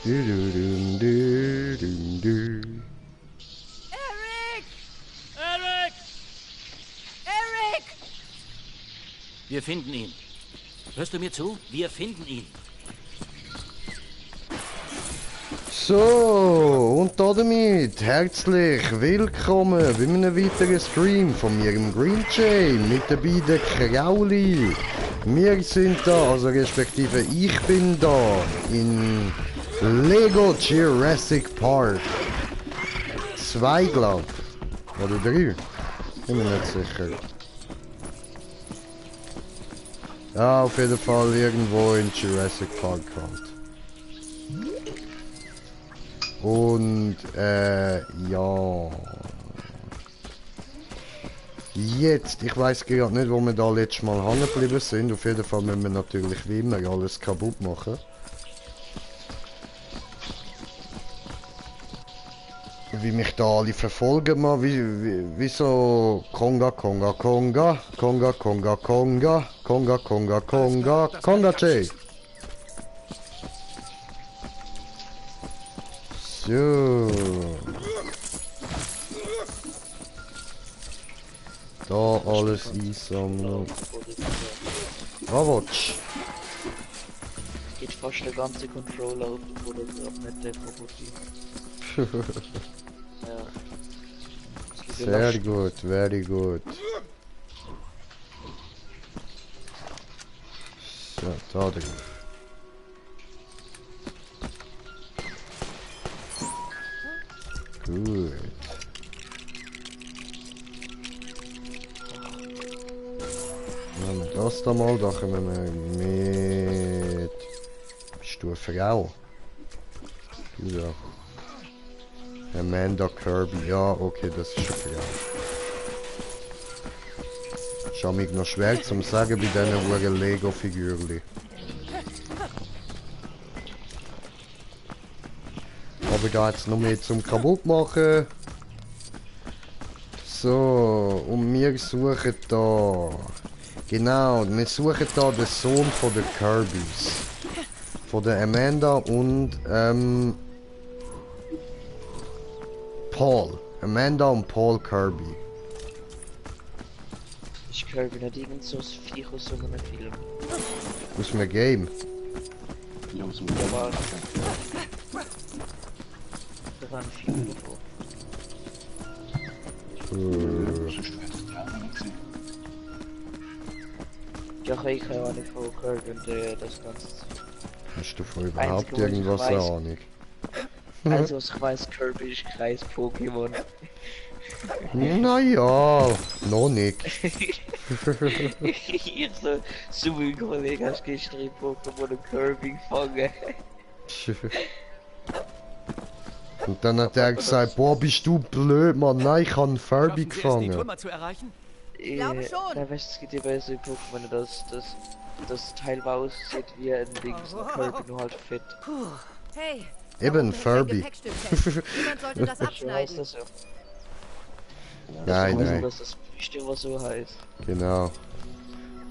Du, du, du, du, du, du. Eric! Eric! Eric! Wir finden ihn. Hörst du mir zu? Wir finden ihn. So, und damit herzlich willkommen bei einem weiteren Stream von mir im Green Jay mit den beiden Krauli. Wir sind da, also respektive ich bin da in Lego Jurassic Park 2, glaube ich. Oder 3? Bin mir nicht sicher. Ja, auf jeden Fall irgendwo in Jurassic Park halt. Und, ja. Jetzt, ich weiß gerade nicht, wo wir da letztes Mal hängen geblieben sind. Auf jeden Fall müssen wir natürlich wie immer alles kaputt machen. Wie mich da alle verfolgen, mal, wie so Konga, Konga, Konga, Konga, Konga, Konga, Konga, Konga, Konga, Konga, Jay. So. Da alles einsammeln. Was willst Geht fast der ganze Controller auf den Boden, nicht der kaputt. Ja. Sehr gut, very good. So, da drauf. Gut. Nehmen wir das da mal, da kommen wir mit... Bist du eine Frau? Du da. Amanda Kirby, ja, okay, das ist eine Frau. Ist schon noch schwer zu sagen bei diesen Lego-Figürchen. Aber da jetzt noch mehr zum kaputt machen. So, und wir suchen da. Genau, wir suchen da den Sohn von den Kirbys. Von der Amanda und Paul. Amanda und Paul Kirby. Ich Kirby nicht irgend so ein Viech aus so einem Film. Aus einem Game. Ja, aus dem Da war da waren viele davor. Ja, ich habe keine Ahnung von Kirby und das Ganze. Hast du von überhaupt Einzige, was ich irgendwas weiss. eine Ahnung? Also was ich weiß, Kirby ist kein Pokémon. Naja, noch nicht. Ich so mein Kollege hast gestern in Pokémon und Kirby gefangen. Und dann hat er gesagt, boah, bist du blöd, Mann, nein, ich habe Furby gefangen. Türme zu erreichen? glaube schon. Na, weißt du, es gibt ja bei so Pokémon, das teilweise aussieht wie ein Dings, ein Kirby, nur halt fett. Puh. Hey. Eben, Furby. Niemand sollte das Ich weiß abschneiden. das so. Nein, Ich weiß nein. nicht, dass das bestimmt was so heißt. Genau.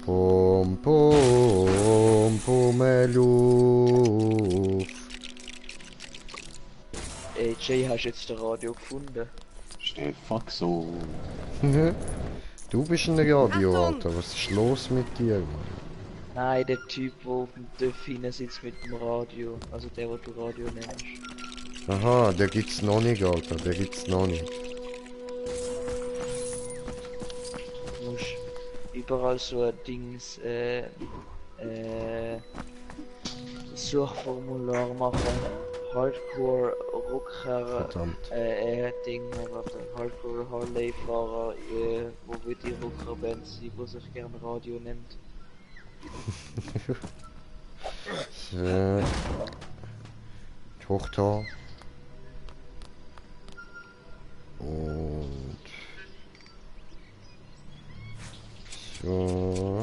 Pum, pum, Pumeluf. Ey, Jay, hast jetzt das Radio gefunden? Stell fuck so. Du bist ein Radio, Achtung! Alter. Was ist los mit dir, Mann? Nein, der Typ, der auf dem Delfinen sitzt mit dem Radio. Also der, was du Radio nennst. Aha, der gibt's noch nicht, Alter. Der gibt's noch nicht. Du musst überall so ein Dings, Suchformular machen. Hardcore Rocker, Verdammt. Ding, warte, Hardcore Harley-Fahrer, wo wir die Rockerband sind, wo sich gerne Radio nennt. So. Tochter. Und... So.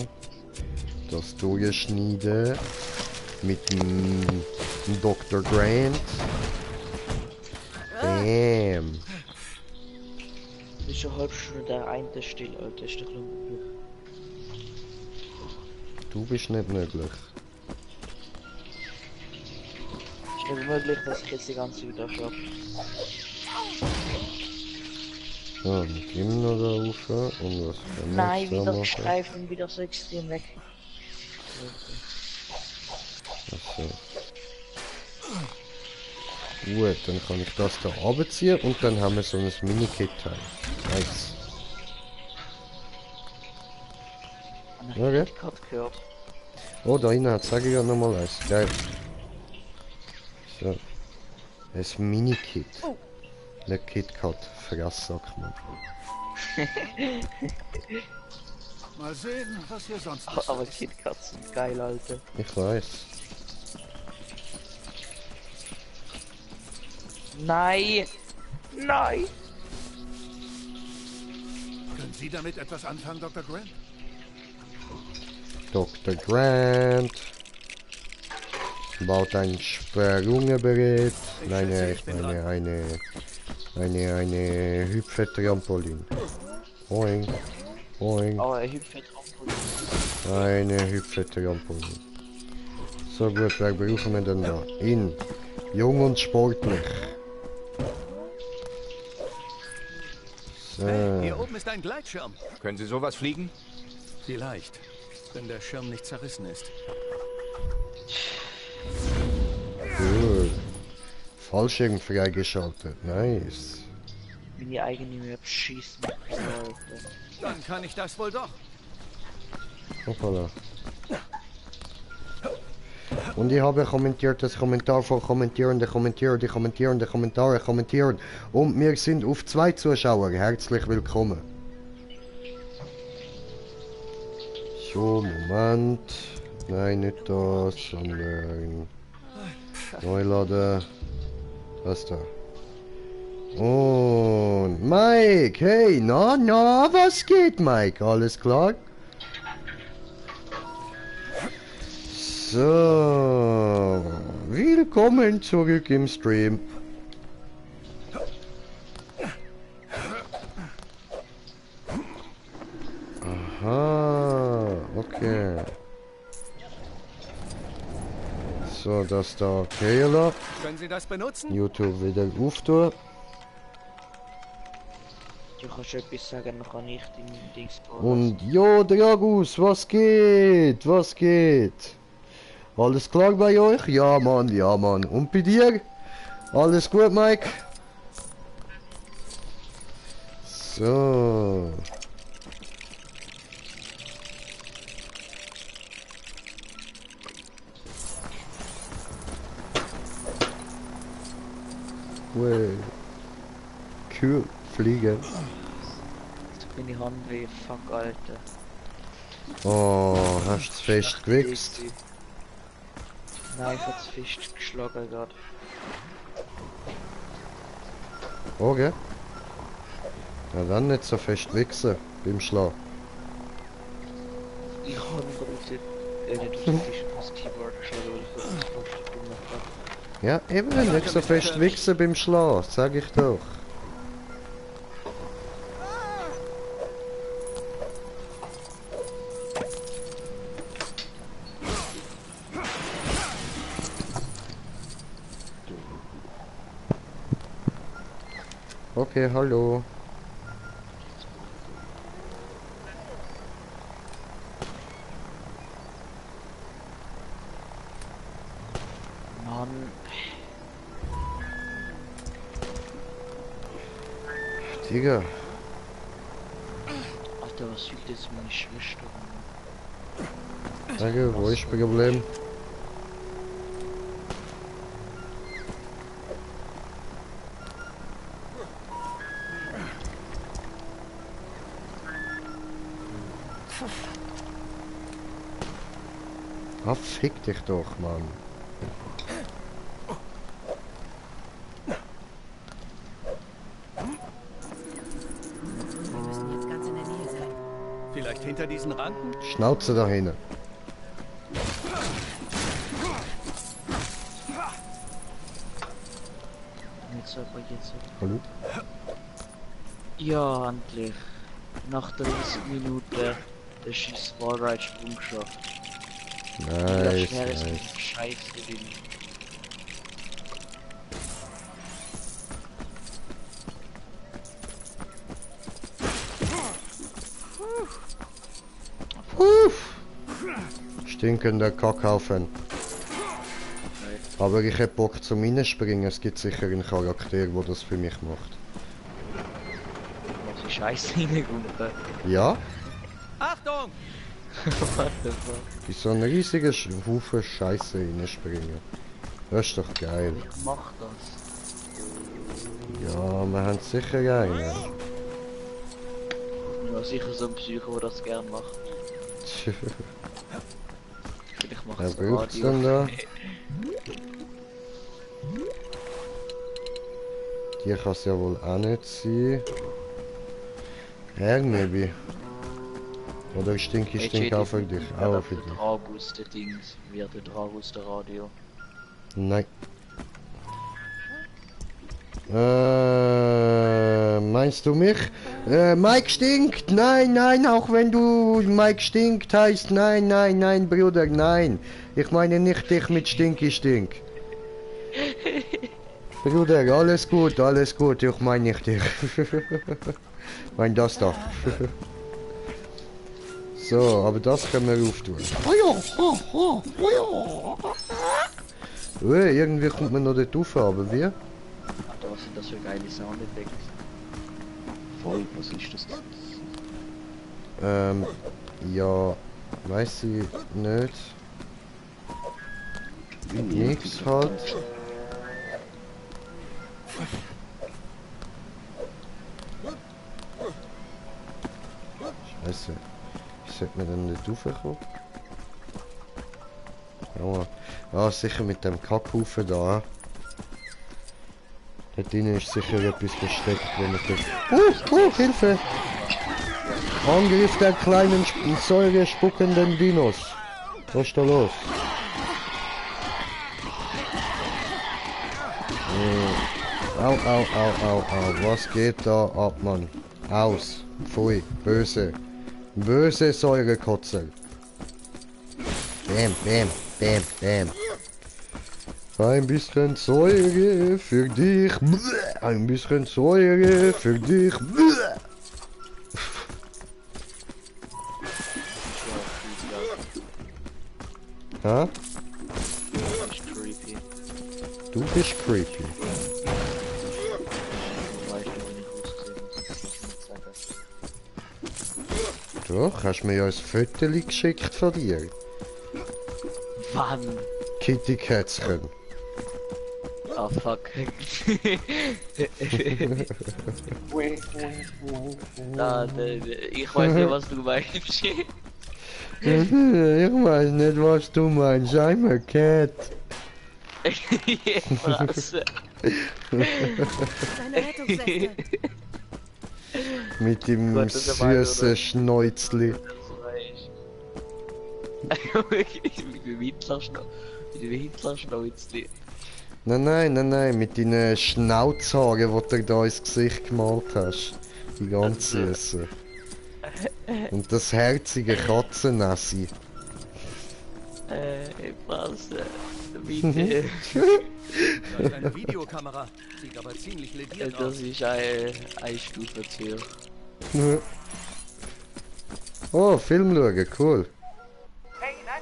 Das durchschneiden. Mit dem Dr. Grant. Bam. Das ist eine halbe Stunde der eine still, Alter, ist doch unmöglich. Du bist nicht möglich. Es ist möglich, dass ich jetzt die ganze Zeit wieder schaffe. So, mit ihm noch da rauf. Und was kann Nein, ich da wieder machen? gestreift und wieder so extrem weg. Achso. Gut, dann kann ich das da runterziehen und dann haben wir so ein Mini-Kit-Teil. Nice. Okay. Ich hab gehört. Oh, da hinten hat sage ich ja nochmal eins. Geil. So. Das Mini-Kit. Nicht KitKat. Fresssack, Mann. Mal sehen, was hier sonst noch Aber ist. KitKats sind geil, Alter. Ich weiß. Nein! Nein! Können Sie damit etwas anfangen, Dr. Grant? Dr. Grant. Baut ein Sprunggerät. Nein, ich meine eine Hüpfetrampolin. Boing. Boing. Aber er hüpft drauf. Eine Hüpfetrampolin. So gut, wer berufen wir denn da? Ihn. Jung und sportlich. Hey, hier So. oben ist ein Gleitschirm. Können Sie sowas fliegen? Vielleicht, wenn der Schirm nicht zerrissen ist. Cool. Fallschirm freigeschaltet. Nice. Meine eigene Map schießt mich, Alter. Dann kann ich das wohl doch. Hoppala. Und ich habe kommentiert das Kommentar von Kommentierende, die kommentierende Kommentare kommentieren. Und wir sind auf 2 Zuschauer. Herzlich willkommen. So, Moment. Nein, nicht das, sondern... Neuladen. Das da. Und Mike, hey, na, was geht, Mike? Alles klar? So, willkommen zurück im Stream. Aha, okay. So, das da Kehler. Können Sie das benutzen? YouTube wieder auftun. Du kannst etwas sagen, dann kann ich den Dings bauen. Und jo, Dragus, was geht? Was geht? Alles klar bei euch? Ja, Mann, ja, Mann. Und bei dir? Alles gut, Mike? So. Way. Cool. Fliegen. Meine Hand weh, fuck, Alter. Oh, hast du fest gewichst? Nein, ich hab's fest geschlagen gerade. Okay. Na dann nicht so fest wichsen beim Schlaf. Ich habe gerade auf den Tisch aufs Keyboard geschlagen, weil ich das nicht fast gemacht habe. Ja, eben nicht so fest wichsen beim Schlaf, sag ich doch. Okay, hallo. Mann, Digga. Alter, was will jetzt meine Schwester? Danke, wo ist das Problem? Ah, fick dich doch, Mann. Wir müssen jetzt ganz in der Nähe sein. Vielleicht hinter diesen Ranken? Schnauze da hinten. Jetzt aber jetzt. Hallo? Ja, endlich. Nach 30 Minuten der Schieß-Wallride-Sprung geschafft. Nice, Schnell ist nice. mit Scheiß gewesen. Uff. Stinkender Kackhaufen. Aber ich hätte Bock zum Reinspringen. Es gibt sicher einen Charakter, der das für mich macht. Was ist Scheiße reingekommen? Ja? Achtung! What the fuck? In so einen riesigen Haufen Scheiße reinspringen. Das ist doch geil. Ich mach das. Ja, wir haben sicher einen. Ja, sicher so ein Psycho, der das gern macht. Vielleicht macht Wer es braucht's denn da? Die kann es ja wohl auch nicht sein. Maybe. Oder stink auch für dich. Auch für dich. Dragus, der Dings. Wie der Dragus, der Radio. Nein. Meinst du mich? Mike stinkt! Nein, nein, auch wenn du Mike stinkt heißt, nein, nein, nein, Bruder, nein. Ich meine nicht dich mit Stinky Stink. Bruder, alles gut, ich meine nicht dich. Mein das da. So, aber das können wir auftun. Irgendwie kommt man noch dort rauf, aber wie? Alter, was sind das für geile Soundeffekte? Voll, was ist das? Ja, weiß ich nicht. Nix halt. Scheiße. Wie sollte man denn nicht raufkommen? Ja, sicher mit dem Kackhaufen da. Dort drinnen ist sicher etwas versteckt, wenn ich das... Hilfe! Angriff der kleinen Säure spuckenden Dinos. Was ist da los? Au. Was geht da ab, Mann? Aus. Pfui. Böse. Böse Säurekotzer. Bam. Ein bisschen Säure für dich. Ein bisschen Säure für dich. Ha? Das ist creepy. Du bist creepy. Weißt du, wie ich ausgesehen habe? Das nicht sagen. Doch, hast mir ja ein Foto geschickt von dir. Wann? Kitty Kätzchen. Ah, fuck. Ich weiß nicht, was du meinst. Ich weiß nicht, was du meinst. I'm a cat. Fresse. Seine Rettungsweste. Mit dem Gott, das ist aber süßen Schnäuzli. Mit dem Hitlerschnäuzli. Nein, mit deinen Schnauzhaaren, die du da ins Gesicht gemalt hast. Die ganz süßen. Und das herzige Katzennassi. Fresse. Bitte. Das ist eine Videokamera. Sieht aber ziemlich lediert aus. Das ist eine Stufe zu hoch. Oh, Film schauen, cool. Hey, nein,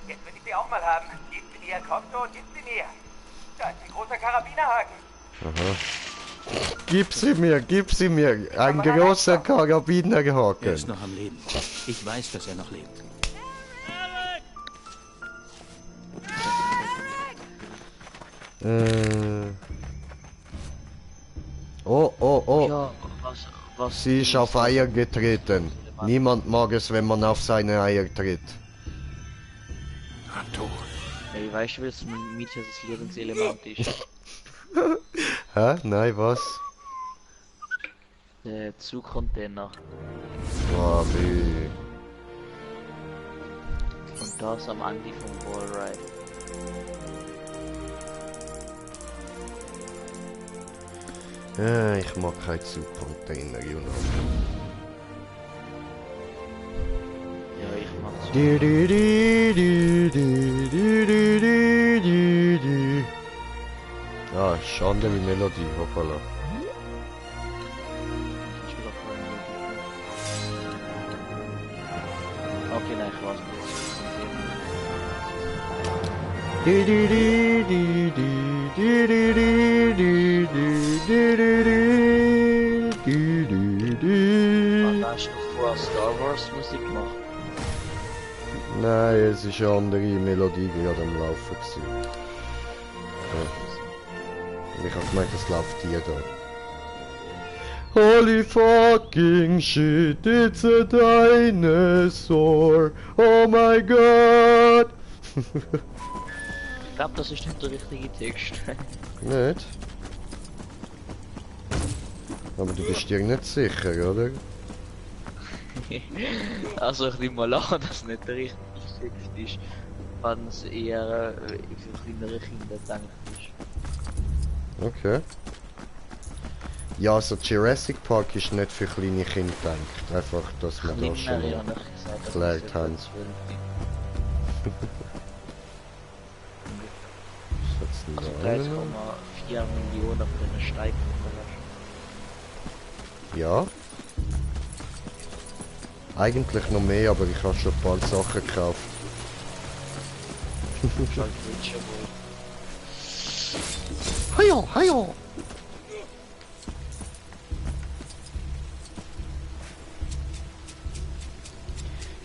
jetzt will ich sie auch mal haben. Gib sie mir, komm schon, gib sie mir. Da ist ein großer Karabinerhaken. Aha. Gib sie mir. Ein großer Er Karabinerhaken. ist noch am Leben. Ich weiß, dass er noch lebt. Oh. Ja, was Sie ist auf Eier getreten. Niemand mag es, wenn man auf seine Eier tritt. Ey, weißt du, was ein Mädchen das Lebenselement ist? Hä? Nein, was? Der Zugcontainer. Oh, weh. Und das am Ende vom Wallride. Ich mag keinen Zugcontainer, you know. Ja, ich mach's. Ah, schade wie Melodie, hoppala. Okay, nein, Hast du vor Star Wars Musik gemacht? Nein, es ist eine andere Melodie gerade am Laufen gewesen. Ja. Ich hab gemeint, das läuft hier da. Holy fucking shit, it's a dinosaur. Oh my god. Ich glaube, das ist nicht der richtige Text. Nicht? Aber du bist dir nicht sicher, oder? Also ich nehme mal an, dass nicht der richtige Text ist, wenn es eher für kleinere Kinder gedacht ist. Okay. Ja, also Jurassic Park ist nicht für kleine Kinder gedacht. Einfach, dass wir das schon mal geklärt haben. Also 3,4 Millionen auf den Steig. Ja. Eigentlich noch mehr, aber ich habe schon ein paar Sachen gekauft. Heyo, heyo!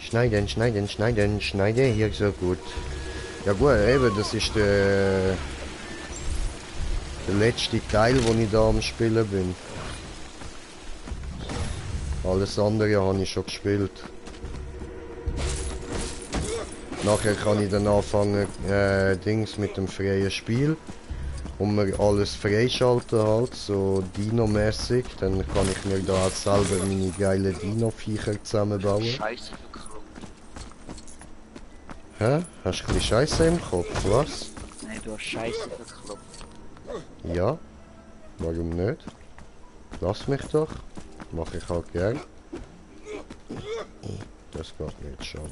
Schneiden, schneiden, schneiden, schneiden, hier so gut. Ja gut, eben, das ist der letzte Teil, wo ich da am Spielen bin. Alles andere habe ich schon gespielt. Nachher kann ich dann anfangen, Dings mit dem freien Spiel. Und mir alles freischalten halt, so Dino-mäßig. Dann kann ich mir da auch selber meine geile Dino-Viecher zusammenbauen. Scheiße verkloppt. Hä? Hast du ein bisschen Scheiße im Kopf, was? Nein, du hast Scheiße verkloppt. Ja. Warum nicht? Lass mich doch. Mach ich halt gern. Das geht nicht, schade.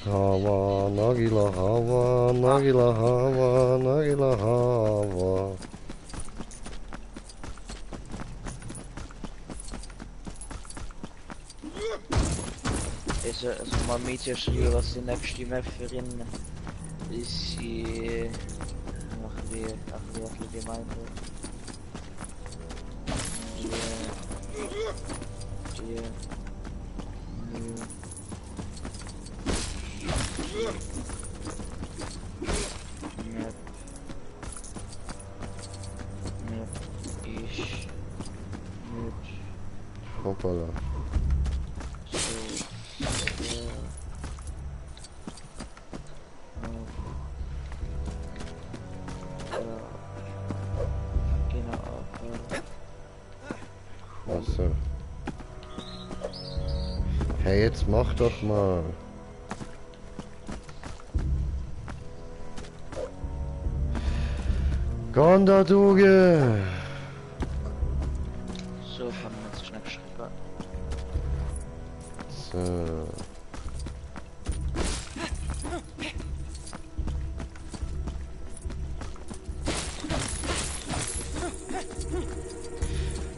Hawa, Nagila, Hawa, Nagila, Hawa, Nagila, Hawa. Also mal Meteorschrieb, was die nächste Map für ihn ist die... Ach wie gemeint wird. Hoppala. Also. Hey, jetzt mach doch mal. Gondaduge! So kann man jetzt schnell schreiben. So.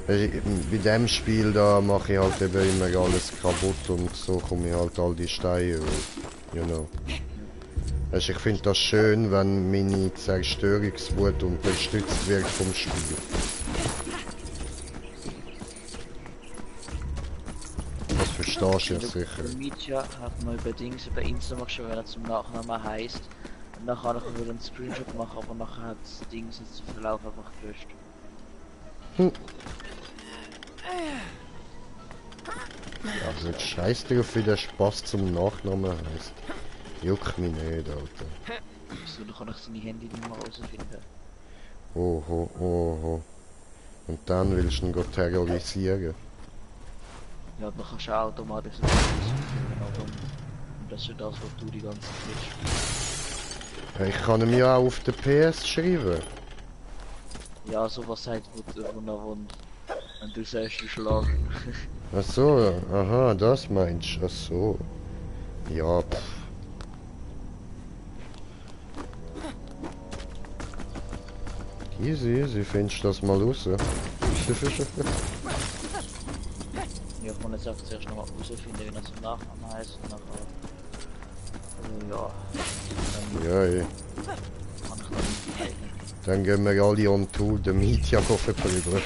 Bei dem Spiel da mache ich halt eben immer alles kaputt und so komme ich halt all die Steine auf, you know. Also ich finde das schön, wenn meine Zerstörungswut unterstützt wird vom Spiel. Das verstehst du ja sicher. Der Mietja hat mal über Dings, über Insta schon, wenn er zum Nachnamen heisst. Und nachher habe ich wieder einen Screenshot gemacht, aber nachher hat das Dings jetzt im Verlauf einfach gelöscht. Also jetzt scheiß drauf, wie der Spaß zum Nachnamen heisst. Juckt mich nicht, Alter. Wieso, da kann ich seine Handynummer rausfinden. Oho, oho. Und dann willst du ihn terrorisieren. Ja, dann kannst du auch automatisch so und das ist ja das, was du die ganze Zeit willst. Ich kann ihm ja auch auf der PS schreiben. Ja, sowas sagt, wo er wohnt. Wenn du sagst, du schlag. Ach so, aha, das meinst du. Ach so. Ja, pff. Easy, easy, findest du das mal raus? Ja, von jetzt auch zuerst nochmal herausfinden, wie er zum Nachnamen heißt und nachher... ja... Ja, ey. Kann ich dann eignen. Dann gehen wir alle on tour den Mietja verprügeln.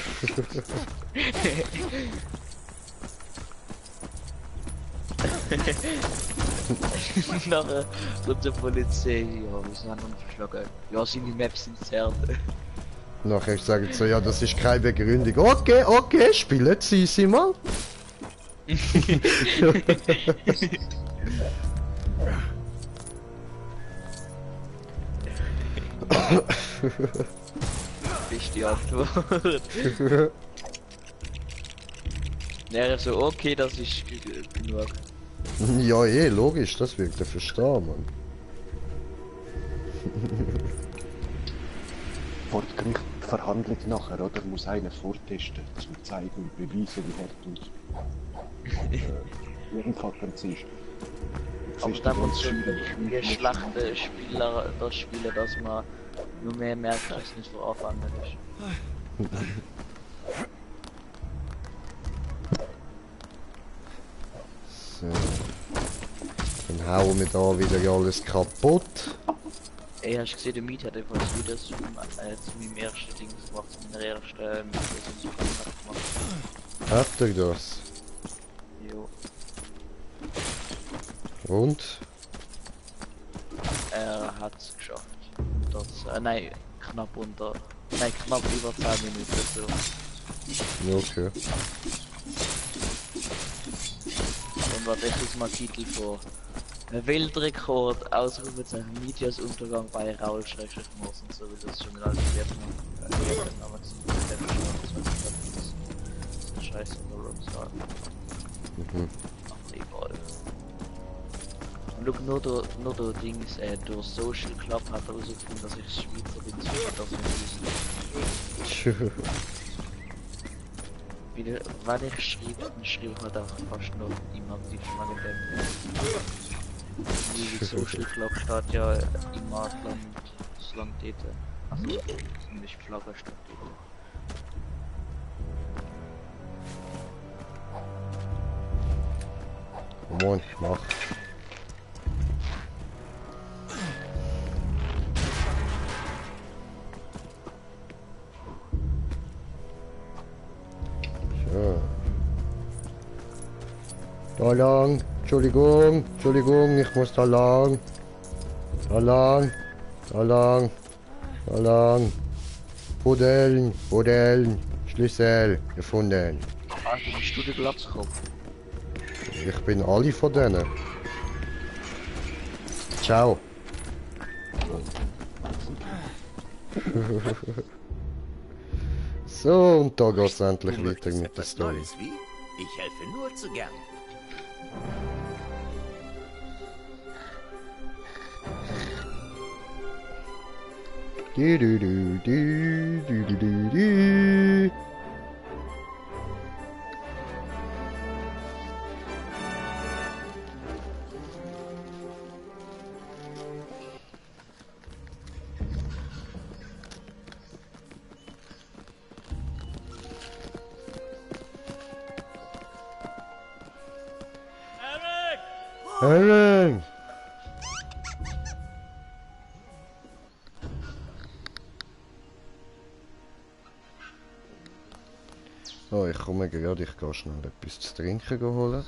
Nachher kommt die Polizei, ja, wir sind unverschlagen. Ja, seine Maps sind zerrt. Nachher sagen sie so, ja, das ist keine Begründung. Okay, okay, spielen Sie mal. Ist die Antwort. Ja, so, okay, das ist genug. Ja, eh, logisch, das wird er verstehen, Mann. Vor der Gerichtsverhandlung nachher, oder? Muss einer vortesten, zum zeigen und beweisen, wie hart und irgendwas ist. Aber da muss schon wie schlechte Spieler das spielen, dass man nur mehr merkt, dass es nicht von Anfang an ist. So. Dann hauen wir da wieder alles kaputt. Ey, hast du gesehen, der Miet hat einfach das Video zu meinem ersten Ding gemacht, zu meiner ersten Mission gemacht. Hat er das? Jo. Und? Er hat es geschafft. Das, nein, knapp unter. Nein, knapp über 10 Minuten so. Okay. Und was echt ist mal Titel vor. Weltrekord, Ausrufezeichen, Mietjas Untergang bei Raul Schreckschrift-Moss und so, wie das schon gerade wird. Das ist scheiße, nur sagen. Ach, egal. Und look, nur der Dings, der Social Club hat herausgefunden, dass ich Schweizer bin, so das nicht weil ich schrieb, dann schrieb halt auch fast nur immer am liebsten mal mit dem. Die Social Club steht ja im Marktland, das Land dort. Also nicht Flagge steht dort. Moin, mach. So. Da lang. Entschuldigung, Entschuldigung, ich muss da lang. Da lang. Da lang. Da lang. Buddeln, Buddeln. Schlüssel gefunden. Ah, du bist du der Glatzkopf? Ich bin alle von denen. Ciao. So, und da geht's endlich Du weiter möchtest mit der etwas Story. Neues, wie? Ich helfe nur zu gern. Du, du, du, du, du, du, du, du. Aaron! Oh, ich komme gerade, ich gehe schnell etwas zu trinken holen.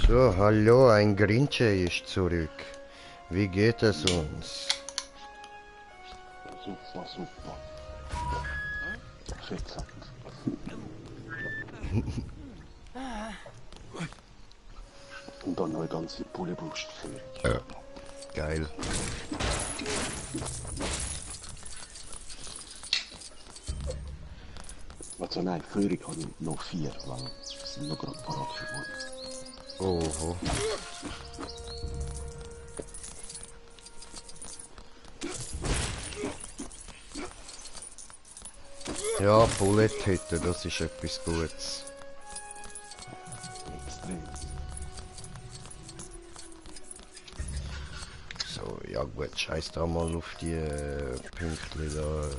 So, hallo, ein Grinche ist zurück. Wie geht es uns? Super, super. Fettsack. Und dann noch eine ganze Bullebrust für. Geil. Also nein, Führung habe ich noch 4, weil es sind noch gerade parat geworden. Oho. Ja, Bullet hätte, das ist etwas Gutes. Extrem. So, ja gut, scheiß da mal auf die Pünktchen da.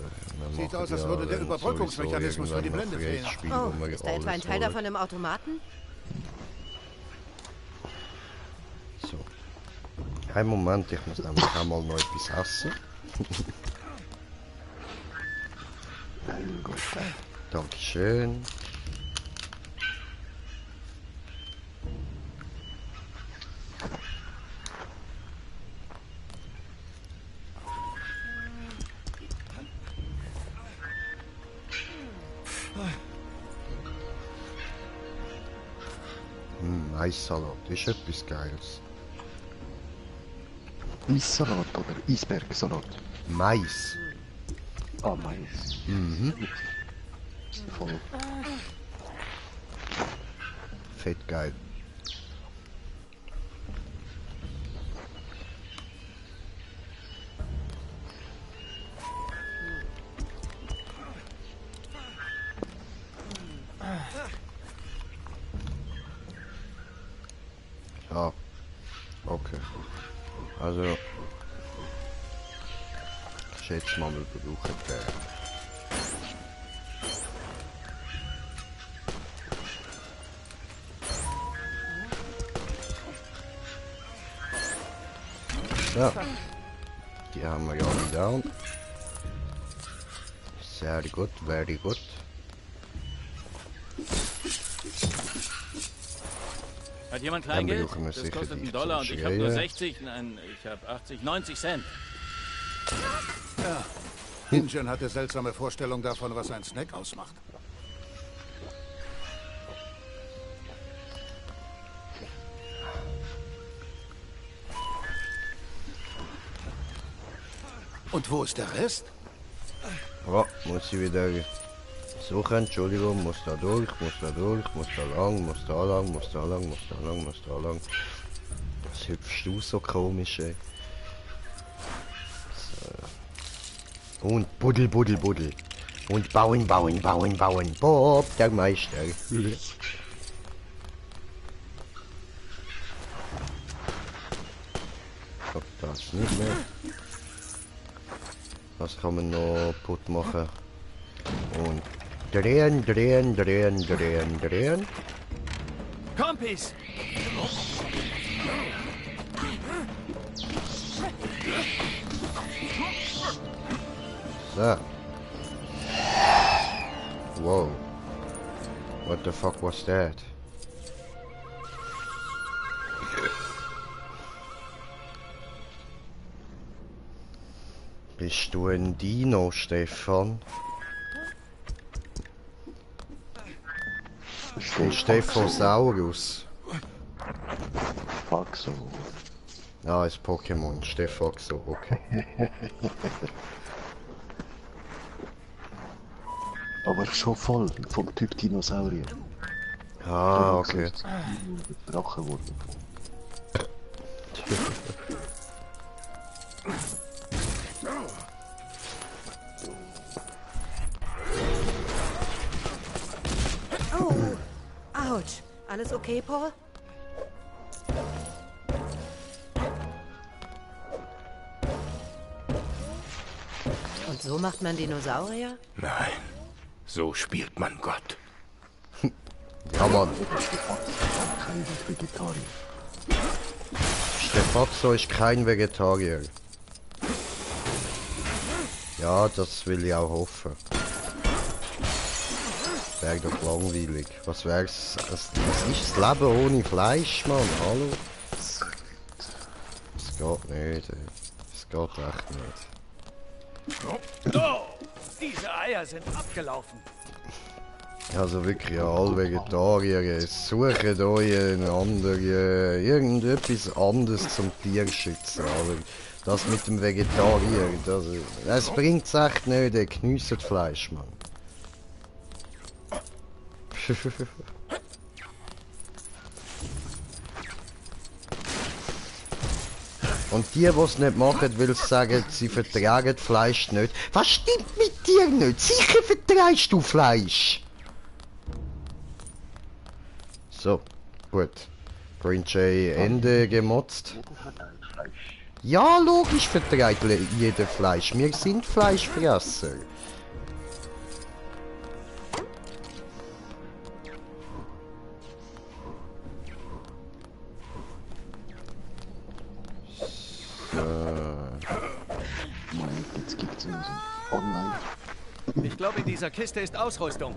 Wir Sieht machen aus, als ja würde der dann Überbrückungsmechanismus sowieso für die irgendwann Blende noch fehlen. ein Spiel, Oh, wo wir ist da etwa ein alles Teil holen. davon im Automaten? So. Einen Moment, ich muss nämlich einmal noch etwas essen. Mein Gott. Dankeschön. Maissalat ist etwas Geiles. Eissalat oder Eisbergsalat? Mais. Ah, Mais. Mhm. Voll. Fett geil. Ja, okay. Also, ich schätze mal, wir brauchen den. So, die haben wir ja alle down. Sehr gut, very gut. Hat jemand Dann Kleingeld? brauchen wir Das sicher kostet die einen Dollar und ich habe Schreie. nur 60, nein, ich habe 80, 90 Cent. Ja. Ingen hatte seltsame Vorstellungen davon, was ein Snack ausmacht. Und wo ist der Rest? Ja, muss ich wieder suchen, Entschuldigung, muss da durch, muss da durch, muss da lang, muss da lang, muss da lang, muss da lang, muss da lang. Was hüpfst du so komisch, ey? So. Und buddel, buddel, buddel. Und bauen, bauen, bauen, bauen. Bob, der Meister. Oh, das nicht mehr. Was kann man noch kaputt machen? Und drehen, drehen, drehen, drehen, drehen. Kompis! So. Whoa. What the fuck was that? Bist du ein Dino, Stefan? Ein Stephosaurus. Fuck so. Ah, ist Pokémon. Stephoxo, okay. Aber schon voll vom Typ Dinosaurier. Ah, okay. Drache wurden. Oh, ouch. Alles okay, Paul? Und so macht man Dinosaurier? Nein, so spielt man Gott. Ja, Mann. Kein Vegetarier. Stephoxo ist kein Vegetarier. Ja, das will ich auch hoffen. Wäre doch langweilig. Was wär's? Was ist das Leben ohne Fleisch, Mann? Hallo? Es geht nicht. Es geht echt nicht. Oh, diese Eier sind abgelaufen. Also wirklich, alle Vegetarier, sucht euch eine andere, irgendetwas anderes zum Tierschützen. Aber das mit dem Vegetarier, das bringt's echt nicht, der geniesst Fleisch, Mann. Und die es nicht machen, weil sie sagen, sie vertragen Fleisch nicht. Was stimmt mit dir nicht? Sicher vertreibst du Fleisch! So, gut. Green Jay Ende gemotzt. Ja, logisch vertreibt jeder Fleisch. Wir sind Fleischfresser. Jetzt gibt's online. Ich glaube, in dieser Kiste ist Ausrüstung.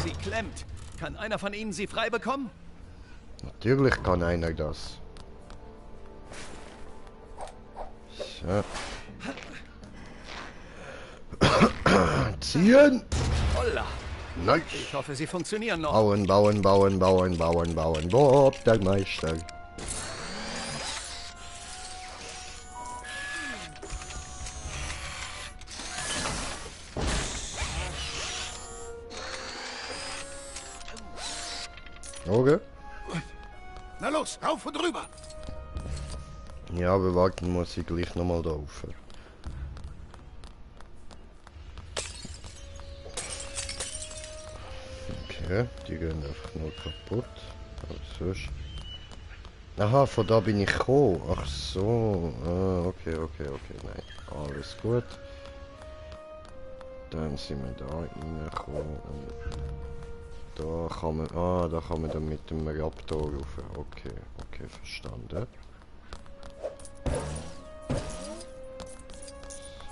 Sie klemmt. Kann einer von Ihnen sie frei bekommen? Natürlich kann einer das. So. Ziehen! Holla. Nice! Ich hoffe, sie funktionieren noch. Bauen, bauen, bauen, bauen, bauen, bauen. Bob, der Meister. Okay. Na los, rauf und rüber! Ja, aber warten muss ich gleich nochmal da rauf. Okay, die gehen einfach nur kaputt. Aber sonst... Aha, von da bin ich gekommen. Ach so. Ah, okay, nein. Alles gut. Dann sind wir da reingekommen und... Da kann man... Ah, da kann man dann mit dem Raptor rauf. Okay, verstanden.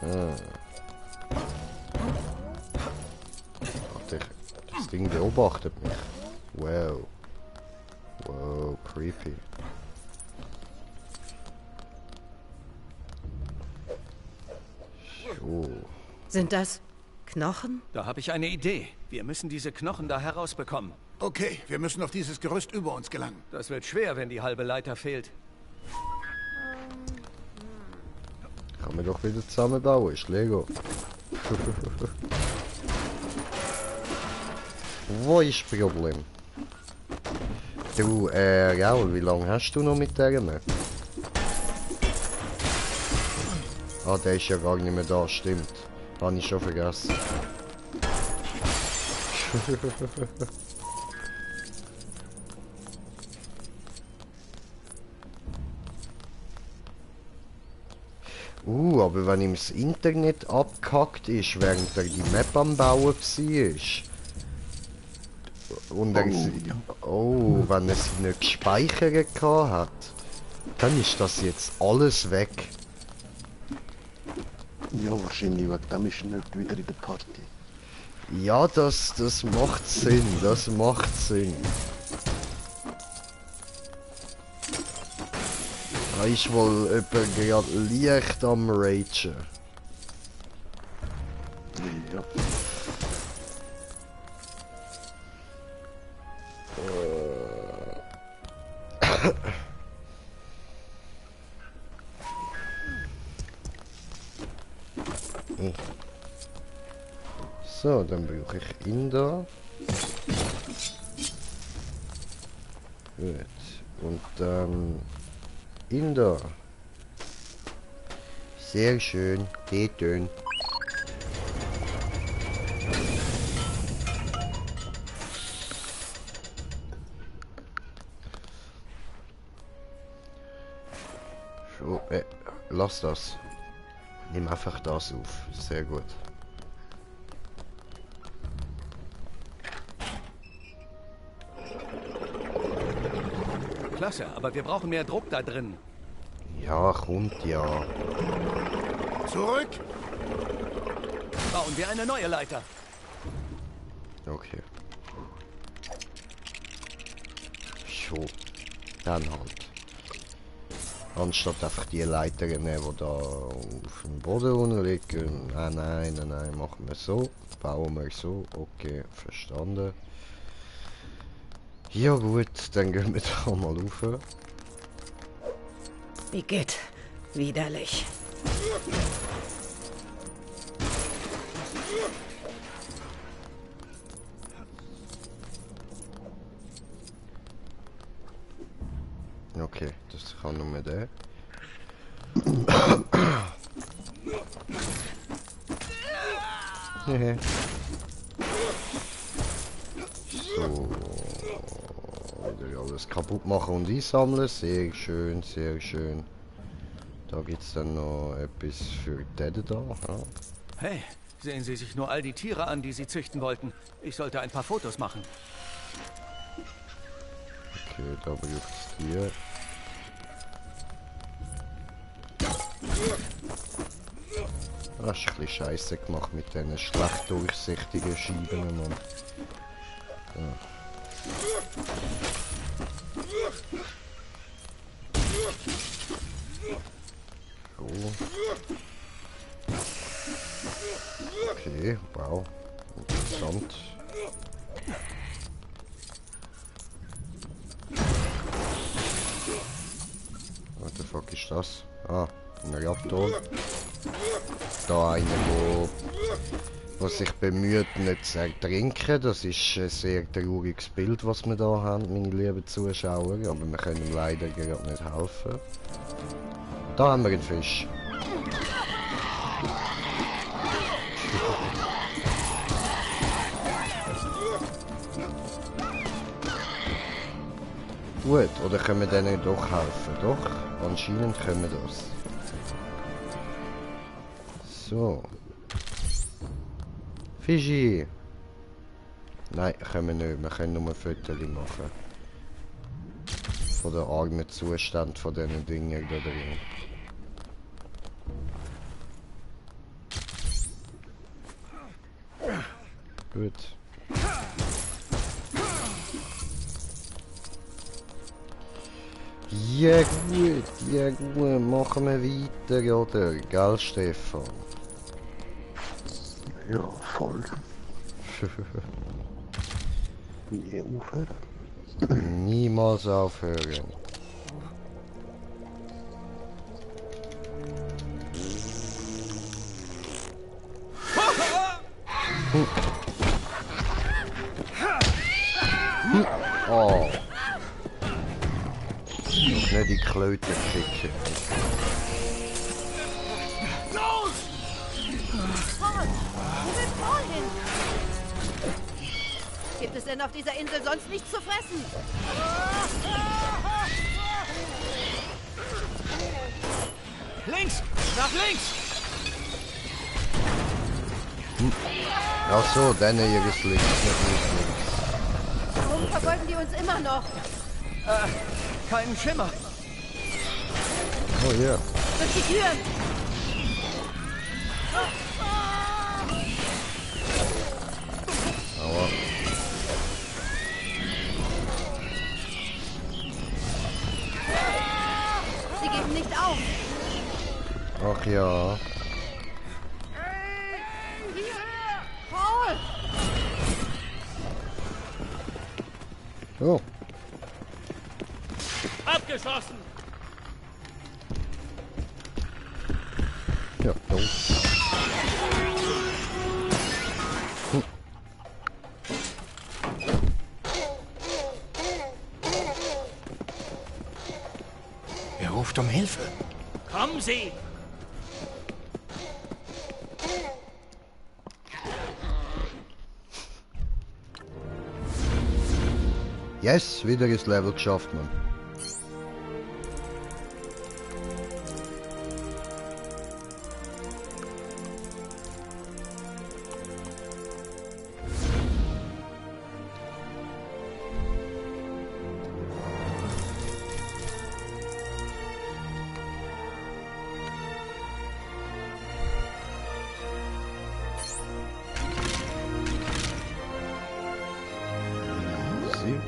So. Ach, das Ding beobachtet mich. Wow. Wow, creepy. So. Sind das Knochen? Da habe ich eine Idee. Wir müssen diese Knochen da herausbekommen. Okay, wir müssen auf dieses Gerüst über uns gelangen. Das wird schwer, wenn die halbe Leiter fehlt. Kann man doch wieder zusammenbauen, ist Lego. Wo ist das Problem? Du, Raul, wie lange hast du noch mit der? Ah, der ist ja gar nicht mehr da, stimmt. Habe ich schon vergessen. Aber wenn ihm das Internet abgehackt ist, während er die Map am Bauen war. Und er wenn er sie nicht gespeichert hat, dann ist das jetzt alles weg. Ja, wahrscheinlich, wegen dem ist er nicht wieder in der Party. Ja, das macht Sinn, das macht Sinn. Er ist wohl jemand gerade leicht am Ragen. Ja. So, dann brauche ich ihn da. Gut. Und dann ihn da. Sehr schön. Geht schön. So, lass das. Nimm einfach das auf. Sehr gut. Klasse, aber wir brauchen mehr Druck da drin. Ja, kommt ja. Zurück! Bauen wir eine neue Leiter. Okay. So. Dann halt. Anstatt einfach die Leiter nehmen, die da auf dem Boden unten liegen. Nein, machen wir so. Bauen wir so. Okay, verstanden. Ja gut, dann gehen wir da mal rauf. Wie geht? Widerlich. Okay, das kann nur der. So. Wieder alles kaputt machen und einsammeln. Sehr schön, sehr schön. Da gibt es dann noch etwas für den da. Ja. Hey, sehen Sie sich nur all die Tiere an, die Sie züchten wollten. Ich sollte ein paar Fotos machen. Okay, da braucht es hier. Das ist ein bisschen scheiße gemacht mit diesen schlecht durchsichtigen Scheiben, Mann. Ja. So. Okay, wow. Interessant. What the fuck ist das? Ah, ein Reaktor. Da einer, der sich bemüht, nicht zu ertrinken. Das ist ein sehr trauriges Bild, was wir da haben, meine lieben Zuschauer. Aber wir können ihm leider gerade nicht helfen. Da haben wir einen Fisch. Gut, oder können wir denen doch helfen? Doch, anscheinend können wir das. So. Fischi! Nein, können wir nicht. Wir können nur ein Foto machen. Von der armen Zustand von diesen Dingen da drin. Gut. Ja gut, machen wir weiter, oder? Gell, Stefan? Ja, voll. Nie aufhören. Niemals aufhören. Oh. Nicht die Klöte kicken. Gibt es denn auf dieser Insel sonst nichts zu fressen? Links! Nach links! Ach so, deine hier ist links, nicht links. Warum verfolgen die uns immer noch? Keinen Schimmer. Oh ja. Durch die Türen! Aua. Sie geben nicht auf! Ach ja. Paul! Oh. Abgeschossen! Ja, oh. Er ruft um Hilfe. Kommen Sie! Yes, wieder das Level geschafft, Mann. Sie?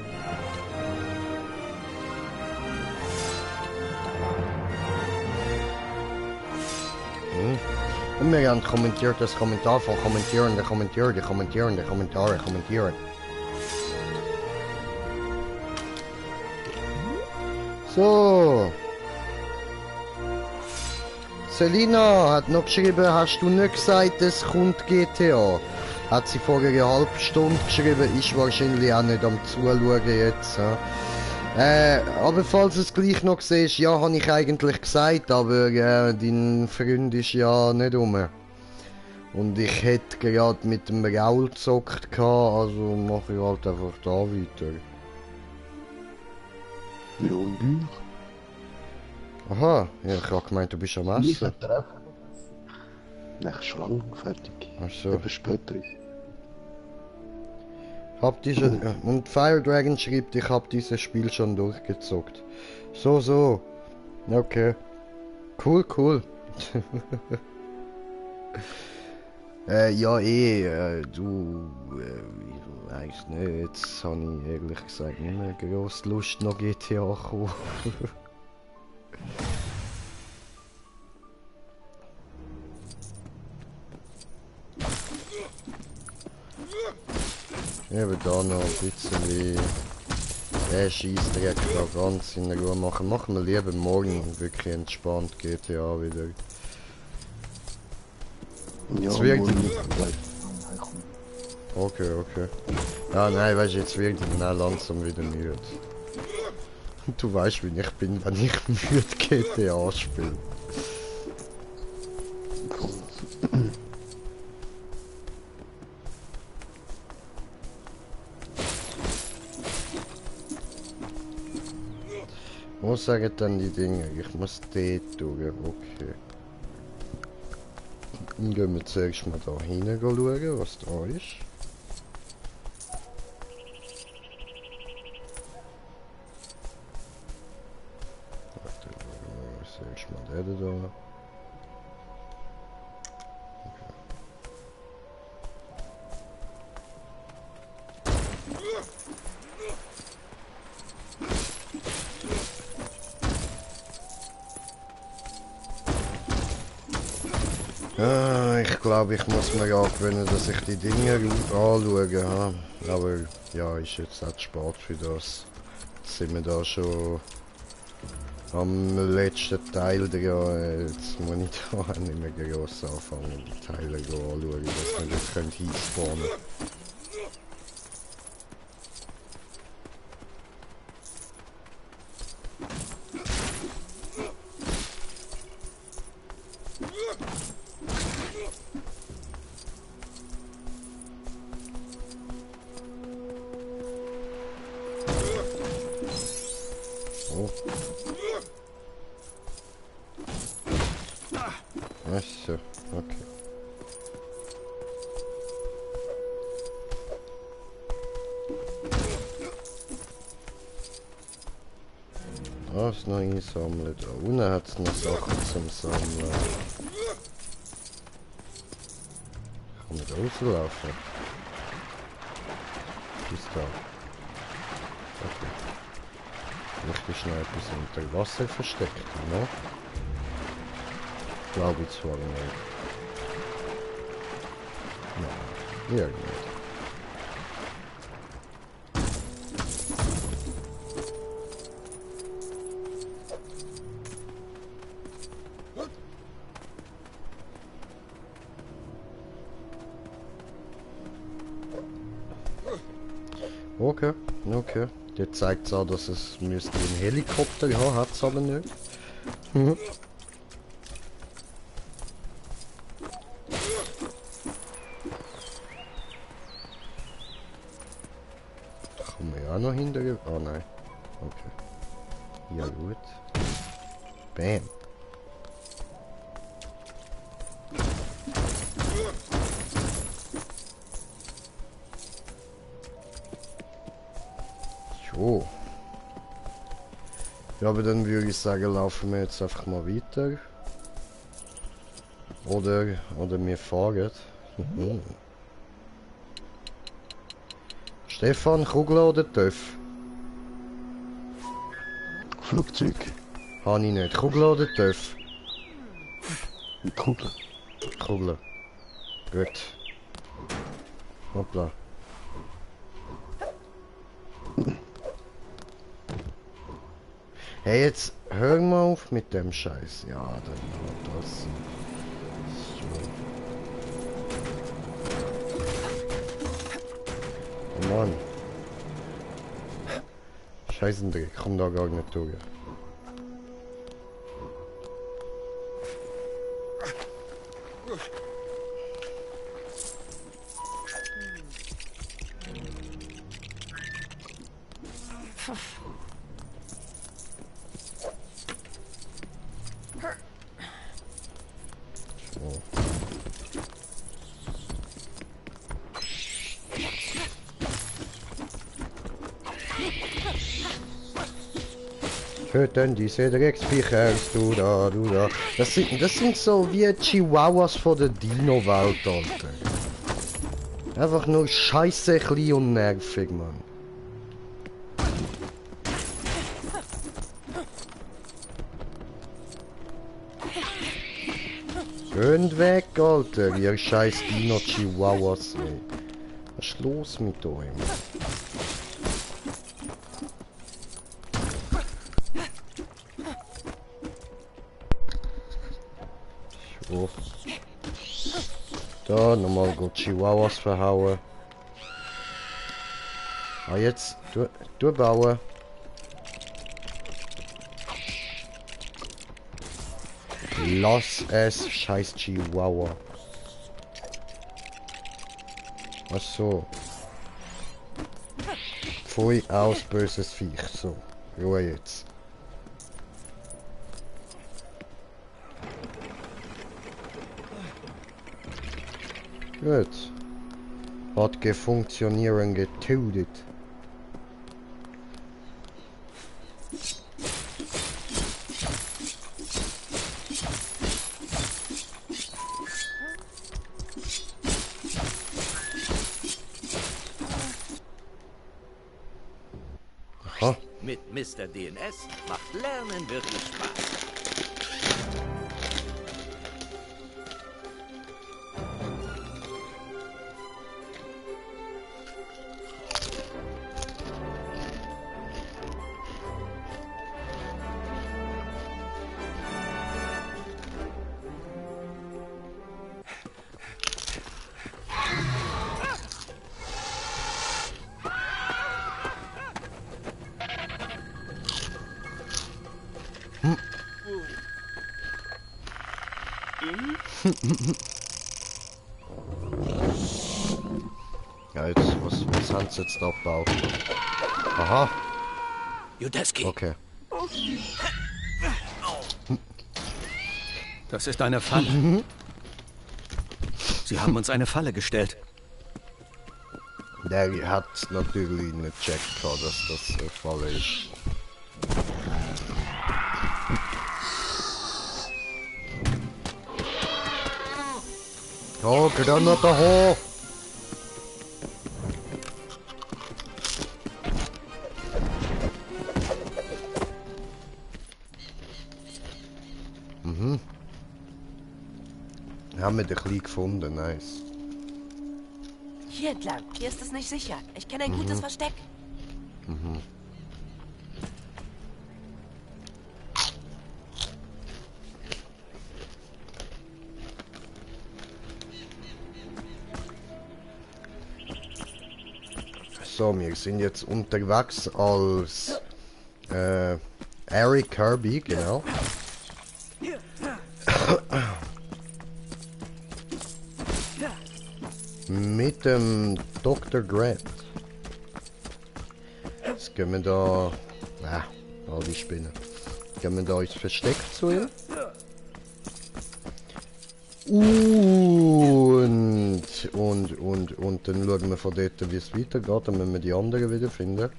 Und wir haben kommentiert das Kommentar von kommentieren, der Kommentare kommentieren. So. Selina hat noch geschrieben, hast du nicht gesagt, es kommt GTA? Hat sie vor einer halben Stunde geschrieben, ist wahrscheinlich auch nicht am Zuschauen jetzt. Ja. Aber falls du es gleich noch siehst, ja, habe ich eigentlich gesagt, aber dein Freund ist ja nicht rum. Und ich hätte gerade mit dem Raul gezockt gehabt, also mache ich halt einfach da weiter. Ja, und ich? Aha, ja, ich habe gemeint, du bist am Ich Essen. hätte treffen. Nach schon lang fertig. Ach so. Eben später. Hab diese, und Fire Dragon schreibt, ich hab dieses Spiel schon durchgezockt. So. Okay. Cool. Ja du, ich weiß nicht, jetzt habe ich ehrlich gesagt nicht mehr gross Lust noch GTA zu kommen. Eben da noch ein bisschen Scheissdreck da ganz in Ruhe machen. Machen wir lieber morgen wirklich entspannt GTA wieder. Ja, Es wird- morgen. Okay. Ja, nein, weißt du, jetzt wird ich dann langsam wieder müde. Du weißt, wie ich bin, wenn ich müde GTA spiele. Wo sagen dann die Dinge? Ich muss dort durch, okay. Dann gehen wir zuerst mal da hinten schauen, was da ist. Warte, schauen wir zuerst mal den da. Ich glaube, ich muss mir angewöhnen, dass ich die Dinge anschaue. Ja. Aber ja, ist jetzt auch zu spät für das. Jetzt sind wir da schon am letzten Teil dran. Jetzt muss ich da auch nicht mehr gross anfangen, die Teile anschauen, dass wir das hinspawnen können. Ach so, okay. Das noch einsammeln. Da unten hat es noch Sachen zum Sammeln. Ich kann nicht rauslaufen. Bis da. Okay. Vielleicht ist noch etwas unter Wasser versteckt, ne? Glaube ich zwar nicht. Nein, irgendwie nicht. Okay, okay. Der zeigt auch, dass es müsste einen Helikopter haben, hat es aber nicht. Mhm. Da kann man ja auch noch hinterher. Ah nein. Okay. Ja gut. Bam. Jo. Ja, aber dann würde ich sagen, laufen wir jetzt einfach mal weiter. Oder wir fahren. Mhm. Stefan, Kugel oder Töff? Flugzeug. Habe ich nicht. Kugel oder Töff? Kugel. Kugel. Gut. Hoppla. Hey, jetzt hör mal auf mit dem Scheiß. Ja, dann hat das. So. Oh Mann. Scheißendreck, komm da gar nicht durch. Töten diese Drecksviecher, du da, du da. Das sind so wie Chihuahuas von der Dino-Welt, Alter. Einfach nur scheiße klein und nervig, Mann. Geht weg, Alter, ihr scheiß Dino-Chihuahuas, ey. Was ist los mit euch? So. Da, nochmal gut Chihuahuas verhauen. Ah, jetzt, du bauen. Lass es, scheiß Chihuahua. Ach so. Pfui aus, böses Viech. So, Ruhe jetzt. Gut. Hat gefunktionieren getötet. Aha. Mit Mr. DNS macht Lernen wirklich Spaß. Ja, jetzt, was haben sie jetzt da gebaut? Aha, Judeski. okay. Das ist eine Falle. Sie haben uns eine Falle gestellt. Der hat natürlich nicht gecheckt, dass das ein Fall ist. Oh, Granate hoch! Haben wir den Kleinen gefunden, nice. Hier entlang. Hier ist es nicht sicher. Ich kenne ein gutes Versteck. So, wir sind jetzt unterwegs als Eric Kirby, genau. Mit dem Dr. Grant. Jetzt gehen wir da... all die Spinnen. Gehen wir da ins Versteck zu ihm. Und dann schauen wir von dort, wie es weitergeht, dann müssen wir die anderen wieder finden.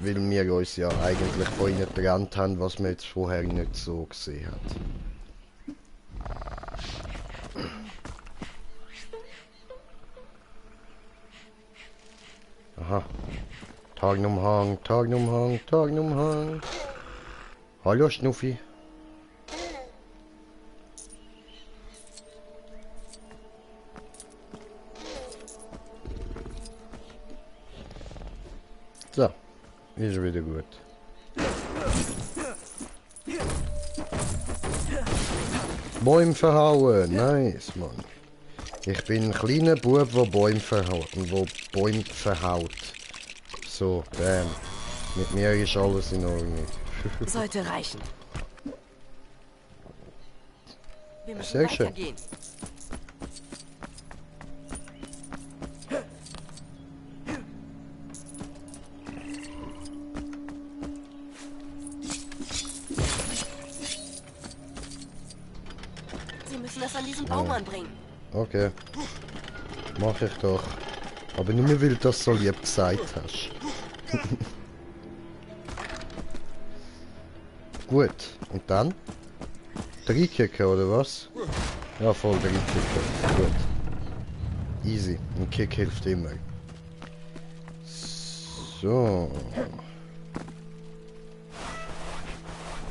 Weil wir uns ja eigentlich von ihnen getrennt haben, was man jetzt vorher nicht so gesehen hat. Aha. Tagnumhang, Tagnumhang, Tagnumhang. Hallo Schnuffi. So, ist wieder gut. Bäume verhauen, nice, Mann. Ich bin ein kleiner Bub, der Bäume verhaut. So, bam. Mit mir ist alles in Ordnung. Sollte reichen. Wir müssen Sehr schön. weitergehen. Sie müssen das an diesen Baum anbringen. Okay. Mach ich doch. Aber nur weil du das so lieb gesagt hast. Gut. Und dann? Drei-Kicker, oder was? Ja, voll Drei-Kicker. Gut. Easy. Ein Kick hilft immer. So.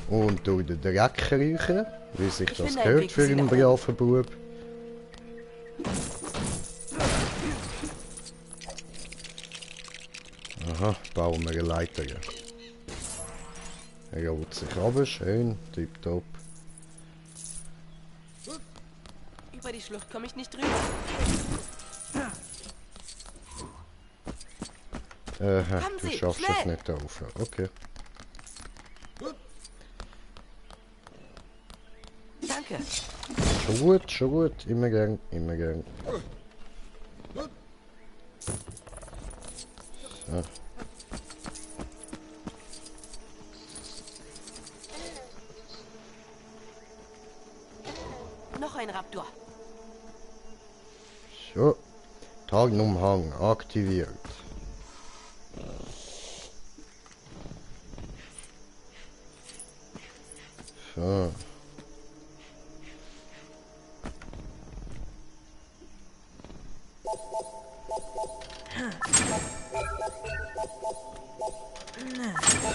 Und durch den Dreck riechen, wie sich Ich das finde, gehört ein für Weg einen ist braven Bub. Aha, bauen wir eine Leiter. Er holt sich runter, schön, tipptopp. Über die Schlucht komme ich nicht drüber. Kommen Du Sie, schaffst es schnell! nicht auf. Okay. Danke. Schon gut, immer gern, immer gern. So. Noch ein Raptor. So. Tagnumhang aktiviert. So.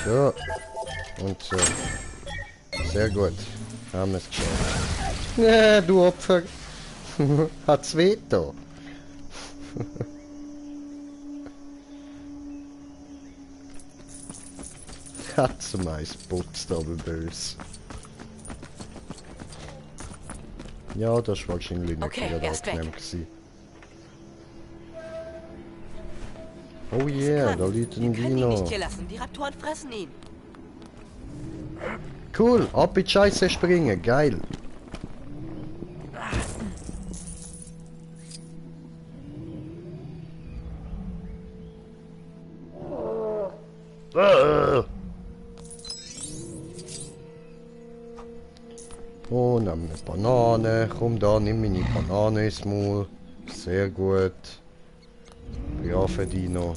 So. Und so. Sehr gut. Haben wir es geschafft. Nee, du Opfer. Hat's weh da? Hat's meist putzt aber böse. Ja, das war wahrscheinlich nicht Okay, gerade er ist angenehm weg. gewesen. Oh yeah, da liegt Wir ein können ihn nicht Dino. hier lassen. Die Raptoren fressen ihn. Cool, ab in die Scheiße springen, geil. Oh, nimm eine Banane. Komm da, nimm meine Banane ins Maul. Sehr gut. Brave Dino.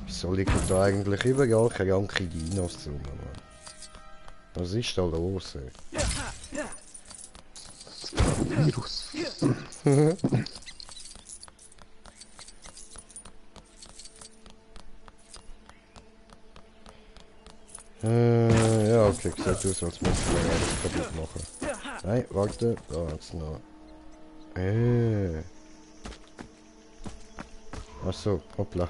Wieso liegen da eigentlich überall kranke Dinos rum? Was ist da los, ey? Virus. Ja, okay, sieht aus, als müsste man alles kaputt machen. Nein, warte, da hat's noch. Achso, hoppla.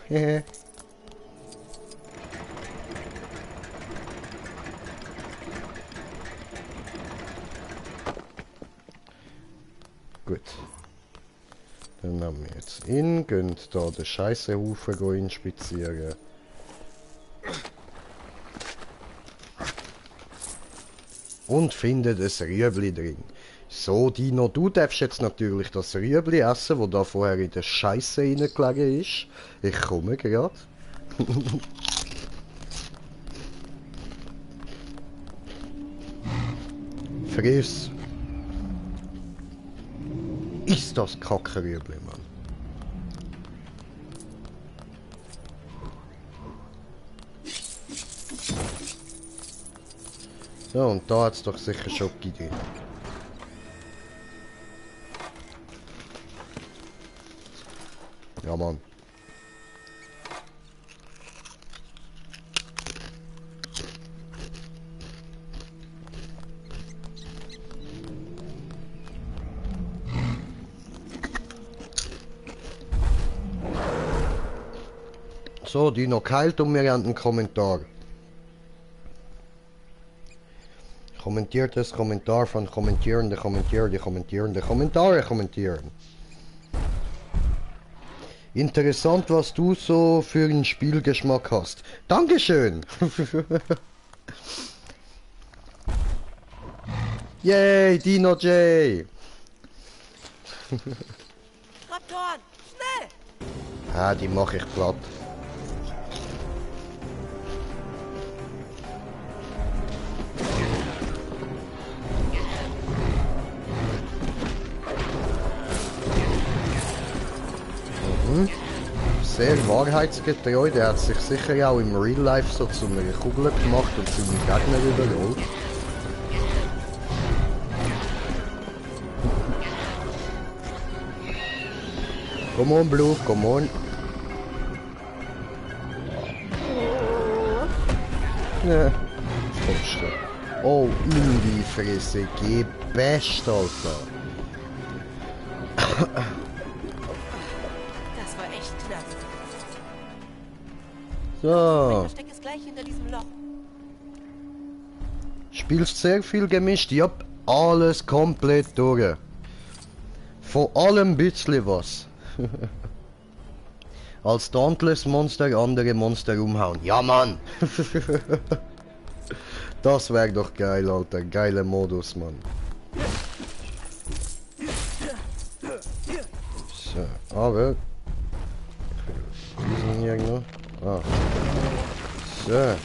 Gut. Dann haben wir jetzt ihn, gehen da den Scheissehaufen inspizieren. Und findet ein Rüebli drin. So, Dino, du darfst jetzt natürlich das Rüebli essen, wo da vorher in der Scheisse reingelegen ist. Ich komme gerade. Friss. Ist das Kackerüebli, Mann. So, und da hat's doch sicher Schoki drin. Ja, Mann. So, die noch keilt und wir haben einen Kommentar. Kommentiertes Kommentar von Kommentierende, Kommentierende, Kommentierende, Kommentare kommentieren. Interessant, was du so für einen Spielgeschmack hast. Dankeschön! Yay, Dino J! Raptoren, schnell! Ah, die mache ich platt. Sehr wahrheitsgetreu, der hat sich sicher auch im Real Life so zu einer Kugel gemacht und seine Gegner überrollt. Come on, Blue, come on. Ja, kommst du. Oh, in die Fresse, geh best, Alter. Das war echt knapp. So. Mein Versteck ist gleich hinter diesem Loch. Spielst sehr viel gemischt? Ja, alles komplett durch. Von allem ein bisschen was. Als Dauntless Monster andere Monster umhauen. Ja, Mann! Das wäre doch geil, Alter. Geiler Modus, Mann. So, aber... Diesen hier noch. Ah. So.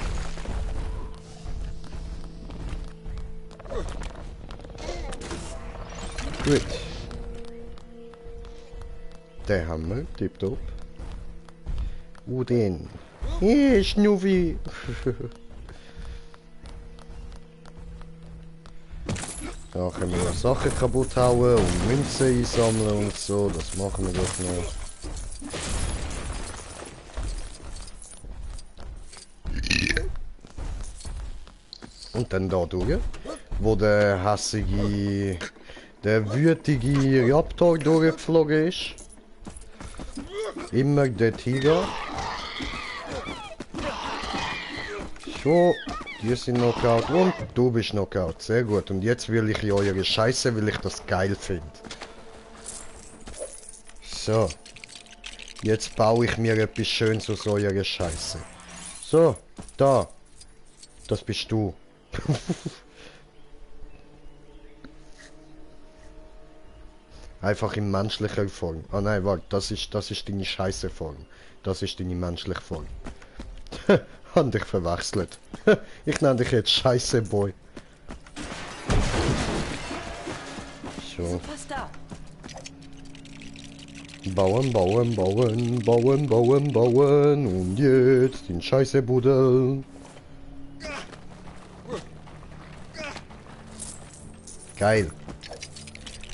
Gut. Den haben wir, tipptopp. Den. Hey, Schnuffi! Da können wir noch Sachen kaputt hauen und Münzen einsammeln und so. Das machen wir doch noch. Und dann da durch, wo der hässige, der wütige Raptor durchgeflogen ist. Immer der Tiger. So, die sind Knockout und du bist Knockout. Sehr gut. Und jetzt will ich eure Scheiße, weil ich das geil finde. So. Jetzt baue ich mir etwas Schönes aus eurer Scheiße. So, da. Das bist du. Einfach in menschlicher Form. Ah nein, warte, das ist deine scheiße Form. Das ist deine menschliche Form. Hab dich verwechselt. Ich nenne dich jetzt Scheiße Boy. So. Fast da. Bauen, bauen, bauen, bauen, bauen, bauen. Und jetzt den Scheiße buddeln. Geil.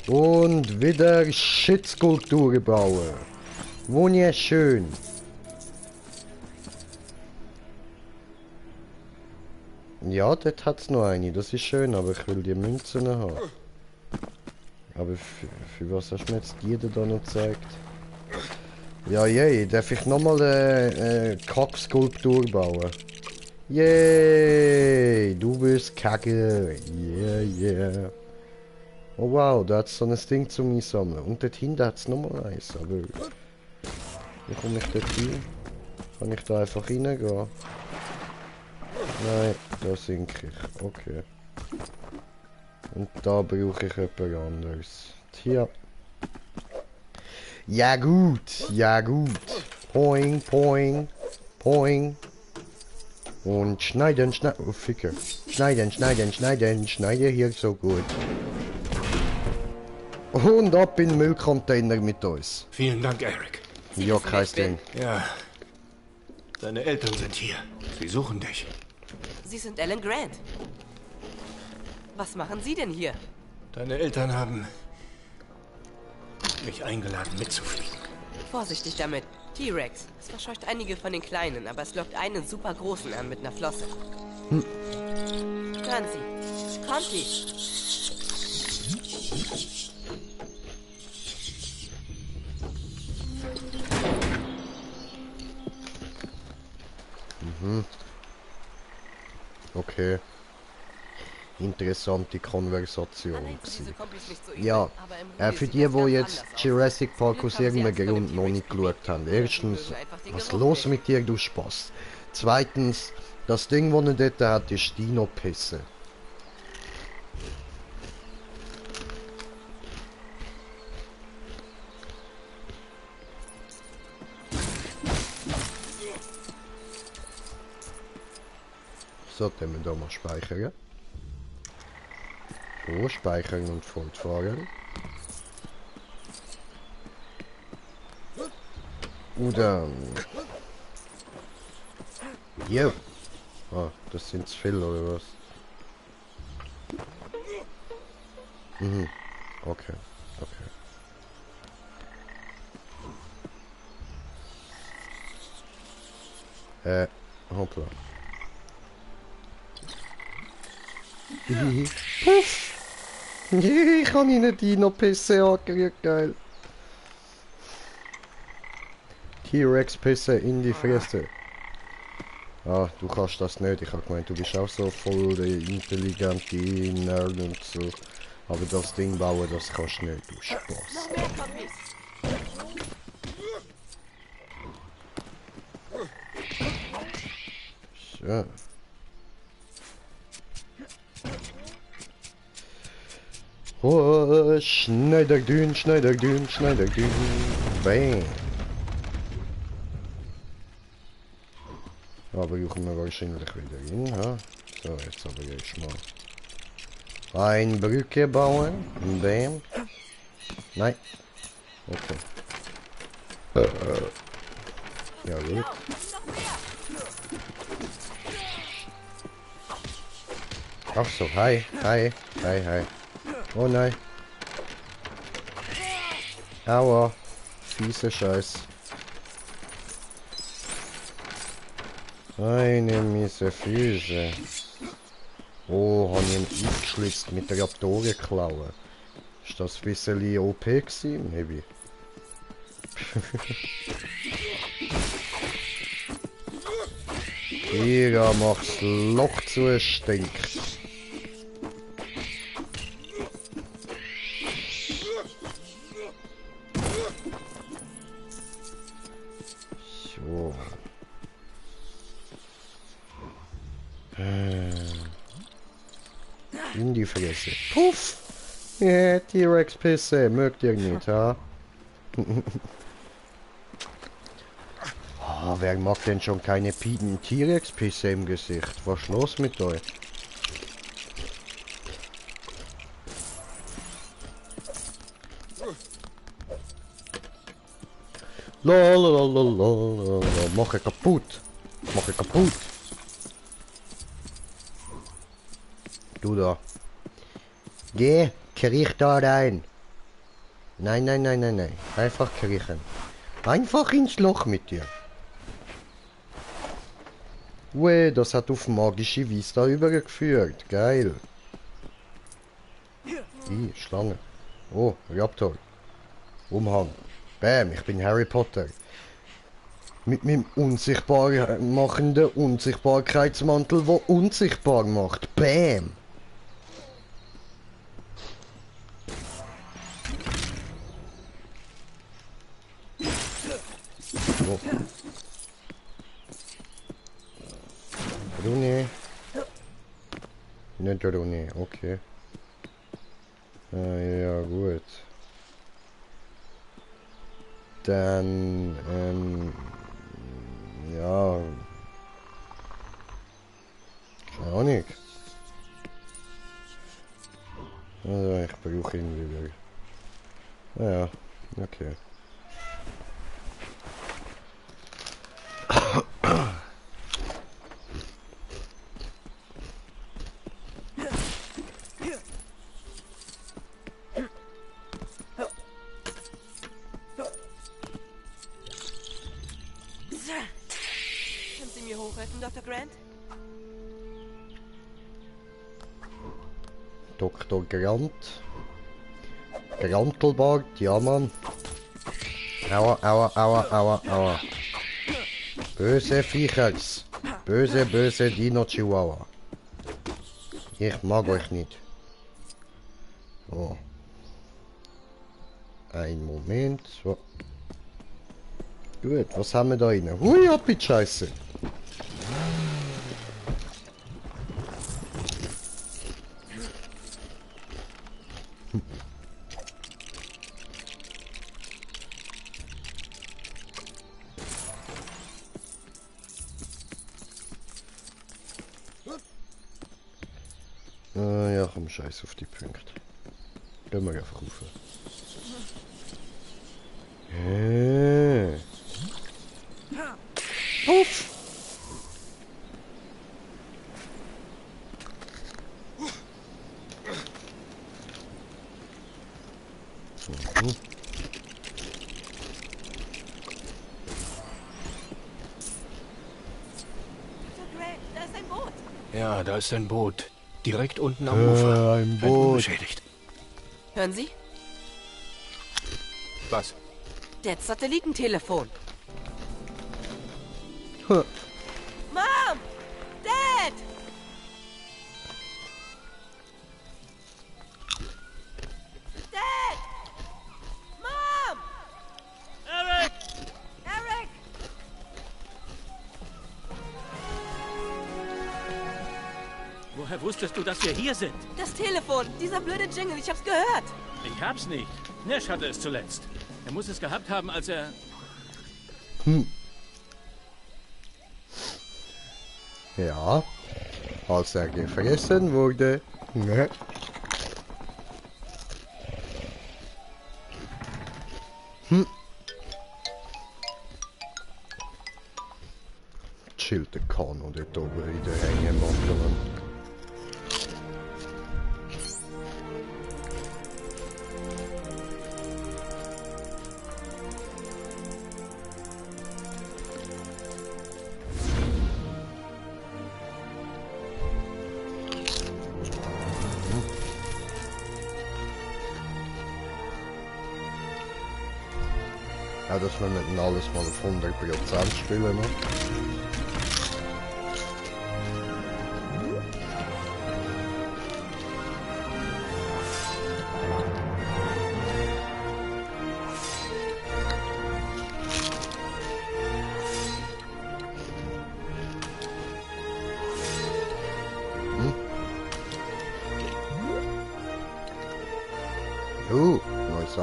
Und wieder Shit-Skulpturen bauen. Wunderschön. Ja, dort hat's noch eine. Das ist schön, aber ich will die Münzen haben. Aber für was hast du mir jetzt die da noch gezeigt? Ja, je, darf ich nochmal eine Kack-Skulptur bauen? Yay, du bist Kacke. Yeah, yeah. Oh wow, da hat's so ein Ding zum Einsammeln. Und dort hinten hat's nochmal eins, aber... Wie komme ich dort hin? Kann ich da einfach reingehen? Nein, da sinke ich. Okay. Und da brauche ich etwas anderes. Tja. Ja gut, ja gut. Poing, poing, poing. Und schneiden, schneiden. Oh, Ficker. Schneiden, schneiden, schneiden, schneide hier so gut. Und ab in den Müllcontainer mit uns. Vielen Dank, Eric. Ja, kein Ding. Ja. Deine Eltern sind hier. Sie suchen dich. Sie sind Alan Grant. Was machen Sie denn hier? Deine Eltern haben mich eingeladen, mitzufliegen. Vorsichtig damit. T-Rex. Es verscheucht einige von den Kleinen, aber es lockt einen super großen an mit einer Flosse. Hören Sie. Kommt Sie. Okay. Interessante Konversation gewesen. Ja, für die, die jetzt Jurassic Park aus irgendeinem Grund noch nicht geschaut haben. Erstens, was los mit dir, du Spaß? Zweitens, das Ding, das er dort hat, ist Dino-Pisse. So, dann wir da mal speichern. So, speichern und fortfahren. Und dann... Jo. Ah, das sind zu viel, oder was? Mhm. Okay. Okay. Hoppla. Puff! Ich habe ihnen Dino-Pisse angerührt, geil. T-Rex-Pisse in die Fresse. Ah, du kannst das nicht. Ich habe gemeint, du bist auch so voll der intelligente Nerd und so. Aber das Ding bauen, das kannst du nicht, du Spaß. So. Oh, Schneiderdün, Schneiderdün, Schneiderdün. Bam. Aber brauchen wir wahrscheinlich wieder hin, ha? So, jetzt aber erstmal eine Brücke bauen. Bam. Nein. Okay. Ja, gut. Ach so, hi, hi, hi, hi. Oh nein. Aua. Fiese Scheiß. Eine miese Füße. Oh, habe ich ihn aufgeschlitzt mit der Raptorenklaue. Ist das ein bisschen OP gewesen? Maybe. Hier macht's Loch zu, es stinkt. So. In die Fresse. Puff! Ja, T-Rex-Pisse, mögt ihr nicht, ha? Ah, wer mag denn schon keine T-Rex-Pisse im Gesicht? Was ist los mit euch? Lalalala, mach ich kaputt. Mach ich kaputt. Du da. Geh, kriech da rein. Nein, nein, nein, nein, nein. Einfach kriechen. Einfach ins Loch mit dir. Ue, das hat auf magische Weise da übergeführt. Geil. Schlange. Oh, Raptor. Umhang. Bam, ich bin Harry Potter. Mit meinem unsichtbar machenden Unsichtbarkeitsmantel, der unsichtbar macht. Bam. Oh. Rune. Nicht Rune, okay. Ja, gut. Dann, ja. Keine Ahnung. Also, ich brauche ihn wieder. Ja, okay. Können Sie mir hochhelfen, Dr. Grant? Dr. Grant. Grantelbart, ja Mann. Aua, aua, aua, aua, aua. Böse Viechers. Böse, böse Dino Chihuahua. Ich mag euch nicht. Oh. Ein Moment. So. Gut, was haben wir da rein? Hui, Appit, Scheiße. Ja, komm, scheiß auf die Punkte. Gehen wir einfach rauf. Uff! Dr. Grant, da ist ein Boot. Ja, da ist ein Boot. Direkt unten am Ufer. Ein Scheint Boot. unbeschädigt. Hören Sie? Was? Das Satellitentelefon. Huh. Mom! Dad! Dad! Mom! Eric! Eric! Woher wusstest du, dass wir hier sind? Das Telefon! Dieser blöde Jingle, ich hab's gehört! Ich hab's nicht. Nash hatte es zuletzt. Er muss es gehabt haben, als er... Ja, als er gefressen wurde. Ne? Chillt der Kano dort oben in der Hängematte. Ja, dass wir nicht alles mal auf 100% spielen, ne?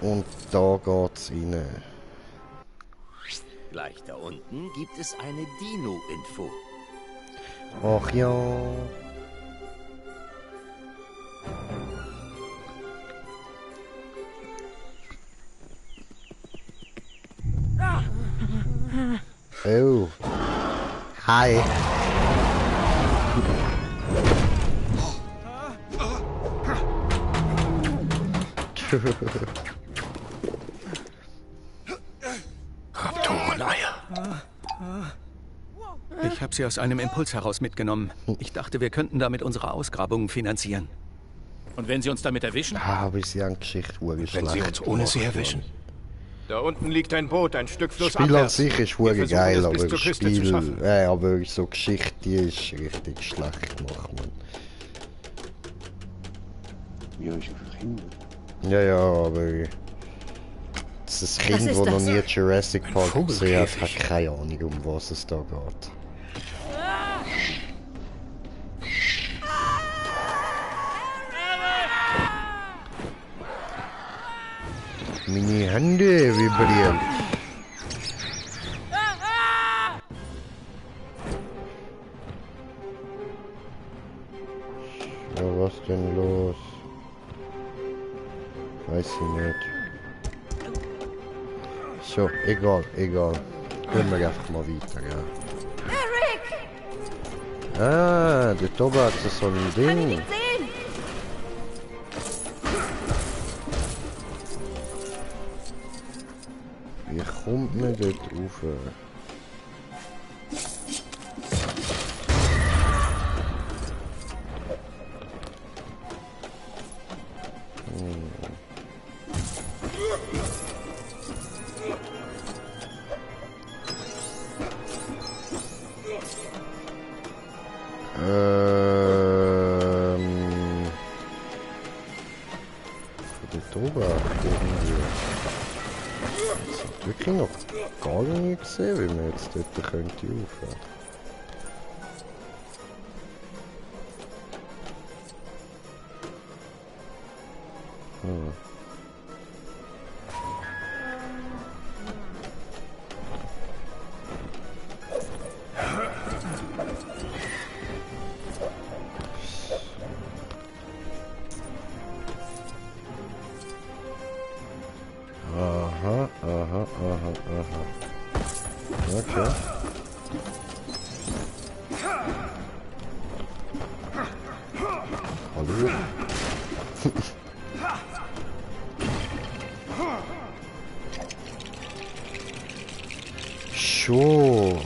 Und da geht's rein. Gleich da unten gibt es eine Dino-Info. Ach ja. Oh. Hi. Raptoreneier. Ich habe sie aus einem Impuls heraus mitgenommen. Ich dachte, wir könnten damit unsere Ausgrabungen finanzieren. Und wenn sie uns damit erwischen? Aber sie haben Geschichte Wenn schlecht sie uns ohne sie gemacht, erwischen. Da unten liegt ein Boot, ein Stück Das Spiel an flussabwärts. sich ist Wir wirklich versuchen geil, es aber bis das zur Küste zu Spiel, schaffen. aber so Geschichte, die ist richtig schlecht gemacht, man. Ja, ist für Kinder. Ja, ja, aber das Kind, ist das noch das? nie Jurassic Park gesehen hat, hat Vogelkäfig. keine Ahnung, um was es da geht. Meine Hände vibrieren. Ja, was denn los? Weiß ich nicht. So, egal. Gehen wir einfach mal weiter, ja. Eric! Ah, der Tobi hat so ein Kann ich Ding. ihn sehen? Wie kommt man dort rauf? Der Tobi irgendwie. Das hat wirklich noch gar nicht gesehen, wie man jetzt dort könnte rauf. Aha. Okay. Hallo? Schon.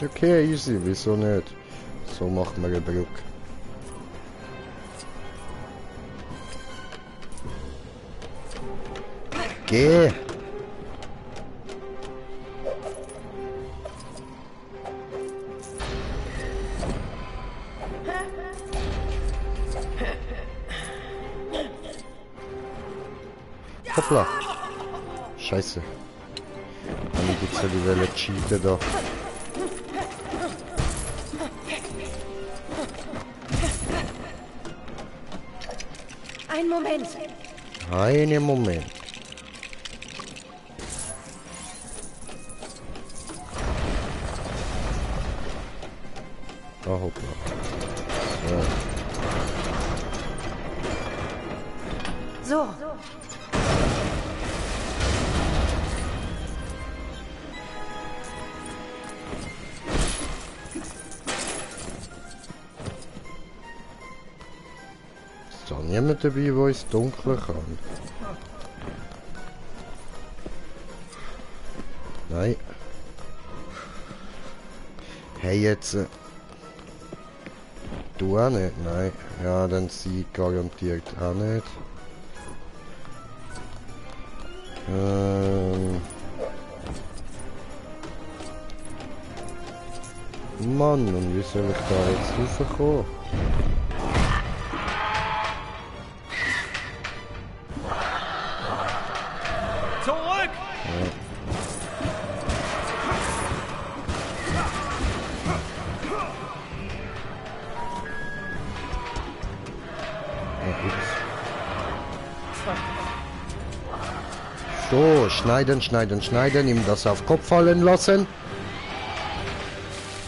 Okay, easy, wieso nicht? So macht man eine Brücke. Geh! Hoppla! Scheiße. Hab ich jetzt die Welle cheaten da. Ein Moment. Einen Moment. Ah, hoppla. So. So. Ist da niemand dabei, der ins Dunkle kann? Nein. Hey, jetzt... Du auch nicht? Nein. Ja, dann sie garantiert auch nicht. Mann, und wie soll ich da jetzt raufkommen? Zurück! So, schneiden, schneiden, schneiden. Ihm das auf Kopf fallen lassen.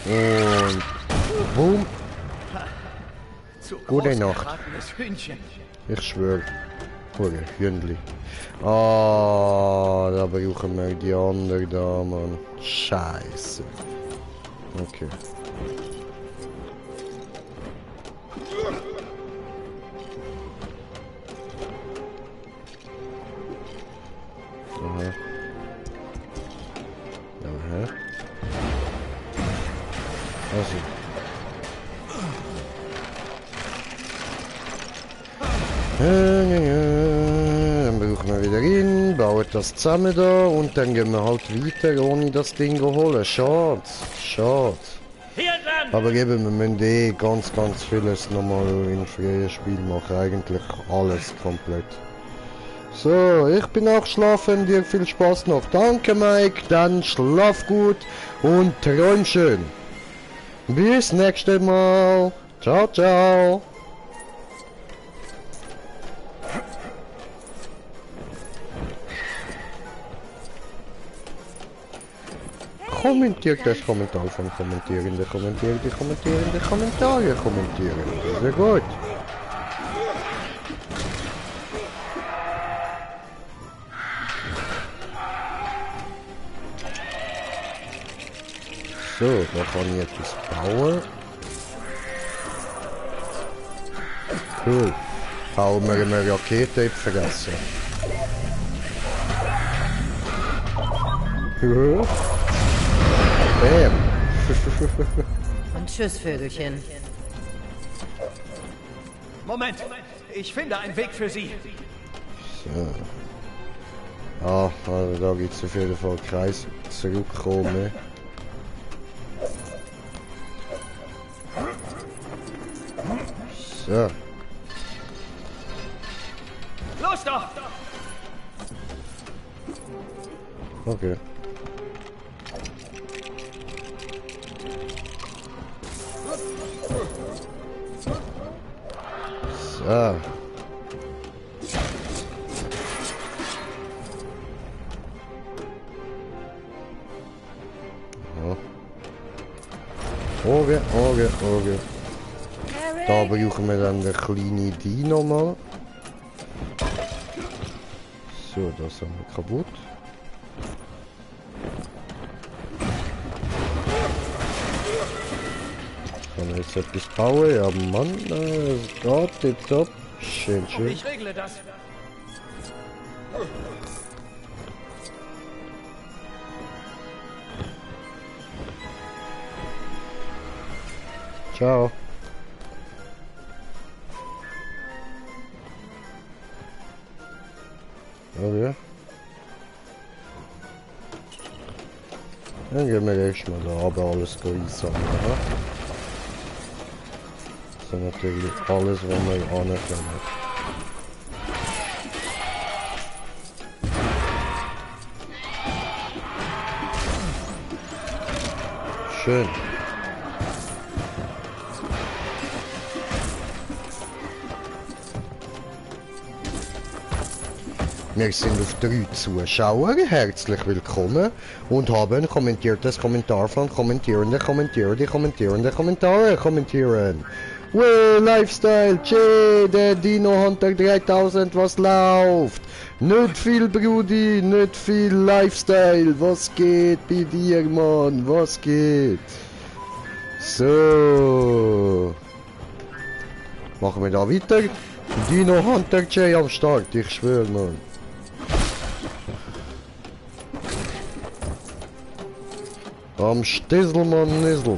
Und boom. Gute Nacht. Ich schwöre. Gute Hündli. Ah, da brauchen wir die andere da, Mann. Scheiße. Okay. Aha. Aha. Also. Dann brauchen wir wieder hin, bauen das zusammen da und dann gehen wir halt weiter, ohne das Ding zu holen. Schade, schade. Aber eben, wir müssen eh ganz vieles nochmal im freien Spiel machen, eigentlich alles komplett. So, ich bin auch schlafen, dir viel Spaß noch. Danke Mike, dann schlaf gut und träum schön. Bis nächstes Mal. Ciao, ciao. Kommentiert das Kommentar von Kommentierende, Kommentierende, Kommentierende, Kommentare kommentieren. Sehr gut. So, da kann ich etwas bauen. Cool. Hauen wir eine Rakete, ich vergessen. Bam. Und tschüss, Vögelchen. Moment, ich finde einen Weg für Sie. So. Ah, also da gibt es auf jeden Fall Kreis zurückkommen. So. Los doch! Okay. So. Okay, okay, okay. Da brauchen wir dann den kleinen Dino mal. So, das haben wir kaputt. Kann ich jetzt etwas bauen? Ja, Mann, es geht tipptopp. Schön, schön. Ich regle das. Ciao. Okay. Dann gehen wir erstmal da aber alles einsammeln. Das ist natürlich alles, was wir anerkennen. Schön. Wir sind auf 3 Zuschauer, herzlich willkommen und haben kommentiertes Kommentar von Kommentierende, Kommentierende Kommentare kommentieren. Well, Lifestyle, Che, der Dino Hunter 3000, was läuft? Nicht viel, Brudi, nicht viel Lifestyle, was geht bei dir, Mann, was geht? So. Machen wir da weiter? Dino Hunter Che am Start, ich schwöre, Mann. Am Stisselmann Nissel.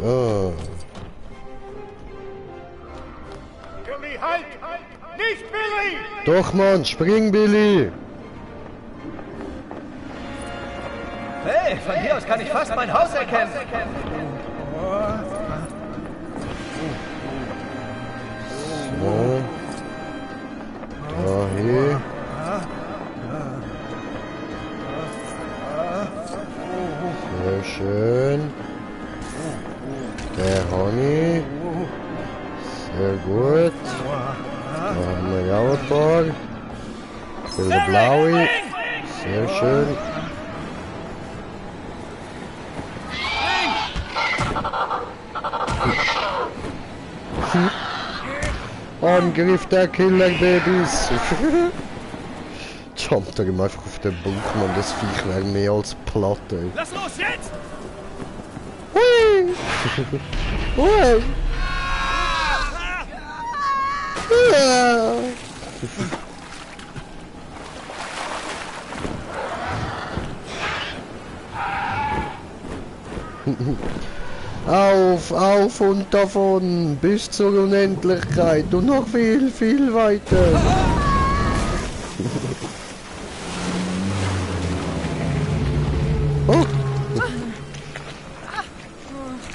So. Billy, halt! Nicht Billy! Doch, Mann, spring, Billy! Hey, von hier aus kann ich fast mein Haus erkennen. So. Da hier. Sehr schön. will der blaue. Sehr schön. Angriff der Killerbabys. Jumpt er ihm einfach auf den Bauch, man, das Viech wäre mehr als Platte. Lass los, jetzt! Hui! Hui! Ja. Auf und davon, bis zur Unendlichkeit und noch viel, viel weiter. Oh.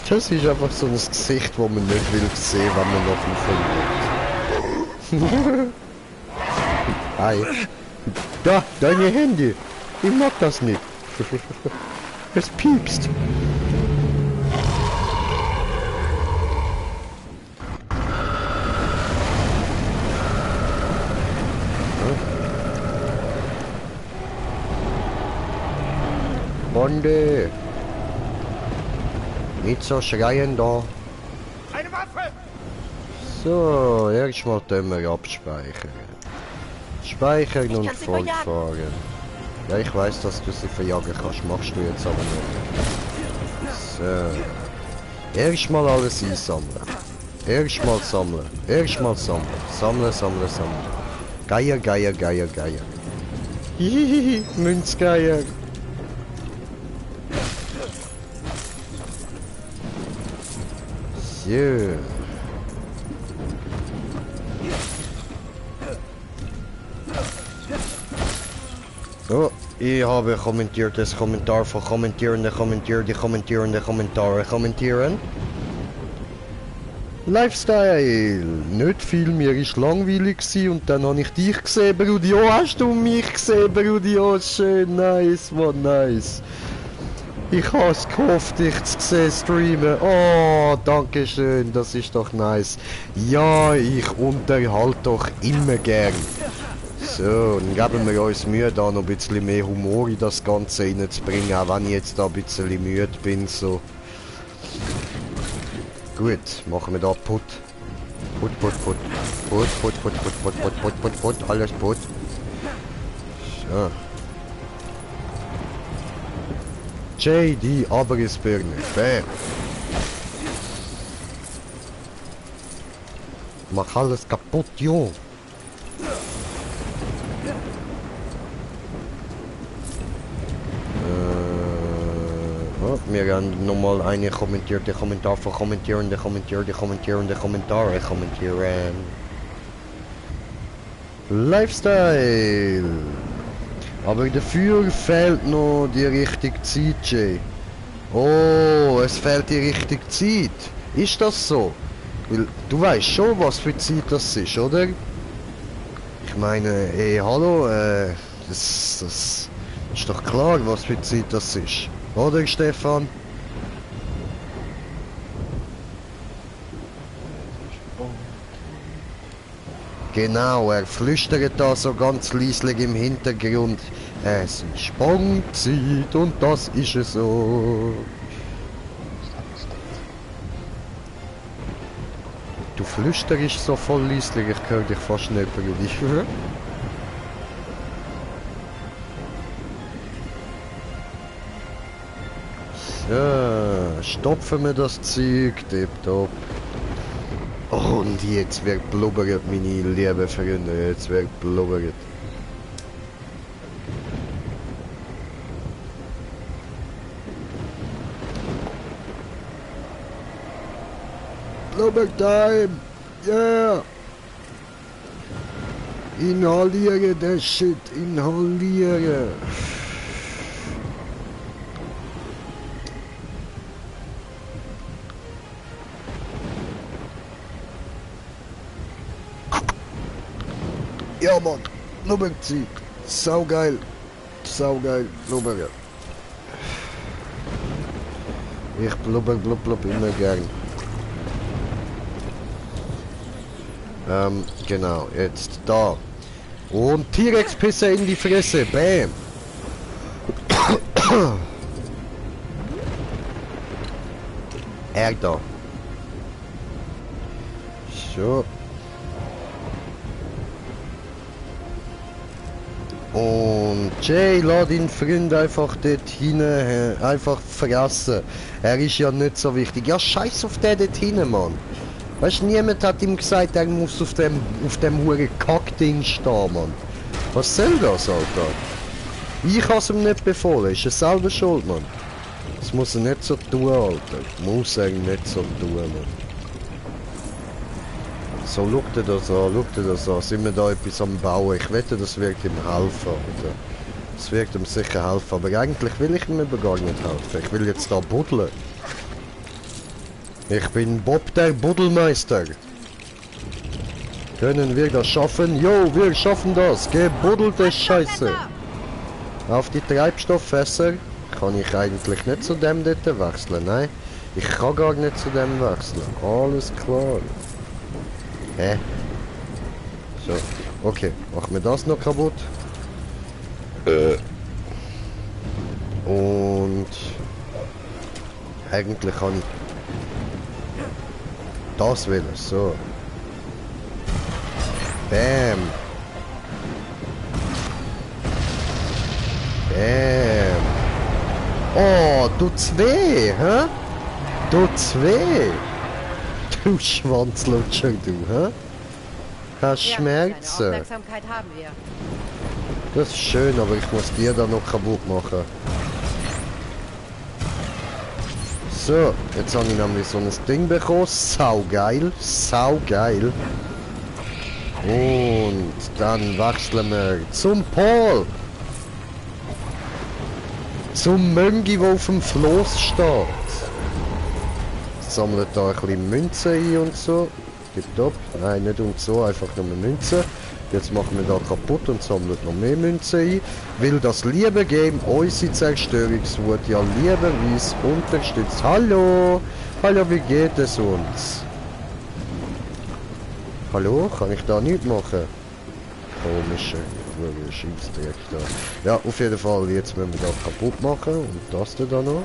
Das ist einfach so ein Gesicht, das man nicht will sehen, wenn man noch aufhört. Hi. Da, deine Hände. Ich mag das nicht. Es piepst. Bonde. Nicht so schreien da. Eine Waffe! So, erstmal können wir abspeichern. Speichern und fortfahren. Ja, ich weiß, dass du sie verjagen kannst. Machst du jetzt aber nicht. So. Erstmal alles einsammeln. Erstmal sammeln. Erstmal sammeln. Sammeln, sammeln, sammeln. Geier, Geier, Geier, Geier. Hihihi, Münzgeier. So. Oh, ich habe kommentiertes Kommentar von Kommentierende, Kommentierende, Kommentare kommentieren. Lifestyle. Nicht viel, mir ist langweilig gewesen und dann habe ich dich gesehen, Brudi. Oh, hast du mich gesehen, Brudi? Oh, schön, nice, man, nice. Ich habe es gehofft, dich zu sehen streamen. Oh, danke schön, das ist doch nice. Ja, ich unterhalte doch immer gern. So, dann geben wir uns Mühe, da noch ein bisschen mehr Humor in das Ganze reinzubringen, auch wenn ich jetzt da ein bisschen müde bin, so. Gut, machen wir da Put. Put, Put, Put. Put, Put, Put, Put, Put, Put, Put, Put, Put, alles Put. So. JD Abrissbirne. Bam. Mach alles kaputt, jo. Oh, wir haben nochmal eine kommentierte Kommentar von kommentierende Kommentare kommentieren. Lifestyle. Aber dafür fehlt noch die richtige Zeit, Jay. Oh, es fehlt die richtige Zeit. Ist das so? Weil du weißt schon, was für Zeit das ist, oder? Ich meine, hey, hallo, das ist doch klar, was für Zeit das ist. Oder, Stefan? Genau, er flüstert da so ganz leislich im Hintergrund. Es ist Sprungzeit und das ist es so. Du flüsterst so voll leislich, ich höre dich fast nicht über dich. So, stopfen wir das Zeug, tipptopp. Oh, und jetzt wird blubbert, meine lieben Freunde, jetzt wird blubbert. Blubbertime! Yeah! Inhalieren, das Shit, inhalieren! Ja, Mann, Blubberzeit. Saugeil. Saugeil, blubbern. Ich blubber, blub, blub immer gern. Genau, jetzt da. Und T-Rex-Pisse in die Fresse. Bam. Da. So. Und Jay lässt den Freund einfach dort hinten einfach fressen. Er ist ja nicht so wichtig. Ja, scheiß auf den dort hinten, Mann. Weißt du, niemand hat ihm gesagt, er muss auf dem huren Kackding stehen, Mann. Was soll das, Alter? Ich habe es ihm nicht befohlen, ist er selber schuld, Mann. Das muss er nicht so tun, Alter. Muss er nicht so tun, Mann. So, schau dir das an, sind wir da etwas am Bauen? Ich wette, das wird ihm helfen, Alter. Das wird ihm sicher helfen, aber eigentlich will ich ihm aber gar nicht helfen. Ich will jetzt da buddeln. Ich bin Bob der Buddelmeister. Können wir das schaffen? Jo, wir schaffen das. Gebuddelte Scheiße. Auf die Treibstofffässer kann ich eigentlich nicht zu dem dort wechseln. Nein, ich kann gar nicht zu dem wechseln. Alles klar. Hä? So, okay. Machen wir das noch kaputt. Und eigentlich kann ich das will ich, so. Bam. Bam. Oh, tut's weh, hä? Tut's weh? Du Schwanzlutscher, du, hä? Hast Schmerzen? Aufmerksamkeit haben wir. Das ist schön, aber ich muss dir da noch kaputt machen. So, jetzt habe ich nämlich so ein Ding bekommen. Saugeil. Saugeil. Und dann wechseln wir zum Paul. Zum Möngi, der auf dem Floß steht. Sammelt da ein bisschen Münzen ein und so. Tipptopp. Nein, nicht und so, einfach nur Münzen. Jetzt machen wir da kaputt und sammeln noch mehr Münzen ein. Weil das liebe Game unsere Zerstörungswut ja lieberweise unterstützt. Hallo! Hallo, wie geht es uns? Hallo? Kann ich da nichts machen? Komischer Scheissdreck da. Ja, auf jeden Fall, jetzt müssen wir da kaputt machen. Und das da noch.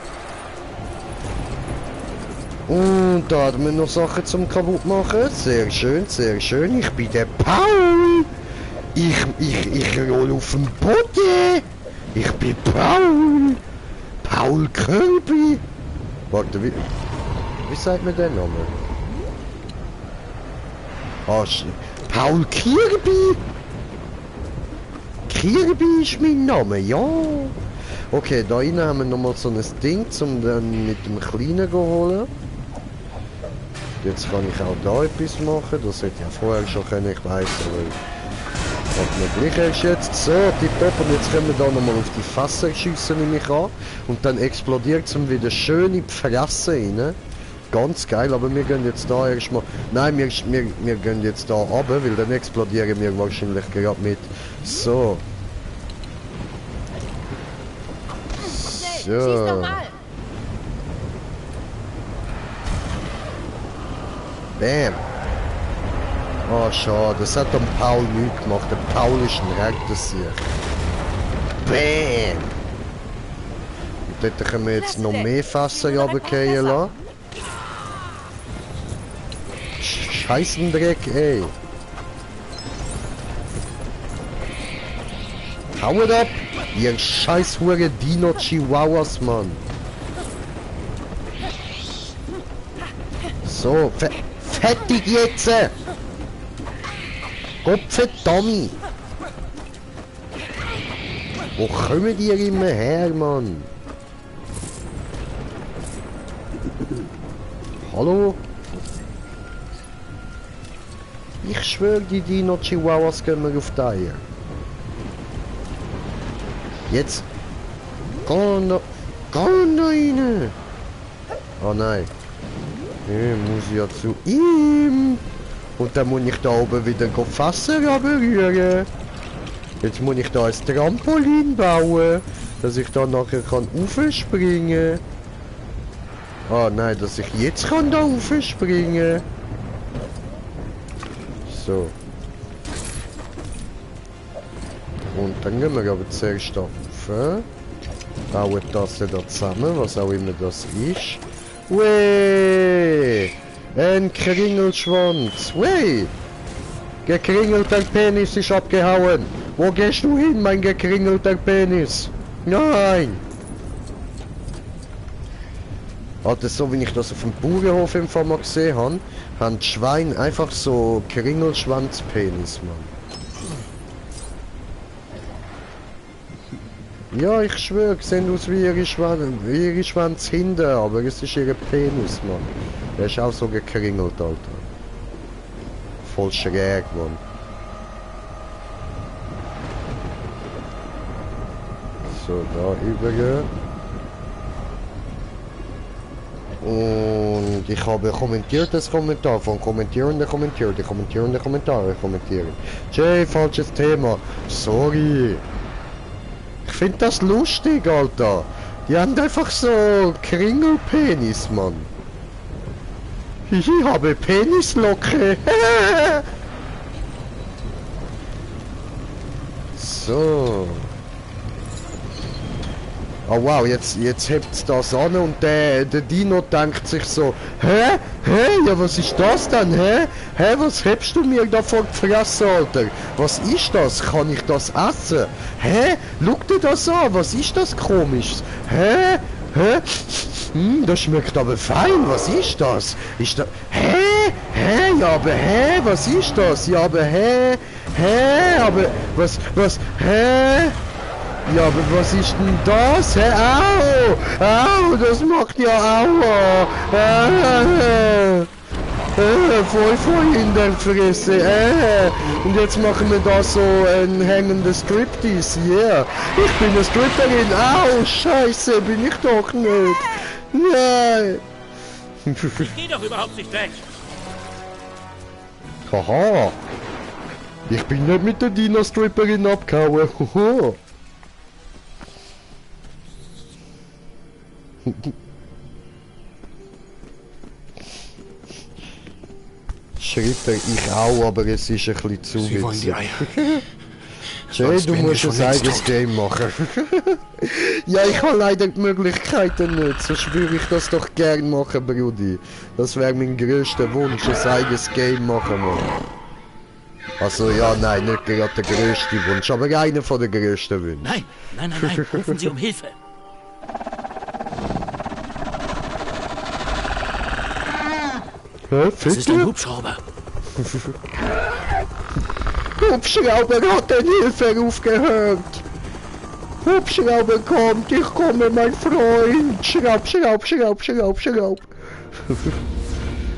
Und da haben wir noch Sachen zum kaputt machen. Sehr schön, sehr schön. Ich bin der Paul. Ich roll auf dem Boden. Ich bin Paul. Paul Kirby. Warte, wie sagt man den Namen? Ah, Paul Kirby. Kirby ist mein Name, ja. Okay, da innen haben wir nochmal so ein Ding, um dann mit dem Kleinen zu holen. Jetzt kann ich auch da etwas machen. Das hätte ich ja vorher schon können, ich weiß, aber hat mir gleich erst jetzt. So, tipptopp. Und jetzt können wir da nochmal auf die Fässer schiessen, nehme ich an. Und dann explodiert es wieder schön in die Fresse rein. Ganz geil, aber wir gehen jetzt da erstmal. Nein, wir gehen jetzt da runter, weil dann explodieren wir wahrscheinlich gerade mit. So. So. Bam. Oh, schade. Das hat dann Paul nicht gemacht. Der Paul ist ein Recktersieg. Bam. Und dort können wir jetzt noch mehr Fässer runterfallen lassen. Scheißendreck, ey. Haut ab, ihr scheiß hure Dino-Chihuahuas, Mann. So, fertig jetzt! Gottverdammt! Wo kommen die immer her, Mann? Hallo? Ich schwöre, die Dino-Chihuahuas gehen mir auf die Eier. Jetzt. Geh da rein! Oh nein. Ich muss ja zu ihm. Und dann muss ich da oben wieder Fässer berühren. Jetzt muss ich da ein Trampolin bauen, dass ich da nachher kann aufspringen. Ah nein, dass ich jetzt kann da aufspringen. So. Und dann gehen wir aber zuerst auf. Bauen das da zusammen, was auch immer das ist. Weh! Ein Kringelschwanz. Weh! Gekringelter Penis ist abgehauen. Wo gehst du hin, mein gekringelter Penis? Nein! Alter, so wie ich das auf dem Bauernhof im Fall mal gesehen habe, haben die Schweine einfach so Kringelschwanz-Penis, Mann. Ja, ich schwöre, sehen aus wie ihre Schwanz hinten, aber es ist ihr Penis, Mann. Der ist auch so gekringelt, Alter. Voll schräg, Mann. So, da übergehen. Und ich habe kommentiertes Kommentar von Kommentierende kommentiert, die kommentierende Kommentare kommentieren. Jay, falsches Thema. Sorry. Ich finde das lustig, Alter. Die haben einfach so Kringelpenis, Mann. Ich habe Penislocke. So. Oh wow, jetzt hebt's das an und der Dino denkt sich so, hä? Ja, was ist das denn, hä? Was hebst du mir da vor die Fresse, Alter? Was ist das? Kann ich das essen? Hä? Schau dir das an, was ist das komisches? Hä? Das schmeckt aber fein, was ist das? Ist das... Ja, aber was ist das? Ja, aber aber... Was... Ja, aber was ist denn das? Au, das macht ja Aua. Voll in der Fresse. Und jetzt machen wir da so ein hängendes Striptease. Yeah. Ich bin eine Stripperin. Au, scheiße, bin ich doch nicht. Nein. Ich geh doch überhaupt nicht weg. Haha. Ich bin nicht mit der Dino-Stripperin abgehauen. Haha. Schreibt er, ich auch, aber es ist ein bisschen zu Sie wollen die witzig. Eier. Jay, du musst ein eigenes Game machen. Ja, ich habe leider die Möglichkeiten nicht, sonst würde ich das doch gern machen, Brudi. Das wäre mein grösster Wunsch, ein eigenes Game machen, Mann. Also ja, nein, nicht gerade der grösste Wunsch, aber einer von den grössten Wünschen. Nein, rufen Sie um Hilfe. Das ist ein Hubschrauber. Hubschrauber hat den Hilferuf gehört. Hubschrauber kommt, ich komme, mein Freund. Schraub.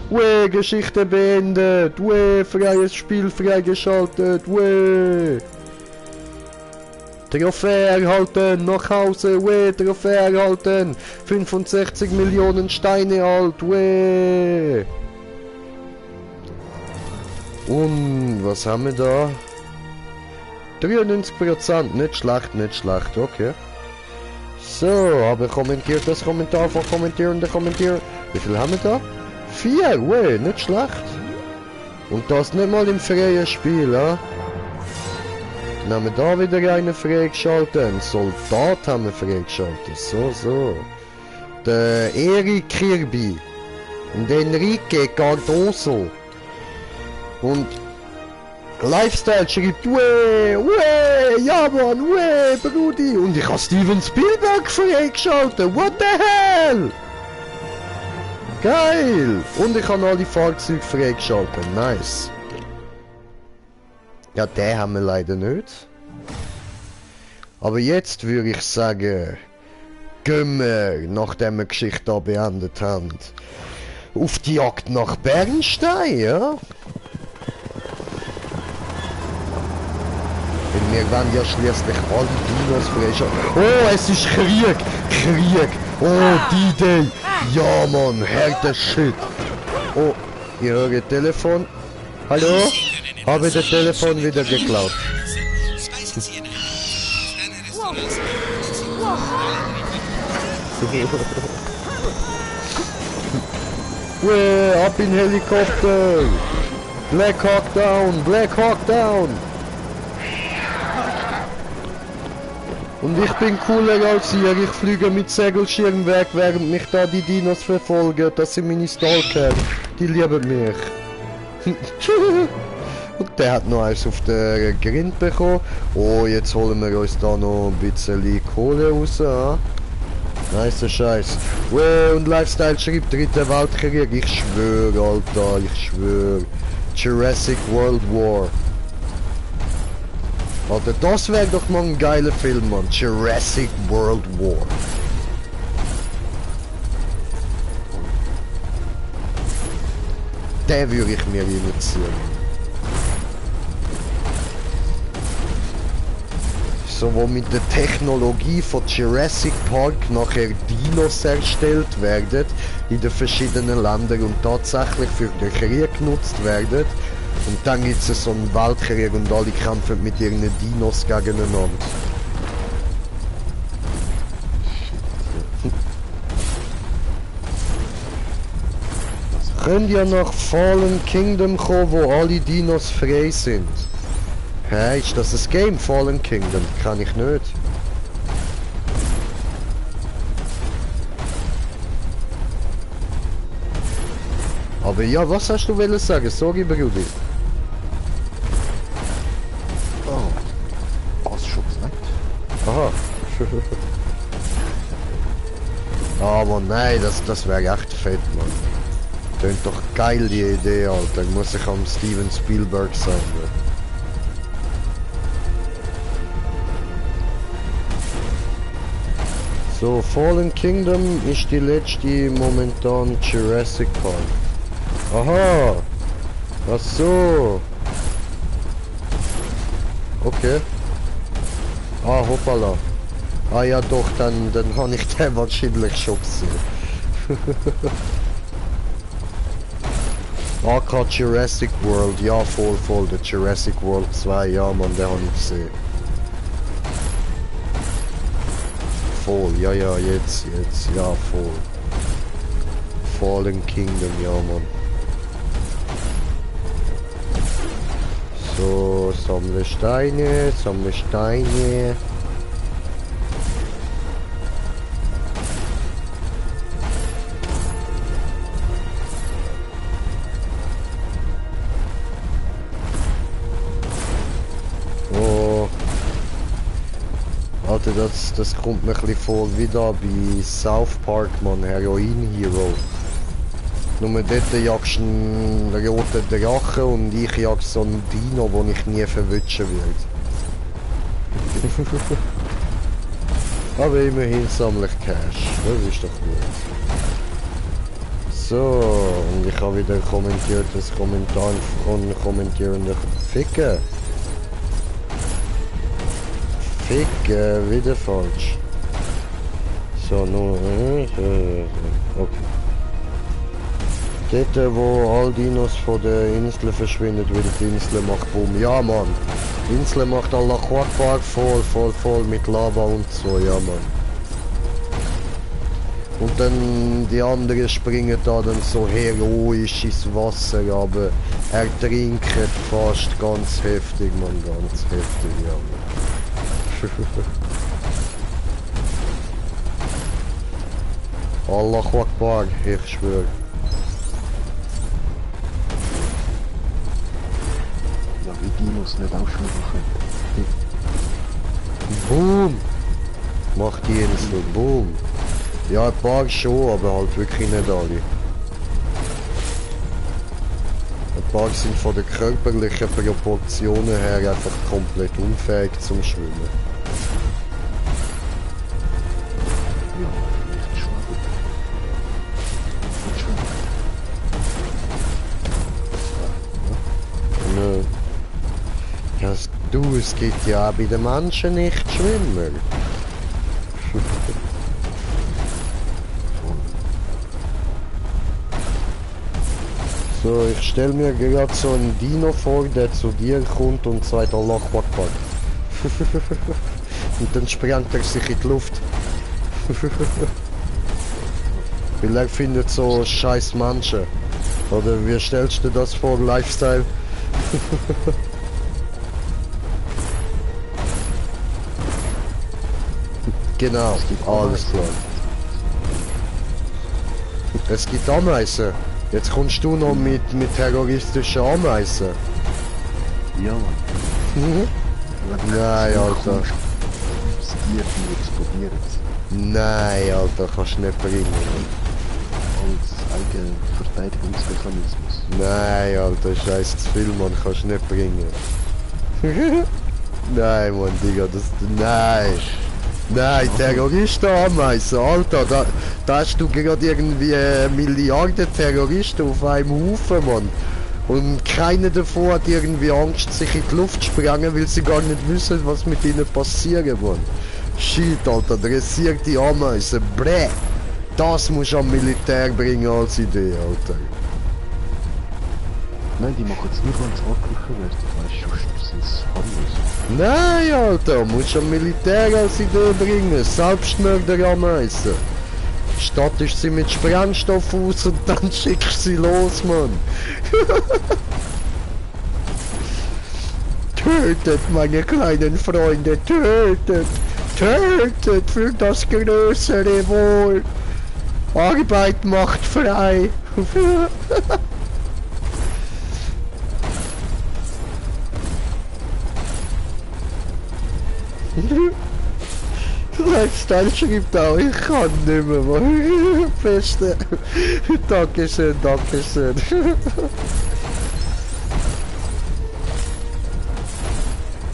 Weh, Geschichte beendet. Weh, freies Spiel freigeschaltet. Weh. Trophäe erhalten, nach Hause, weh, Trophäe erhalten. 65 Millionen Steine alt, weh. Und was haben wir da? 93%, nicht schlecht, okay. So, habe kommentiert das Kommentar von Kommentierende kommentieren. Wie viel haben wir da? 4, weh, nicht schlecht. Und das nicht mal im freien Spiel, ja? Dann haben wir da wieder einen freigeschaltet, einen Soldat haben wir freigeschaltet, so. Der Erik Kirby und Enrique Cardoso. Und Lifestyle schreibt, weh, ja Mann, weh, Brudi. Und ich habe Steven Spielberg freigeschaltet, what the hell? Geil! Und ich habe alle Fahrzeuge freigeschaltet, nice. Ja, den haben wir leider nicht. Aber jetzt würde ich sagen, gehen wir, nachdem wir die Geschichte hier beendet haben, auf die Jagd nach Bernstein, ja? Denn wir werden ja schließlich alle Dinos freischalten. Oh, es ist Krieg! Oh, D-Day! Ja, Mann, härter Shit! Oh, ich höre Telefon. Hallo? Habe das Telefon wieder geklaut. Weh, ab in Helikopter! Black Hawk down! Und ich bin cooler als ihr. Ich fliege mit Segelschirm weg, während mich da die Dinos verfolgen. Das sind meine Stalker. Die lieben mich. Und der hat noch eins auf der Grind bekommen. Oh, jetzt holen wir uns da noch ein bisschen Kohle raus. Ah? Nice Scheiß. Wow, und Lifestyle schreibt Dritter Weltkrieg. Ich schwöre, Alter, ich schwöre. Jurassic World War. Alter, das wäre doch mal ein geiler Film, Mann. Jurassic World War. Der würde ich mir reinziehen. So, wo mit der Technologie von Jurassic Park nachher Dinos erstellt werden in den verschiedenen Ländern und tatsächlich für den Krieg genutzt werden. Und dann gibt es so einen Weltkrieg und alle kämpfen mit ihren Dinos gegeneinander. Könnt ihr nach Fallen Kingdom kommen, wo alle Dinos frei sind? Hä, ist das ein Game, Fallen Kingdom? Kann ich nicht. Aber ja, was hast du wollen sagen? Sorry, Brudi. Oh, was schon gesagt? Aha. Aber nein, das wäre echt fett, Mann. Tönt doch geil, die Idee, Alter. Muss ich am Steven Spielberg sagen. So, Fallen Kingdom ist die letzte momentan Jurassic Park. Aha! Ach so! Okay. Ah, hoppala. Ah ja doch, dann habe ich den wahrscheinlich schon gesehen. AK Jurassic World, ja voll, der Jurassic World 2, ja Mann, den habe ich gesehen. Voll, ja, jetzt, ja, voll. Fallen Kingdom, ja, Mann. So, sammle Steine. Alter, das kommt mir ein bisschen vor wie da bei South Park, man, Heroin Hero. Nur dort jagst du einen roten Drachen und ich jag so einen Dino, den ich nie verwutschen werde. Aber immerhin sammle ich Cash, das ist doch gut. So, und ich habe wieder kommentiert, das Kommentar von kommentierenden Ficken. Wieder falsch. So, nur... okay. Dort, wo all Dinos von der Insel verschwinden, weil die Insel macht Boom. Ja, Mann. Die Insel macht Allah Akbar voll mit Lava und so, ja, Mann. Und dann die anderen springen da dann so heroisch ins Wasser, aber ertrinken fast ganz heftig, Mann, ganz heftig, ja, Mann. Allah Akbar, ich schwöre. Ja, wie Dinos nicht auch schon machen. Boom! Macht die Insel, boom! Ja, ein paar schon, aber halt wirklich nicht alle. Ein paar sind von den körperlichen Proportionen her einfach komplett unfähig zum Schwimmen. Ja, nicht schwimmen. Nö. Ja, du, es gibt ja auch bei den Menschen nicht Schwimmer. So, ich stelle mir gerade so einen Dino vor, der zu dir kommt und sagt Allah Akbar. Und dann sprengt er sich in die Luft. Weil er findet so scheiß Menschen. Oder wie stellst du das vor, Lifestyle? Genau, alles klar. Es gibt Ameisen. Jetzt kommst du noch mit terroristischen Ameisen. Ja, Mann. Nein, Alter. Das Tier explodiert. Nein, Alter, kannst du nicht bringen. Als Eigenverteidigungsmechanismus. Nein, Alter, scheiß zu viel, Mann, kannst du nicht bringen. Nein, Mann, Digga, das... Nein! Nein, Terroristen Ameisen, Alter, da hast du gerade irgendwie Milliarden Terroristen auf einem Haufen, Mann. Und keiner davon hat irgendwie Angst, sich in die Luft zu sprengen, weil sie gar nicht wissen, was mit ihnen passiert, Mann. Shit, Alter, dressierte Ameisen, bräh! Das musst du am Militär bringen als Idee, Alter. Nein, die machen es nur, wenn es angegriffen wird. Weißt du, sonst sind es harmlos. Nein, Alter, musst du am Militär als Idee bringen. Selbstmörder Ameisen. Stattest sie mit Sprengstoff aus und dann schickst sie los, Mann. Tötet, meine kleinen Freunde, tötet! Tötet für das größere Wohl! Arbeit macht frei! Lifestyle schreibt auch, ich kann nicht mehr, Mann. Beste. Dankeschön, Dankeschön.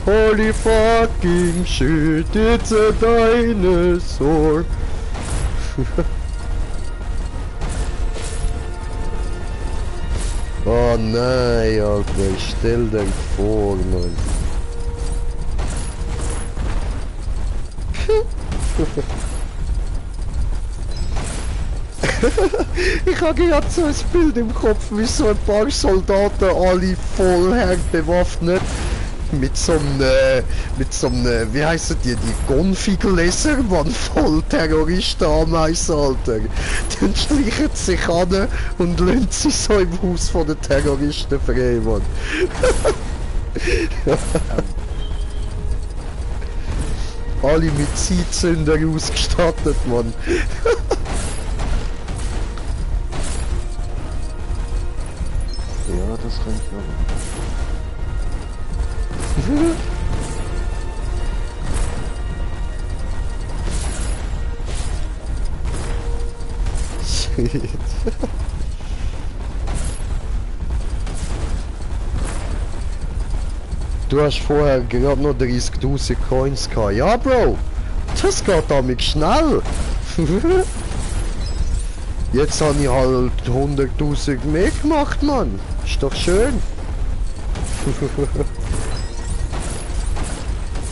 Holy fucking shit, it's a dinosaur. Oh nein, Alter, stell dir vor, Mann. Ich habe gerade so ein Bild im Kopf, wie so ein paar Soldaten, alle voll bewaffnet, mit so einem, wie heissen die Gonfigläser, man, voll Terroristen Ameisen, Alter. Dann schleichen sie sich an und lassen sie so im Haus von den Terroristen frei, Mann. Alle mit Zeitzünder ausgestattet, Mann. Ja, das könnte ich aber. Shit. Du hast vorher gerade noch 30.000 Coins gehabt. Ja, Bro, das geht damit schnell. Jetzt habe ich halt 100.000 mehr gemacht, Mann. Ist doch schön.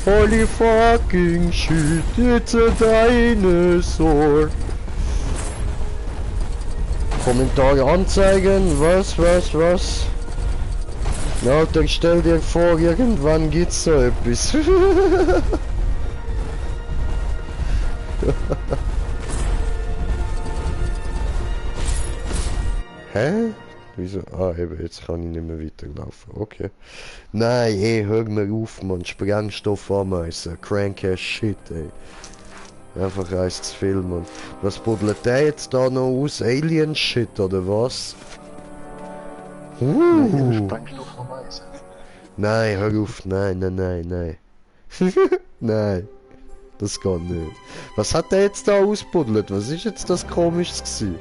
Holy fucking shit, it's a dinosaur. Kommentare anzeigen, was? Ja, dann stell dir vor, irgendwann gibt's so etwas. Hä? Wieso? Ah, eben, jetzt kann ich nicht mehr weiterlaufen. Okay. Nein, ey, hör mir auf, Mann. Sprengstoff Ameisen. Crank ass shit, ey. Einfach eins zu viel, Mann. Was buddelt der jetzt da noch aus? Alien Shit, oder was? Sprengstoff Ameisen. Nein, hör auf. Nein. Nein. Das geht nicht. Was hat der jetzt da ausbuddelt? Was ist jetzt das Komisches gewesen?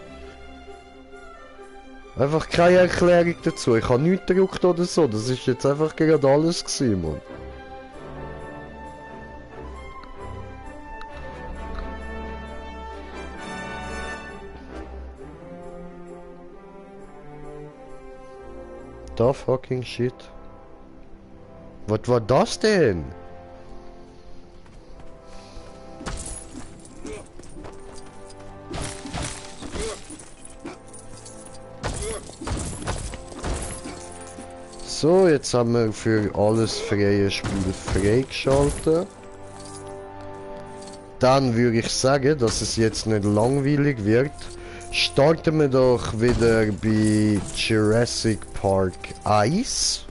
Einfach keine Erklärung dazu. Ich habe nichts gedruckt oder so. Das ist jetzt einfach gerade alles gewesen, Mann. Da fucking shit. Was war das denn? So, jetzt haben wir für alles freie Spiel freigeschaltet. Dann würde ich sagen, dass es jetzt nicht langweilig wird. Starten wir doch wieder bei Jurassic Park 1.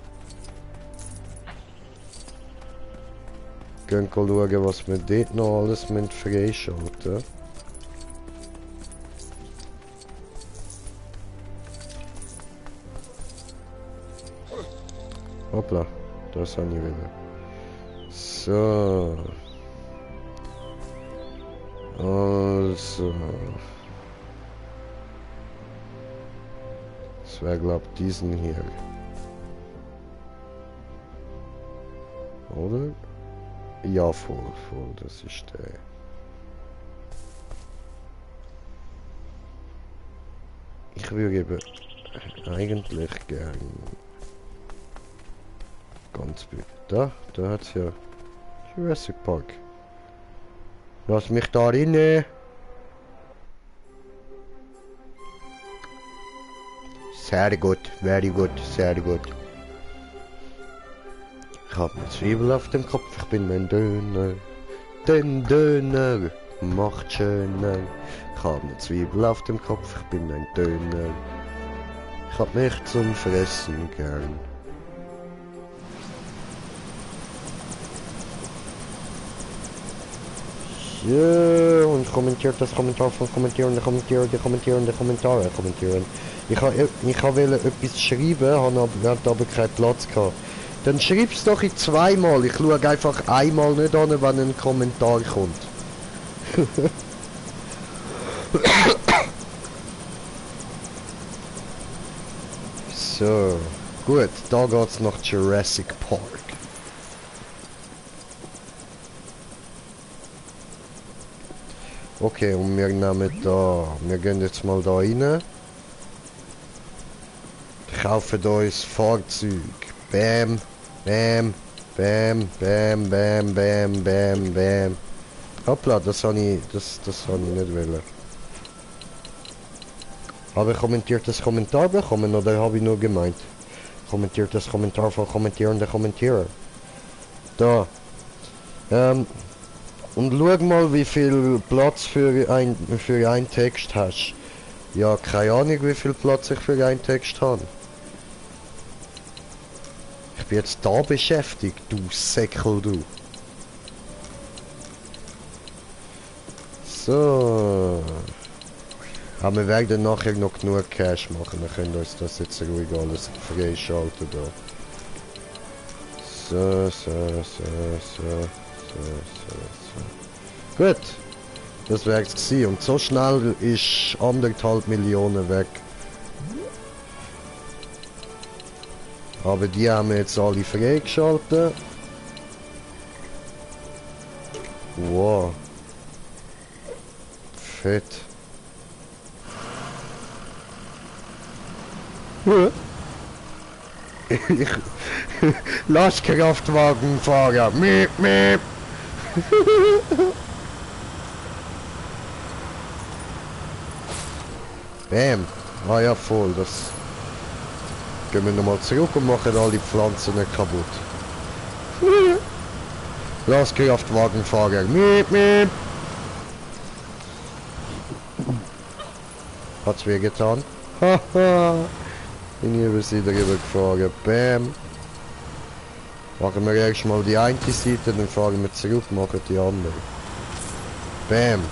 Gehen schauen, was wir dort noch alles freischalten. Hoppla, das habe ich wieder. So. Also. Das wäre, glaube ich, diesen hier. Oder? Ja, voll, das ist der. Ich würde eben eigentlich gern ganz blöd. Da hat's ja Jurassic Park. Lass mich da rein. Sehr gut, very good, sehr gut. Ich hab eine Zwiebel auf dem Kopf, ich bin ein Döner. Den Döner macht schöner. Ich hab eine Zwiebel auf dem Kopf, ich bin ein Döner. Ich hab mich zum Fressen gern. Ja, und kommentiert das Kommentar von kommentieren. Ich wollte etwas schreiben, hatte aber keinen Platz gehabt. Dann schreib's doch in zweimal. Ich schaue einfach einmal nicht an, wenn ein Kommentar kommt. So, gut, da geht's nach Jurassic Park. Okay, und wir nehmen da, wir gehen jetzt mal da rein. Kaufen uns Fahrzeug. Bam, bam, bam, bam, bam, bam, bam, bam. Hoppla, das habe ich nicht wollen. Habe ich kommentiertes Kommentar bekommen oder habe ich nur gemeint? Kommentiertes Kommentar von kommentierende Kommentierer. Da. Und schau mal, wie viel Platz für ein Text hast. Ja, keine Ahnung, wie viel Platz ich für einen Text habe. Ich bin jetzt da beschäftigt, du Säckel, du. So. Aber wir werden nachher noch genug Cash machen. Wir können uns das jetzt ruhig alles freischalten da. So. Gut. Das wäre es gewesen. Und so schnell ist 1,5 Millionen weg. Aber die haben wir jetzt alle freigeschaltet. Wow. Fett. Lastkraftwagenfahrer. Miep, miep. Bam. Ah ja, voll. Das gehen wir nochmal zurück und machen alle Pflanzen nicht kaputt. Lastkraftwagenfahrer. Miep, miep. Hat's weh getan? Haha. Bin ich über sie drüber gefahren. Bam. Machen wir erstmal die eine Seite, dann fahren wir zurück, machen die andere. Bam.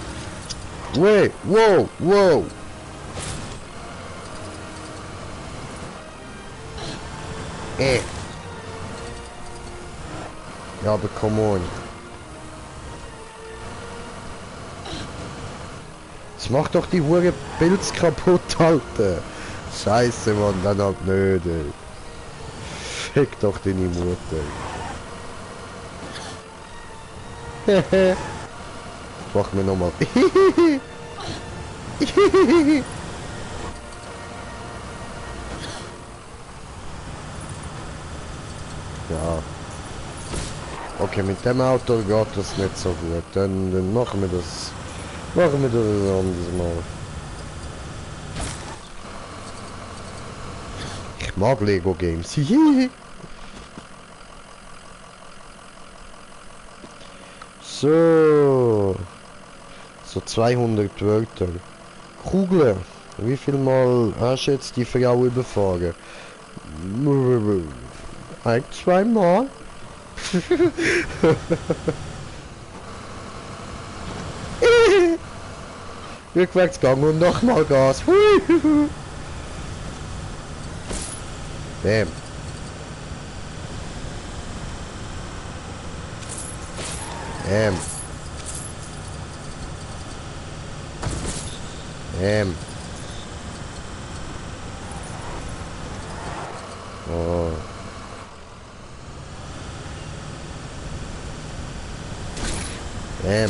Wait, wow, wow. Ja, aber come on. Das macht doch die hure Pilz kaputt, Alter. Scheiße, Mann, dann halt nicht, ey. Fick doch deine Mutter. Hehe. Mach mir nochmal. Ja. Okay, mit dem Auto geht das nicht so gut. Dann machen wir das. Machen wir das ein anderes Mal. Ich mag Lego Games. So. So 200 Wörter. Kugeln. Wie viel Mal hast du jetzt die Frau überfahren? Ein, zweimal. Rückwärtsgang und nochmal Gas. Hui. Bam. Bam. Bam. Oh. Bam.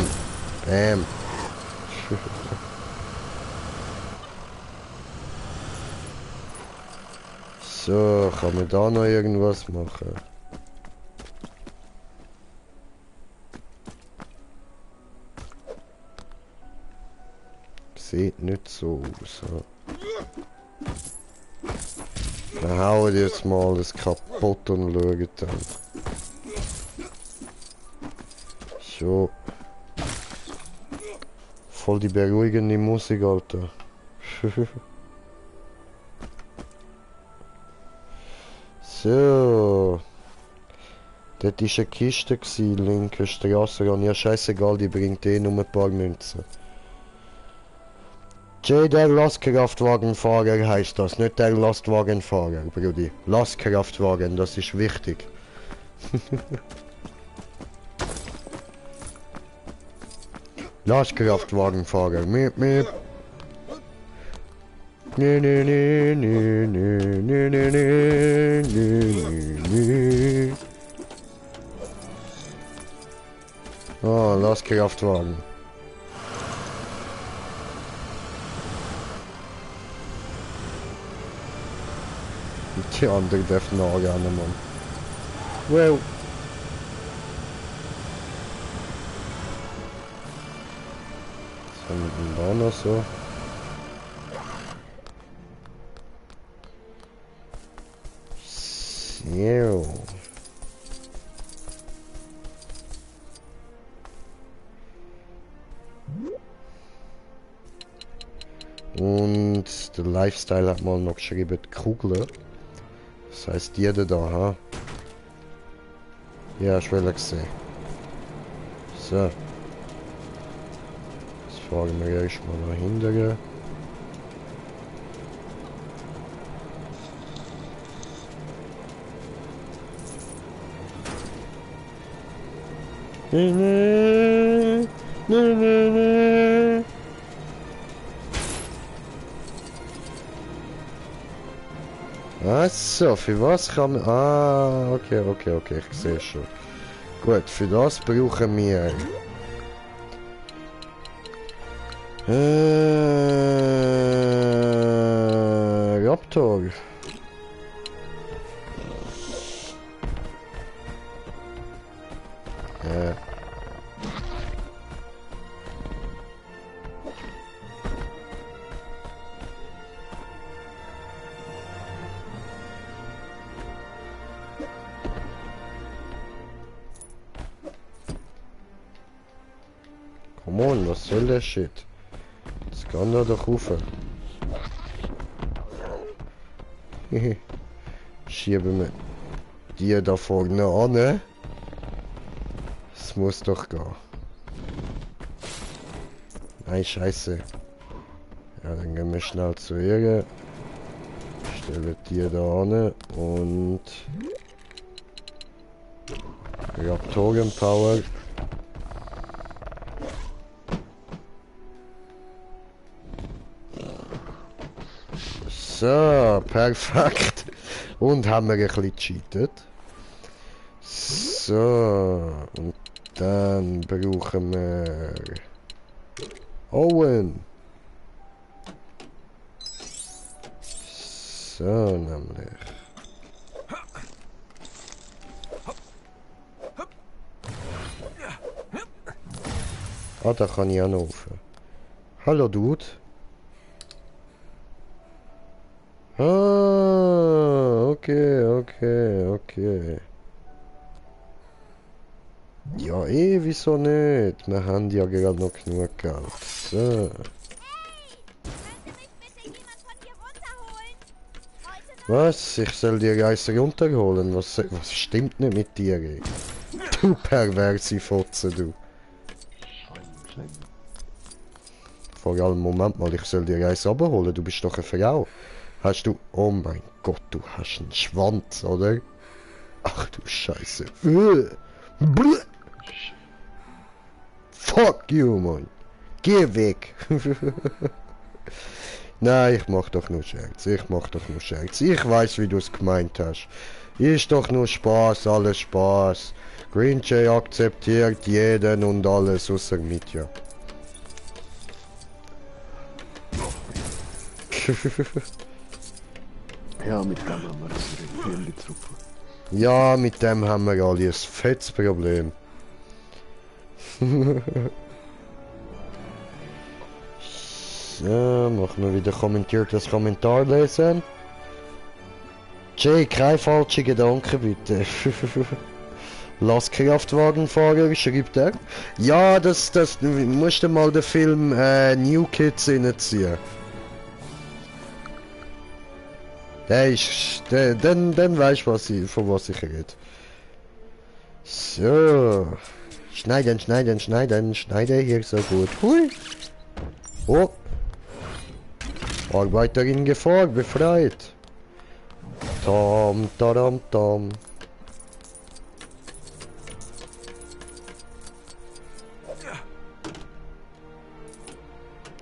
Bam. So, kann man da noch irgendwas machen? Sieht nicht so aus. Dann hauen jetzt mal alles kaputt und schauen dann. So. Voll die beruhigende Musik, Alter. So. Dort war eine Kiste, linke Straße. Ja, scheißegal, die bringt eh nur ein paar Münzen. J, der Lastkraftwagenfahrer heißt das, nicht der Lastwagenfahrer, Brudi. Lastkraftwagen, das ist wichtig. Lastkraftwagenfahrer, miep, miep. Nee, nee, nee, nee, nee, nee, nee, nee, nee, nee. Ah, Lastkraftwagen. Die andere darf nachrennen, Mann. Well. Was haben wir denn da noch so? So. Und der Lifestyle hat mal noch geschrieben, Kugler. Das heißt, jeder da, ha? Ja, ich will gesehen. So. Jetzt fahren wir erstmal nach hinten. Nee, nee, nee, nee. So, für was kann man... Ah, okay, ich sehe schon. Gut, für das brauchen wir... Raptor. Come on, was soll der Shit? Das kann da doch rufen. Schieben wir die da vorne an. Das muss doch gehen. Nein, scheiße. Ja, dann gehen wir schnell zu ihr. Stellen die da an und... Raptorenpower. So, perfekt. Und haben wir ein bisschen gecheatet. So, und dann brauchen wir Owen. So, nämlich. Ah, da kann ich anrufen. Hallo, Dude. Ah, okay. Ja, wieso nicht? Wir haben ja gerade noch genug Geld. So. Was? Ich soll die Reise runterholen? Was stimmt nicht mit dir? Ey? Du perverse Fotze, du. Vor allem, Moment mal, ich soll dir eins abholen, du bist doch eine Frau. Hast du... Oh mein Gott, du hast einen Schwanz, oder? Ach du Scheiße. Bluh. Fuck you, Mann. Geh weg. Nein, ich mach doch nur Scherz. Ich weiß, wie du es gemeint hast. Ist doch nur Spaß, alles Spaß. Green Jay akzeptiert jeden und alles, außer Mitya. Ja, mit dem haben wir eine Rentierli-Truppe. Ja, mit dem haben wir alle ein fettes Problem. So, machen wir wieder kommentiertes Kommentar lesen. Jay, keine falschen Gedanken bitte. Lastkraftwagenfahrer, schreibt er. Ja, das musst du mal den Film New Kids reinziehen. Der ist, dann weißt du, von was ich rede. So. Schneiden, hier so gut. Hui. Oh. Arbeiterin Gefahr, befreit. Tom, tadam, tom.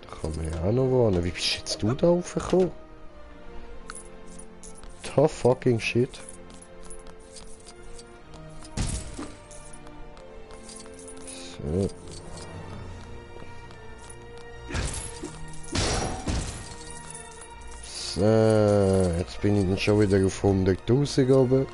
Da kann man ja auch noch wohnen. Wie bist jetzt du da raufgekommen? Oh fucking shit. So. So, jetzt bin ich schon wieder auf 100.000 oben.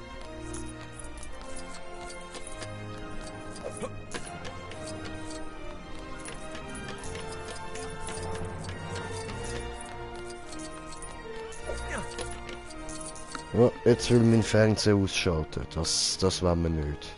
Oh, jetzt will mein Fernseher ausschalten. Das wollen wir nicht.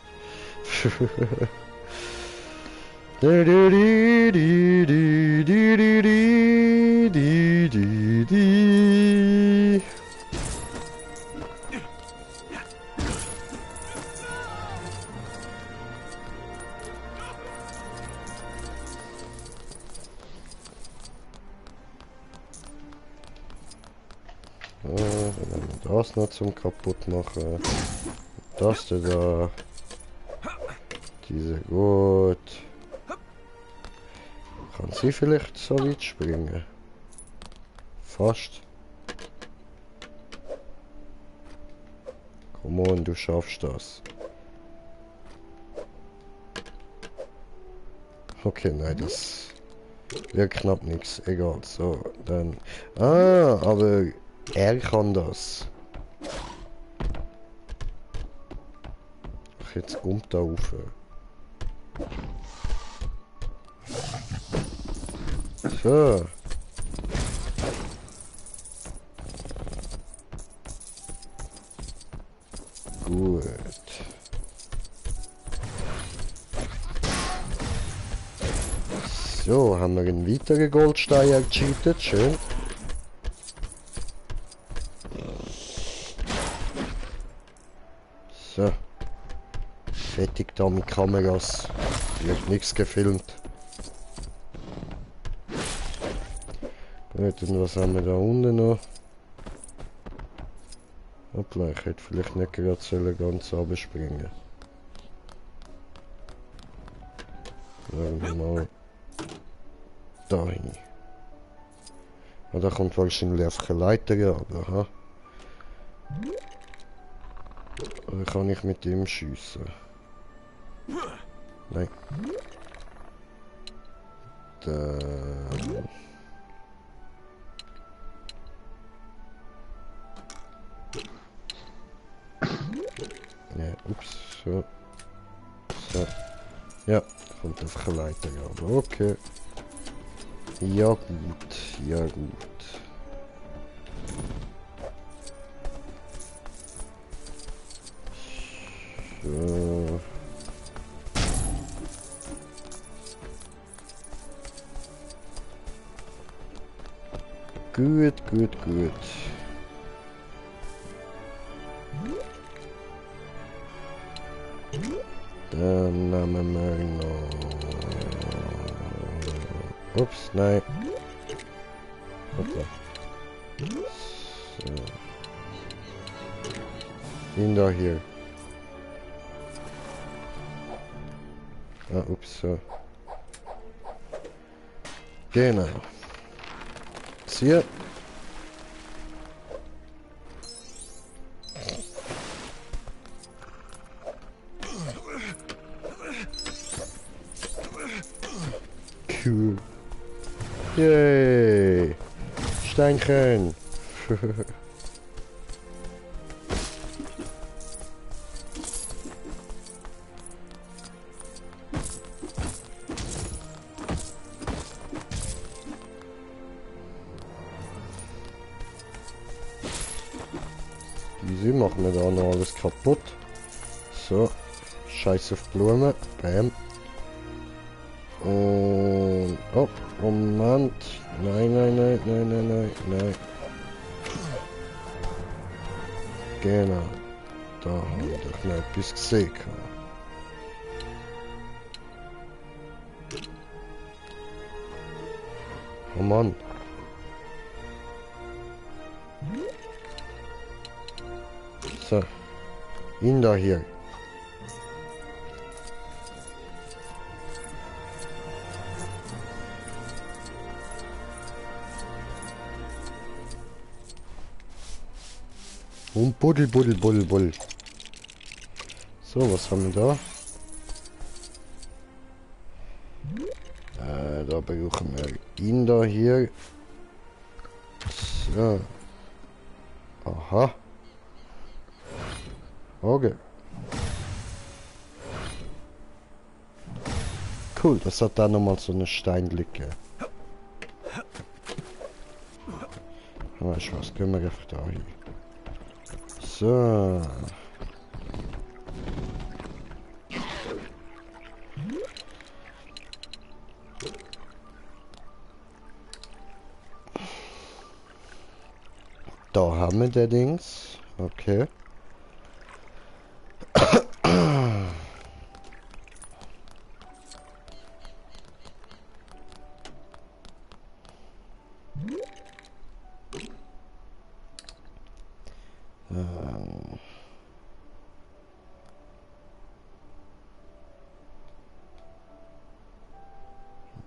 Das noch zum kaputt machen. Das da. Diese gut. Kann sie vielleicht so weit springen? Fast. Komm on, du schaffst das. Okay, nein, das wird knapp nichts. Egal, so, dann. Ah, aber er kann das. Ach, jetzt kommt da rauf. So. Gut. So, haben wir einen weiteren Goldstein gecheatet. Schön. So. Fertig da mit Kameras. Wird nichts gefilmt. Gut, und was haben wir da unten noch? Hoppla, ich hätte vielleicht nicht gerade ganz runterspringen. Sagen wir mal dahin. Ja, da kommt wahrscheinlich einfach eine Leiter runter, ha? Oder kann ich mit ihm schiessen? Nein. Dann... Ja, ups, so. So. Ja, kommt einfach eine Leiter runter, okay. Ja gut, ja gut. So. Gut, gut, gut. Dann nehmen wir noch... Ups, nein. Hoppla. So. Ihn da hier. Ah, ups, so. Genau. Hier. Cool. Yay. Steinchen. Diese machen wir da noch alles kaputt. So. Scheiß auf Blumen. Bam. Und... Oh, Moment. Nein, nein, nein, nein, nein, nein, nein. Genau. Da haben wir doch noch etwas gesehen. Oh Mann. So. Ihn da hier. Und Buddel, Buddel, Buddel, Buddel. So, was haben wir da? Da brauchen wir ihn da hier. So. Aha. Okay. Cool, das hat da nochmal so eine Steinlicke. Weißt du was, können wir einfach da hin. So. Da haben wir der Dings. Okay.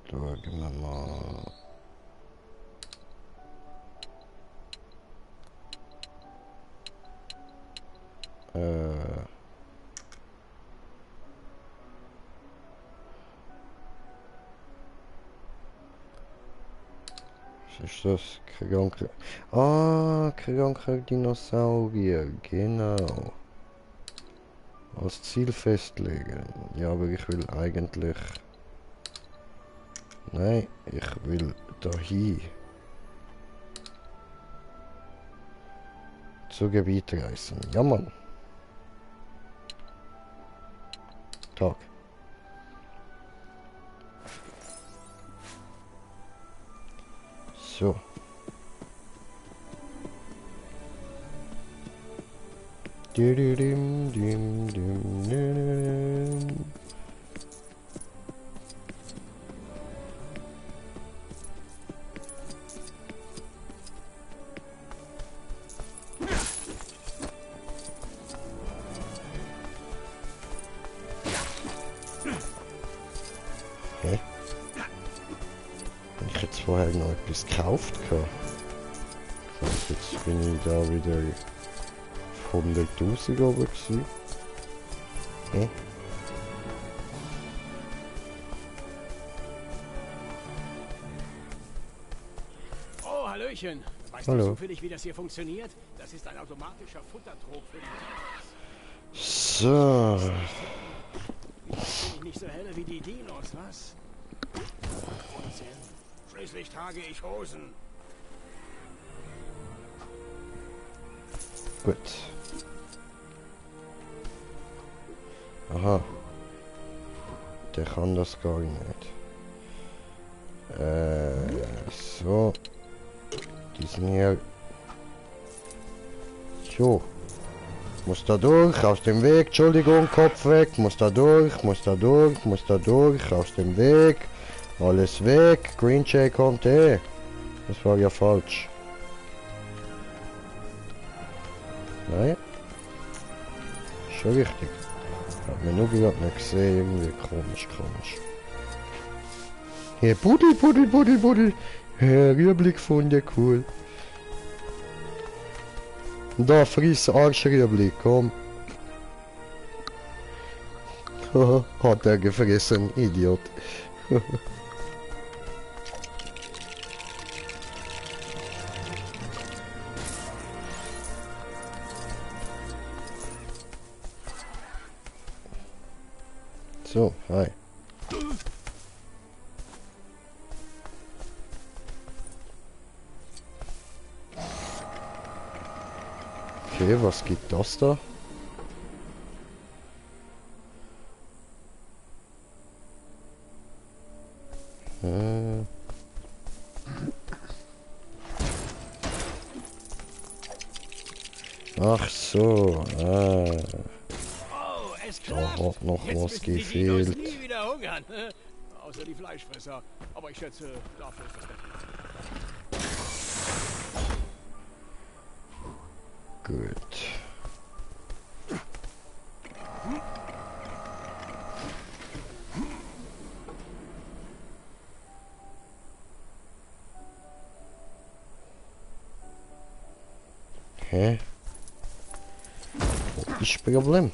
Da gehen wir mal. Was ist das? Kranke. Ah, kranke Dinosaurier. Genau. Als Ziel festlegen. Ja, aber ich will eigentlich... Nein, ich will dahin. Zu Gebiet reisen. Ja, Mann. Tag. So. Dim, dim, dim, dim, dim. Okay. Ich jetzt vorher noch etwas gekauft. Das heißt, jetzt bin ich da wieder 100.000 oben gewesen. Okay. Oh, Hallöchen. Weißt Hallo. du zufällig, wie das hier funktioniert? Das ist ein automatischer Futtertrog für die Tiere. So. Bin ich nicht so helle wie die Dinos, was? Unsinn. Schließlich trage ich Hosen. Gut. Aha. Der kann das gar nicht. So. Die sind hier. So. Muss da durch, aus dem Weg, Entschuldigung, Kopf weg, muss da durch, muss da durch, muss da durch, aus dem Weg, alles weg, Green Jay kommt Das war ja falsch. Nein. Schon richtig. Hat mir nur gerade nicht gesehen, irgendwie komisch. Hier, Buddel. Rüebli gefunden, cool. Da, friss Arschrüebli, komm. Hat er gefressen, Idiot. So, hi. Okay, was gibt das da? Ach so, Oh, es da klappt. hat noch Jetzt was müssen die Dinos gefehlt. nie wieder hungern. Außer die Fleischfresser. Aber ich schätze, dafür ist das Wetter. Gut. Hä? Wo ist das Problem?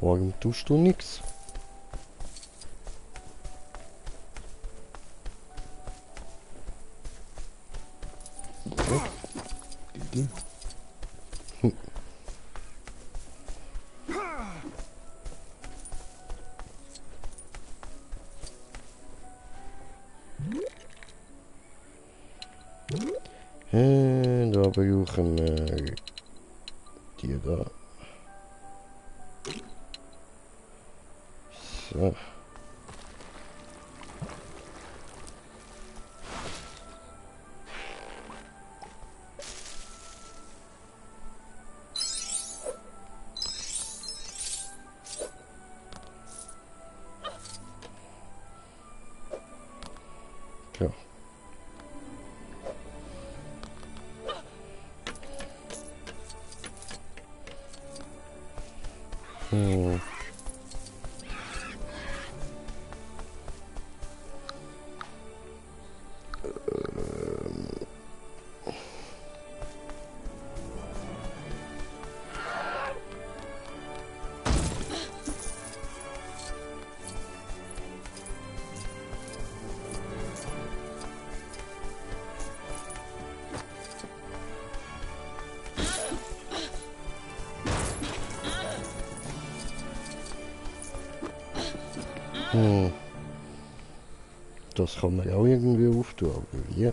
Warum tust du nichts? Da brauchen wir die da. So. Ja. Das kann man ja auch irgendwie auftun, aber wie?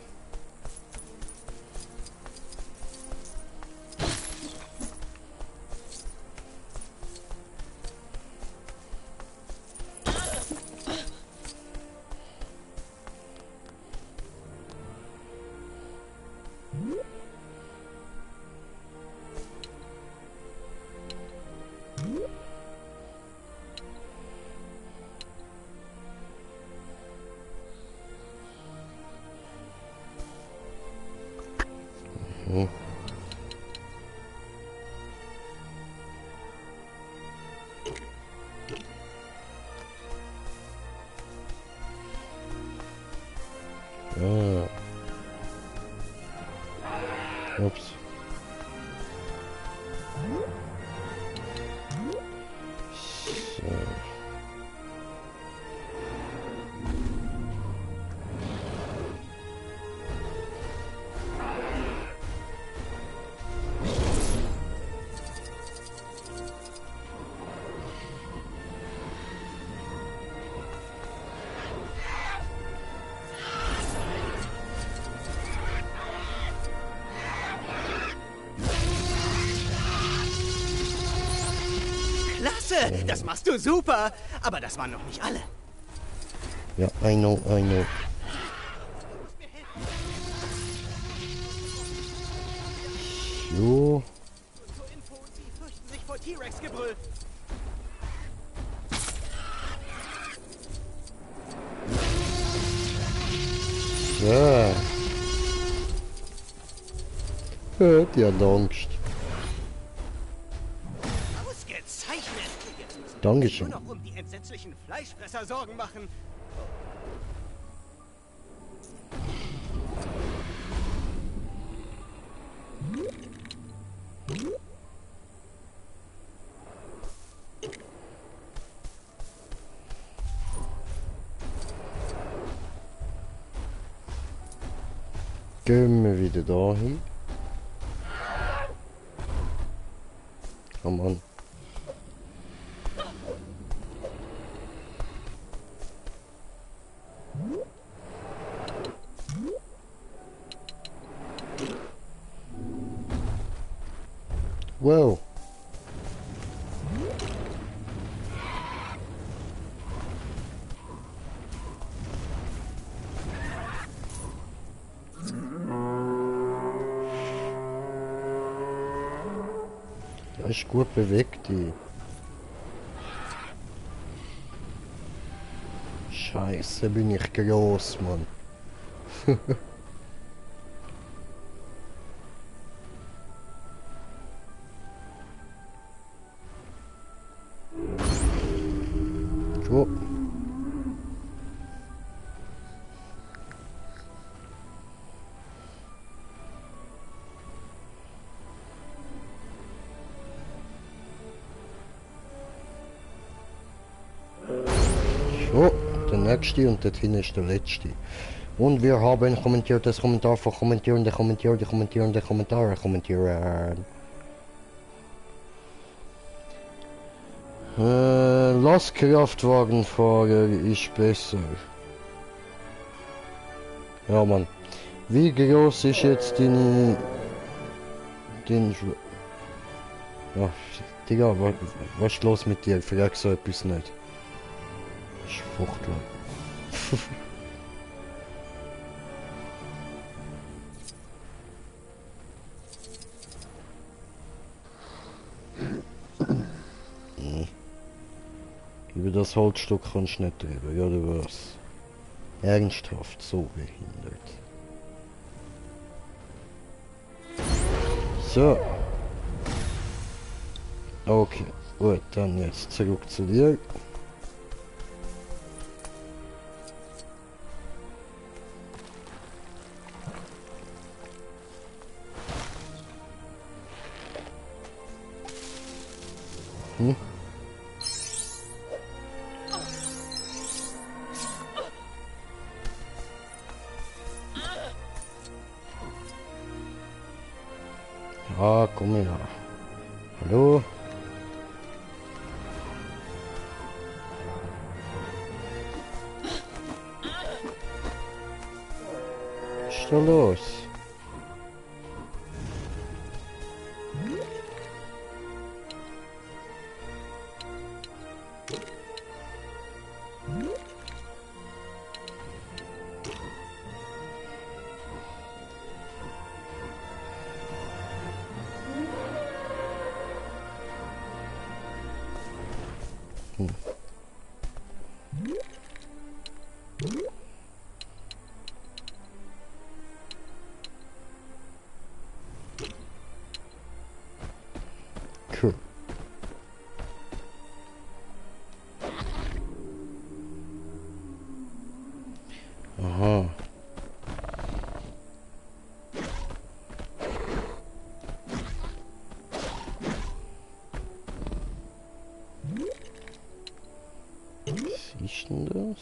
Ups. So. Klasse, das machst du super. Aber das waren noch nicht alle. Ja, I know. So. Zur Info, sie fürchten sich vor T-Rex-Gebrüll. So. Die hat Angst. Ausgezeichnet! Jetzt müssen wir Dankeschön. nur noch um die entsetzlichen Fleischfresser Sorgen machen. Gehen wir wieder dahin. Oh Mann. Wow. Ja, ist gut bewegt, die. Scheiße, bin ich groß, Mann. So. So, der nächste und dort hinten ist der letzte. Und wir haben kommentiert das Kommentar von kommentierende Kommentare kommentieren. Lastkraftwagenfahrer ist besser. Ja, Mann. Wie groß ist jetzt dein ja, Digga, was ist los mit dir? Ich frag so etwas nicht. Ich fuchtle. Über das Holzstück kannst du nicht drüber, ja du was. Ernsthaft, so behindert. So. Okay, gut, dann jetzt zurück zu dir. Hm? Ah, komm her. Hallo? Was ist da los? Cool. Aha. Was ist denn das?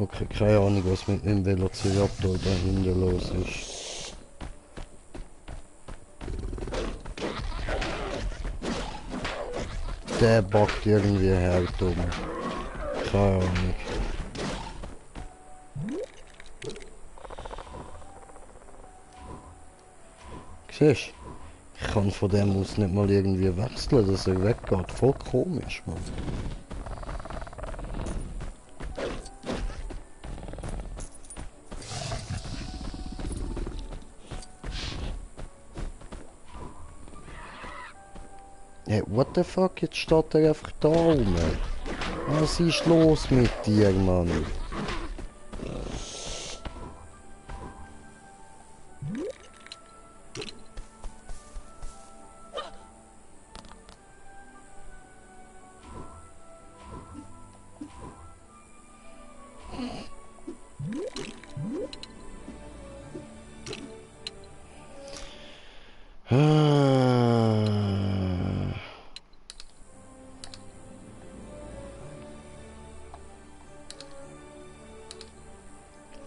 Okay, keine Ahnung, was mit dem Velociraptor dahinter los ist. Der backt irgendwie hart um. Keine Ahnung. Siehst du? kann von dem aus nicht mal irgendwie wechseln, dass er weggeht. Voll komisch, Mann. Hey, what the fuck? Jetzt steht er einfach da rum. Was ist los mit dir, Mann?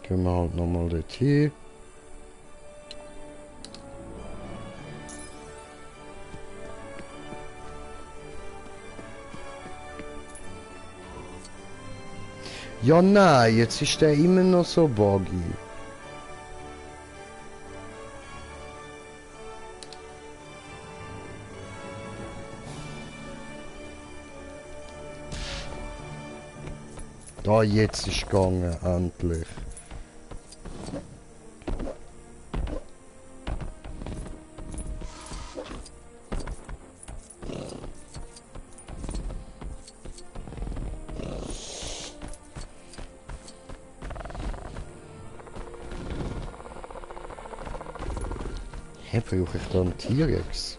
Gehen wir halt nochmal dorthin. Ja nein, jetzt ist der immer noch so buggy. Da, jetzt ist gegangen, endlich. Hä, brauche ich da einen T-Rex?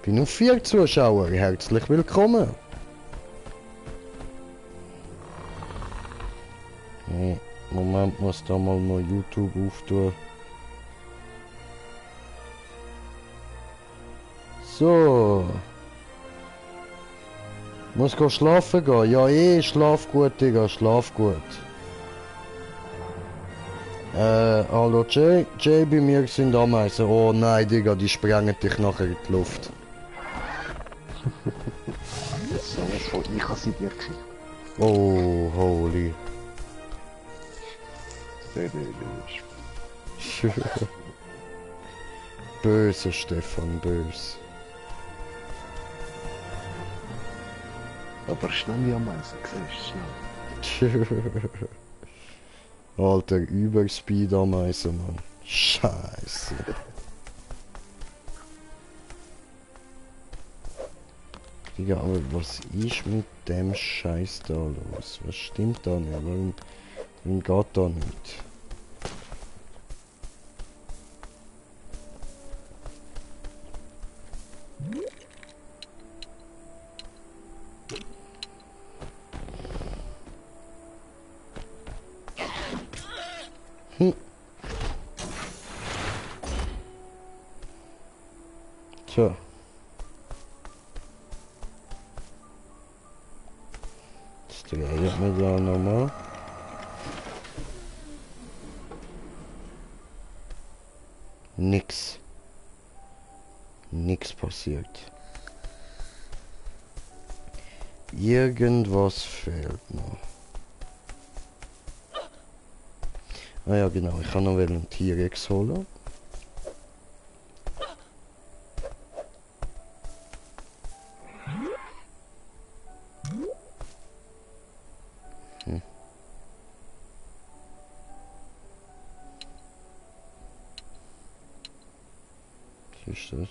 Bin auf 4 Zuschauer, herzlich willkommen. Moment, muss da mal noch YouTube auftun. So. Muss go schlafen gehen. Ja schlaf gut, Digga, schlaf gut. Hallo Jay, bei mir sind Ameisen. Oh nein, Digga, die sprengen dich nachher in die Luft. So von ich habe sie dir geschickt. Oh, holy. Böse, Stefan, böse. Aber schnell wie am Eisen, siehst du, schnell. Alter, Überspeed am Eisen, Mann. Scheiße. Digga, aber was ist mit dem Scheiß da los? Was stimmt da nicht? Warum geht da nicht? Tja. Jetzt dreht man da nochmal. Nix. Nix passiert. Irgendwas fehlt noch. Ah ja genau, ich kann noch einen T-Rex holen. Was ist das?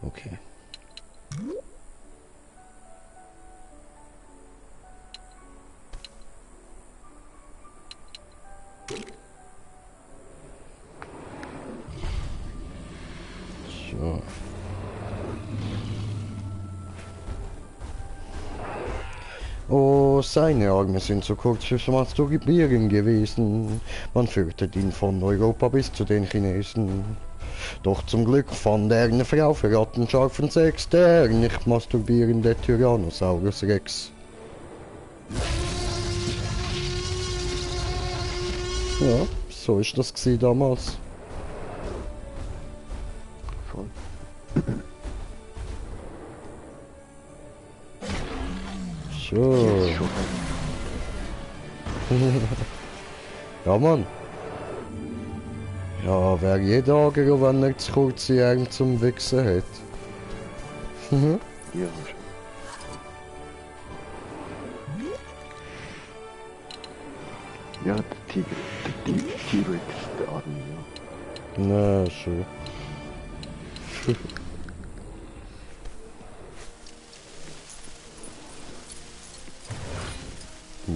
Okay. So. Oh, seine Arme sind so kurz fürs Masturbieren gewesen. Man führte ihn von Europa bis zu den Chinesen. Doch zum Glück fand er eine Frau für rattenscharfen Sex, der nicht masturbierende Tyrannosaurus Rex. Ja, so ist das gewesen damals. Voll. schon. Ja, Mann. Ja, wer jeden Tag, wenn er zu kurze Arme zum Wichsen hat. Ja. Ja, der T-Rex, der Arme, ja. Na, schon.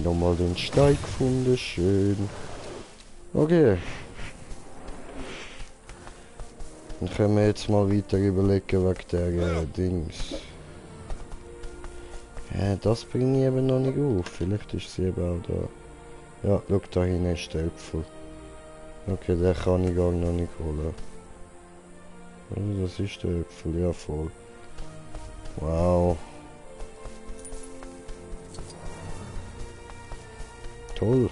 Nochmal den Steig gefunden, schön. Okay. Dann können wir jetzt mal weiter überlegen wegen der Dings. Ja, das bringe ich eben noch nicht auf. Vielleicht ist sie eben auch da. Ja, schau, da hinten ist der Äpfel. Okay, den kann ich gar noch nicht holen. Oh, das ist der Äpfel, ja voll. Wow. Toll.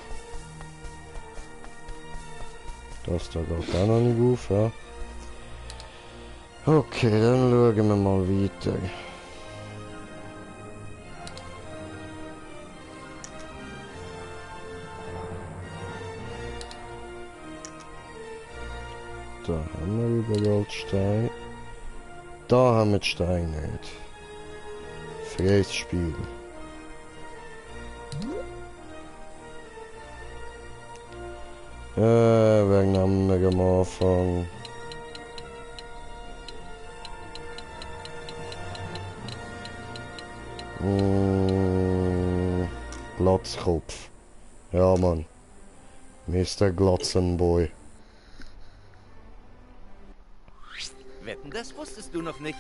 Das da geht auch noch nicht auf, ja. Okay, dann schauen wir mal weiter. Da haben wir überall Stein. Da haben wir die Steine nicht. Freies Spiel. Wegen am Anfang. Glatzkopf. Ja, Mann. Mr. Glatzenboy. Wetten, das wusstest du noch nicht.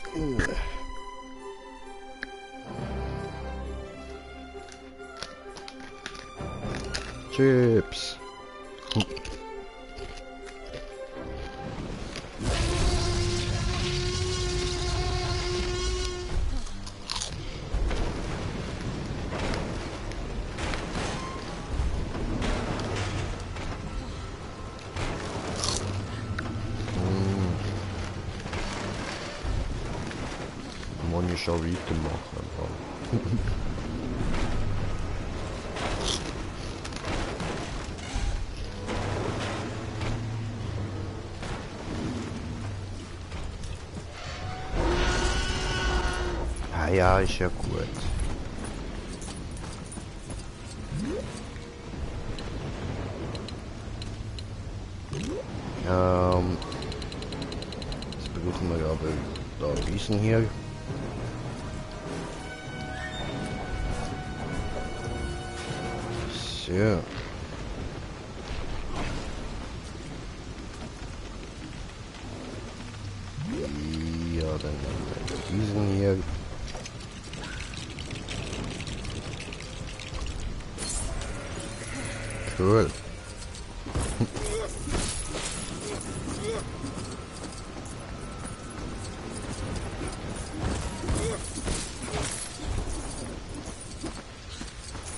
Chips. Muss ich schon weitermachen. Ja, ist ja gut. Jetzt brauchen wir aber da diesen hier. So. Ja, dann nehmen wir diesen hier. Cool.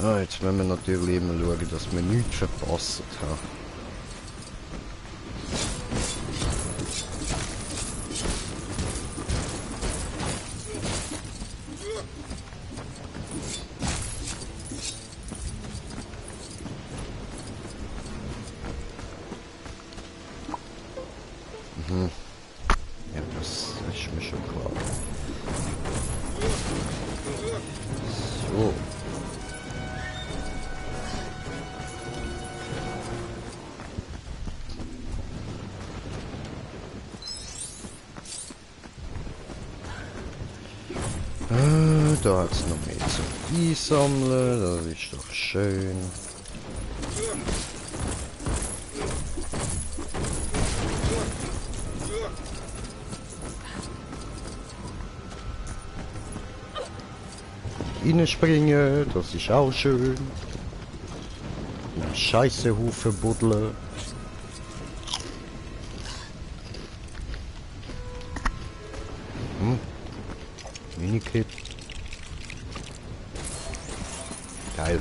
Ah, jetzt müssen wir natürlich immer schauen, dass wir nichts verpasst haben. Ja, das ist mir schon klar. So. Da hat es noch mehr zum Einsammeln, das ist doch schön. Reinspringen, das ist auch schön. Ein Scheiße Hufe buddeln. Minikit. Geil.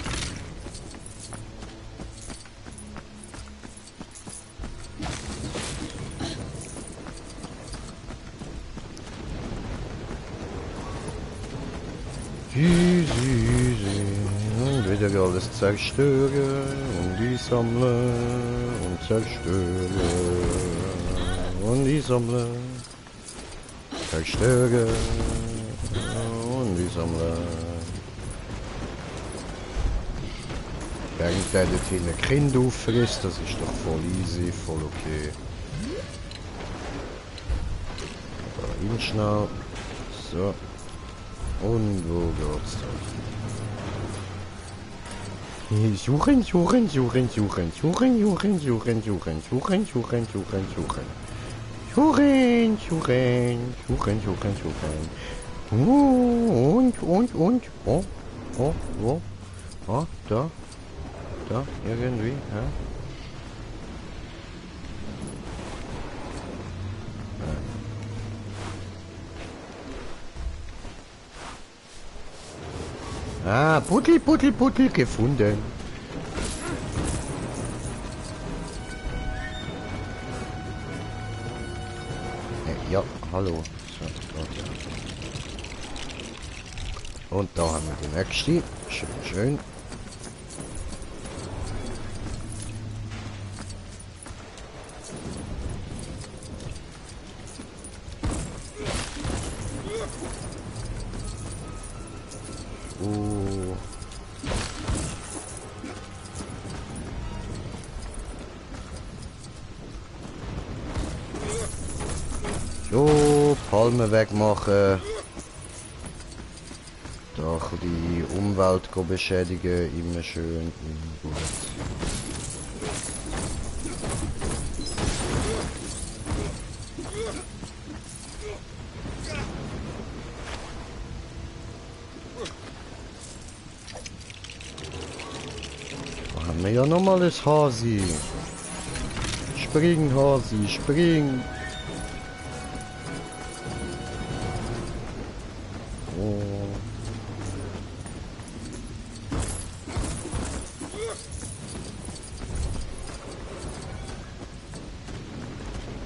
Easy, easy. wieder alles zerstören und die sammeln und zerstören und die sammeln, zerstören und die sammeln. Während der dort hinten ein Kind auffrisst, das ist doch voll easy, voll okay. Da hin schnell. So. Und wo geht's da? Suchen, suchen, suchen, suchen, suchen, suchen, suchen, suchen, suchen, suchen, suchen, suchen. Suchen, suchen, suchen, suchen, suchen. Und. Oh, wo? Oh, da. Da, irgendwie, ja. Ah, Puttel gefunden. Ja, hallo. So, okay. Und da haben wir die nächste. Schön. So, Palmen wegmachen. Da die Umwelt beschädigen, immer schön. Gut. Da haben wir ja nochmal das Hasi. Spring, Hasi, spring.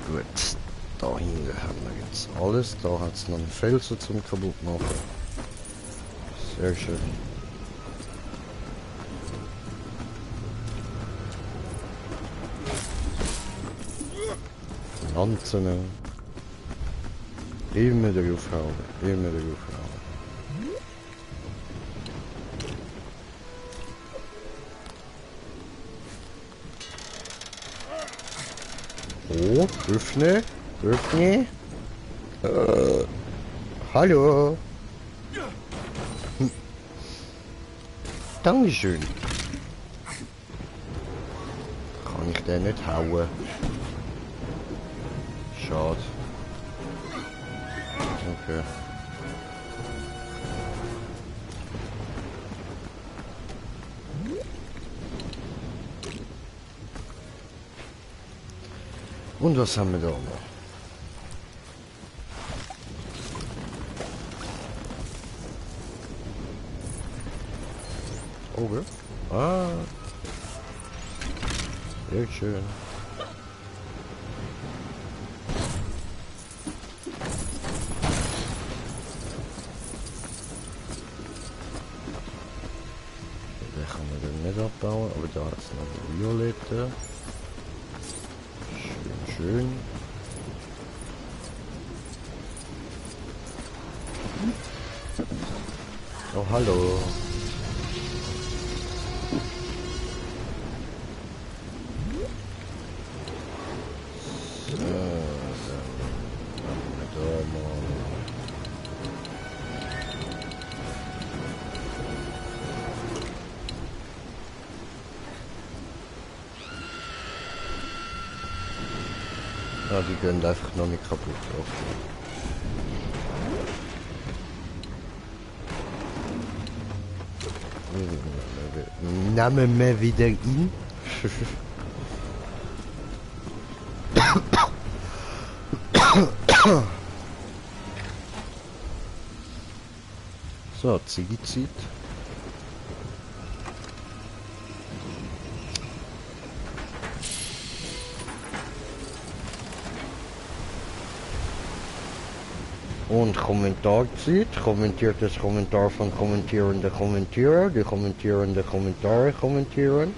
Gut, da hinten haben wir jetzt alles. Da hat es noch einen Felsen zum kaputt machen. Sehr schön. Lanzen. Immer drauf hauen, immer drauf hauen. Oh, öffne. Hallo. Dankeschön. Kann ich den nicht hauen? Schade. Okay. Und was haben wir da noch? Okay. Ah. Sehr schön. Den kann man dann nicht abbauen, aber da ist noch eine Violette. Schön. Oh, hallo. So, dann machen wir da mal. Ja, die gehen einfach noch nicht kaputt. Okay. Nehmen wir wieder ihn. So, Ziggy zieht. Und Kommentarzeit, kommentiertes Kommentar von kommentierende Kommentierer, die kommentierende Kommentare kommentieren.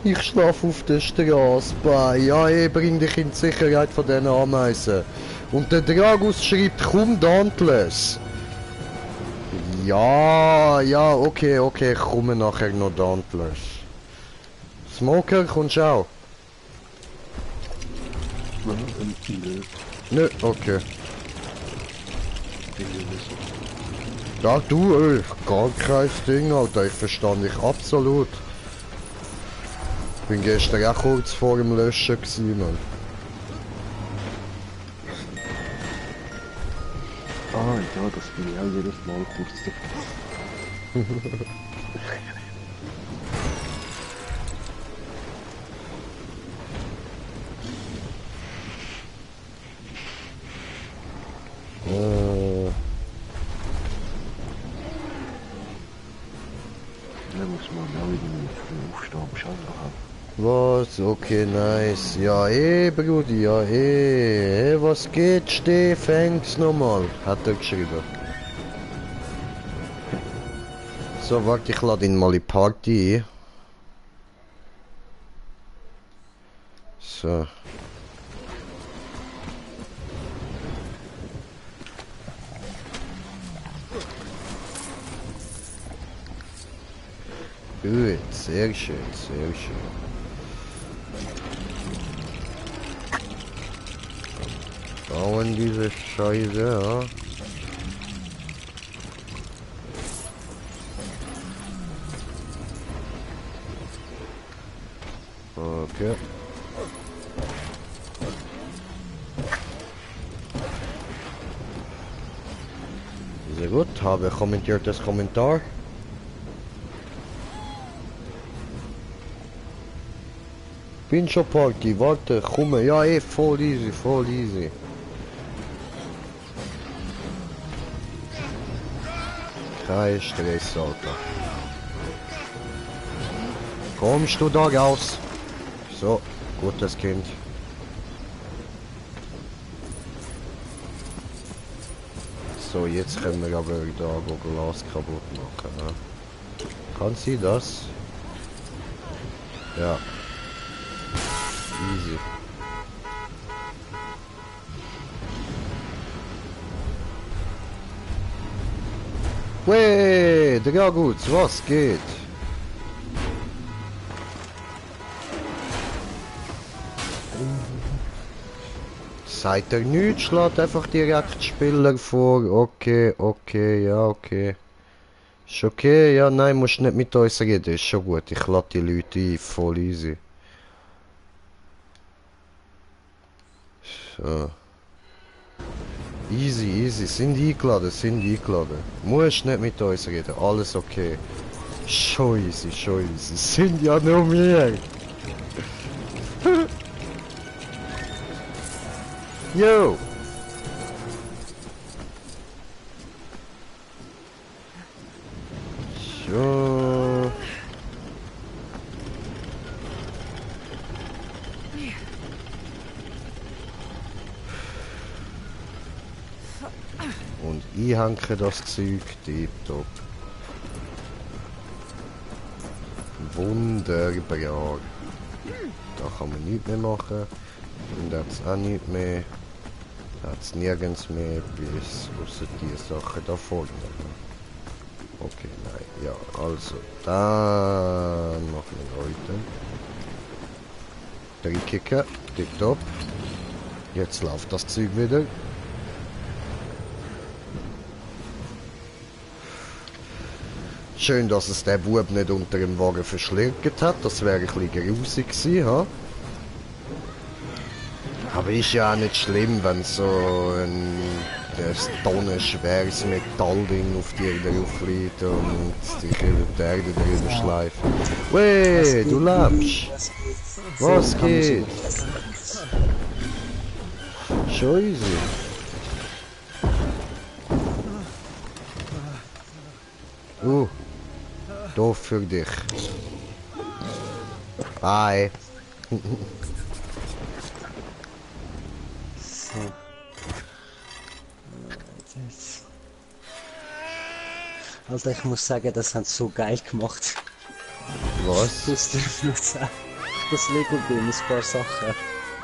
Ich schlafe auf der Straße bei. Ja, ich bring dich in die Sicherheit von diesen Ameisen. Und der Dragus schreibt, komm Dauntless. Ja, okay, ich komme nachher noch Dauntless. Smoker, kommst du auch? Nö, okay. Ja, du, gar kein Ding, Alter, ich verstand dich absolut. Ich bin gestern auch kurz vor dem Löschen gewesen, Mann. Ah, ja, das bin ich auch jedes Mal kurz davor. Dann muss man auch irgendwie aufstehen am Schalter haben. Was? Okay, nice. Ja, Brudi, ja, Hey, was geht, Steh? Fäng's nochmal, hat er geschrieben. So, warte, ich lade ihn mal in die Party ein. So. Gut, sehr schön, sehr schön. Bauen diese Scheiße, ja. Okay. Sehr gut, habe kommentiertes Kommentar. Bin schon Party, warte, komm, ja voll easy, voll easy. Kein Stress, Alter. Kommst du da raus? So, gutes Kind. So, jetzt können wir aber da Glas kaputt machen. Ne? Kann sie das? Ja. Easy. Wey, Draguts, was geht? Seid ihr nichts, schlägt einfach direkt Spieler vor. Okay, ja, okay. Ist okay, ja, nein, musst nicht mit uns reden, ist schon gut. Ich lade die Leute ein, voll easy. So. Easy, sind eingeladen. Musst nicht mit uns reden, alles okay. Schon easy, sind ja nur wir. Yo! So. Und ich hänge das Zeug tipptopp. Wunderbar. Da kann man nichts mehr machen. Und jetzt auch nichts mehr. Jetzt nirgends mehr bis außer die Sache da vorne. Okay, nein, ja, also, dann machen wir heute. 3 Kicker, tipptopp. Jetzt läuft das Zeug wieder. Schön, dass es der Bub nicht unter dem Wagen verschlirrt hat, das wäre ein bisschen grusig gewesen, ha? Aber ist ja auch nicht schlimm, wenn so ein tonnenschweres Metallding auf dir drauf liegt und dich über die Erde drüber schleift. Wey, du lebst! Was geht? Schon easy. Doof für dich. Bye. Alter, ich muss sagen, das haben sie so geil gemacht. Was? Das darf nur sagen. Das Lego-Game, ein paar Sachen.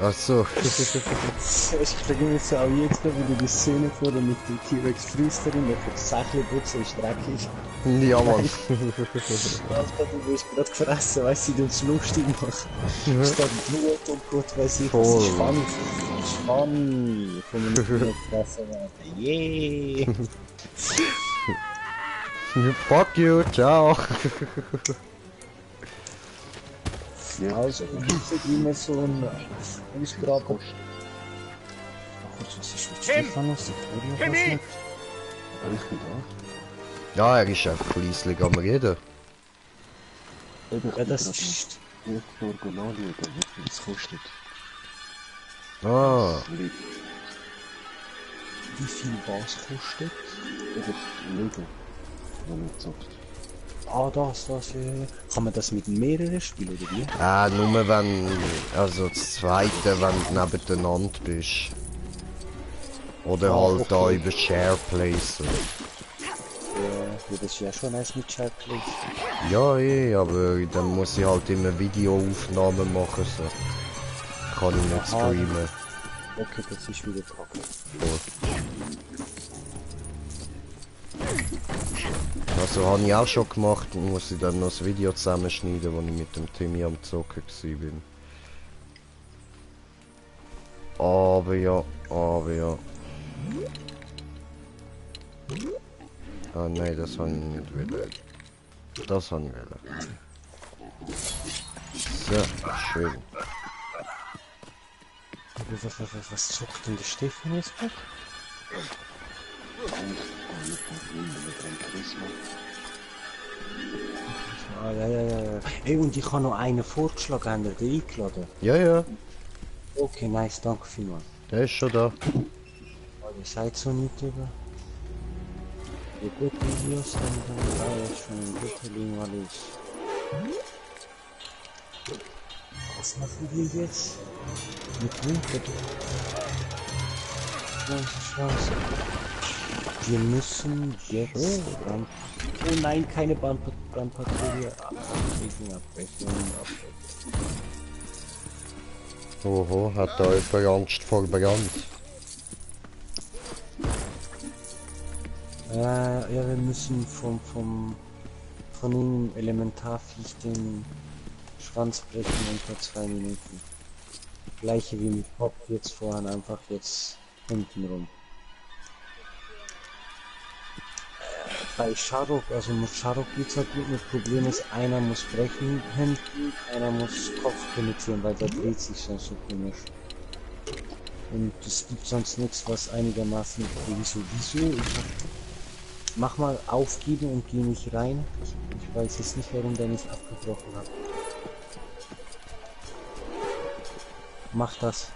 Ach so. Ich frage mich so auch jetzt noch, wie du die Szene vor mit dem T-Rex frisst drin, der von Sächlebutze ist dreckig. Ja, Mann. Alter, du wirst gerade gefressen, weißt du, die uns lustig machen. Es steht Blut und Gott weiß ich, was ist funny. Das ist funny. Von mir nicht gefressen werden. Yeah! Fuck you, ciao. Ja, also, ich sag immer so ein Ausgraben. Ach, was ist mit Stephanus? Timmy! Ich bin da. Ja, er ist einfach fleissig am Reden. Eben, Ja, das ist... Ich will nachschauen, wie viel es kostet. Ah. Wie viel was kostet? Eben, Lego, wenn man zockt. Ah, das, ja. Kann man das mit mehreren spielen, oder wie? Nur wenn, also das zweite, wenn du nebeneinander bist. Oder halt da über Shareplay so. Ja, das ist ja schon eins mit Shareplay. Ja, aber dann muss ich halt immer Videoaufnahmen machen, so. Kann ich nicht streamen. Okay, das ist wieder kacke. Also habe ich auch schon gemacht, muss ich dann noch das Video zusammenschneiden, wo ich mit dem Timmy am Zocken bin. Aber ja. Ah nein, das habe ich nicht wollen. Das habe ich wollen. So, schön. Was zockt denn der Stefan jetzt noch? Ah, ja. Ey, und ich habe noch einen vorgeschlagen, haben wir den eingeladen? Ja. Okay, nice, danke vielmals. Der ist schon da. Oh, ihr seid so nicht über. Die guten Videos haben dann jetzt schon ein guter Link, alles. Was machen wir jetzt? Mit Winter? Chance. Wir müssen jetzt oh nein, keine Brandpatrouille abbrechen. Oho, hat da jemand Angst vor Brand? Ja, wir müssen von ihm Elementarviech den Schwanz brechen unter 2 Minuten. Gleiche wie mit Pop jetzt vorhin, einfach jetzt hinten rum. Bei Sharok, also mit Sharok geht's halt gut, das Problem ist, einer muss brechen hinten, einer muss Kopf penetrieren, weil der dreht sich sonst so komisch. Und es gibt sonst nichts, was einigermaßen wieso, mach mal aufgeben und geh nicht rein. Ich weiß jetzt nicht, warum der nicht abgebrochen hat. Mach das.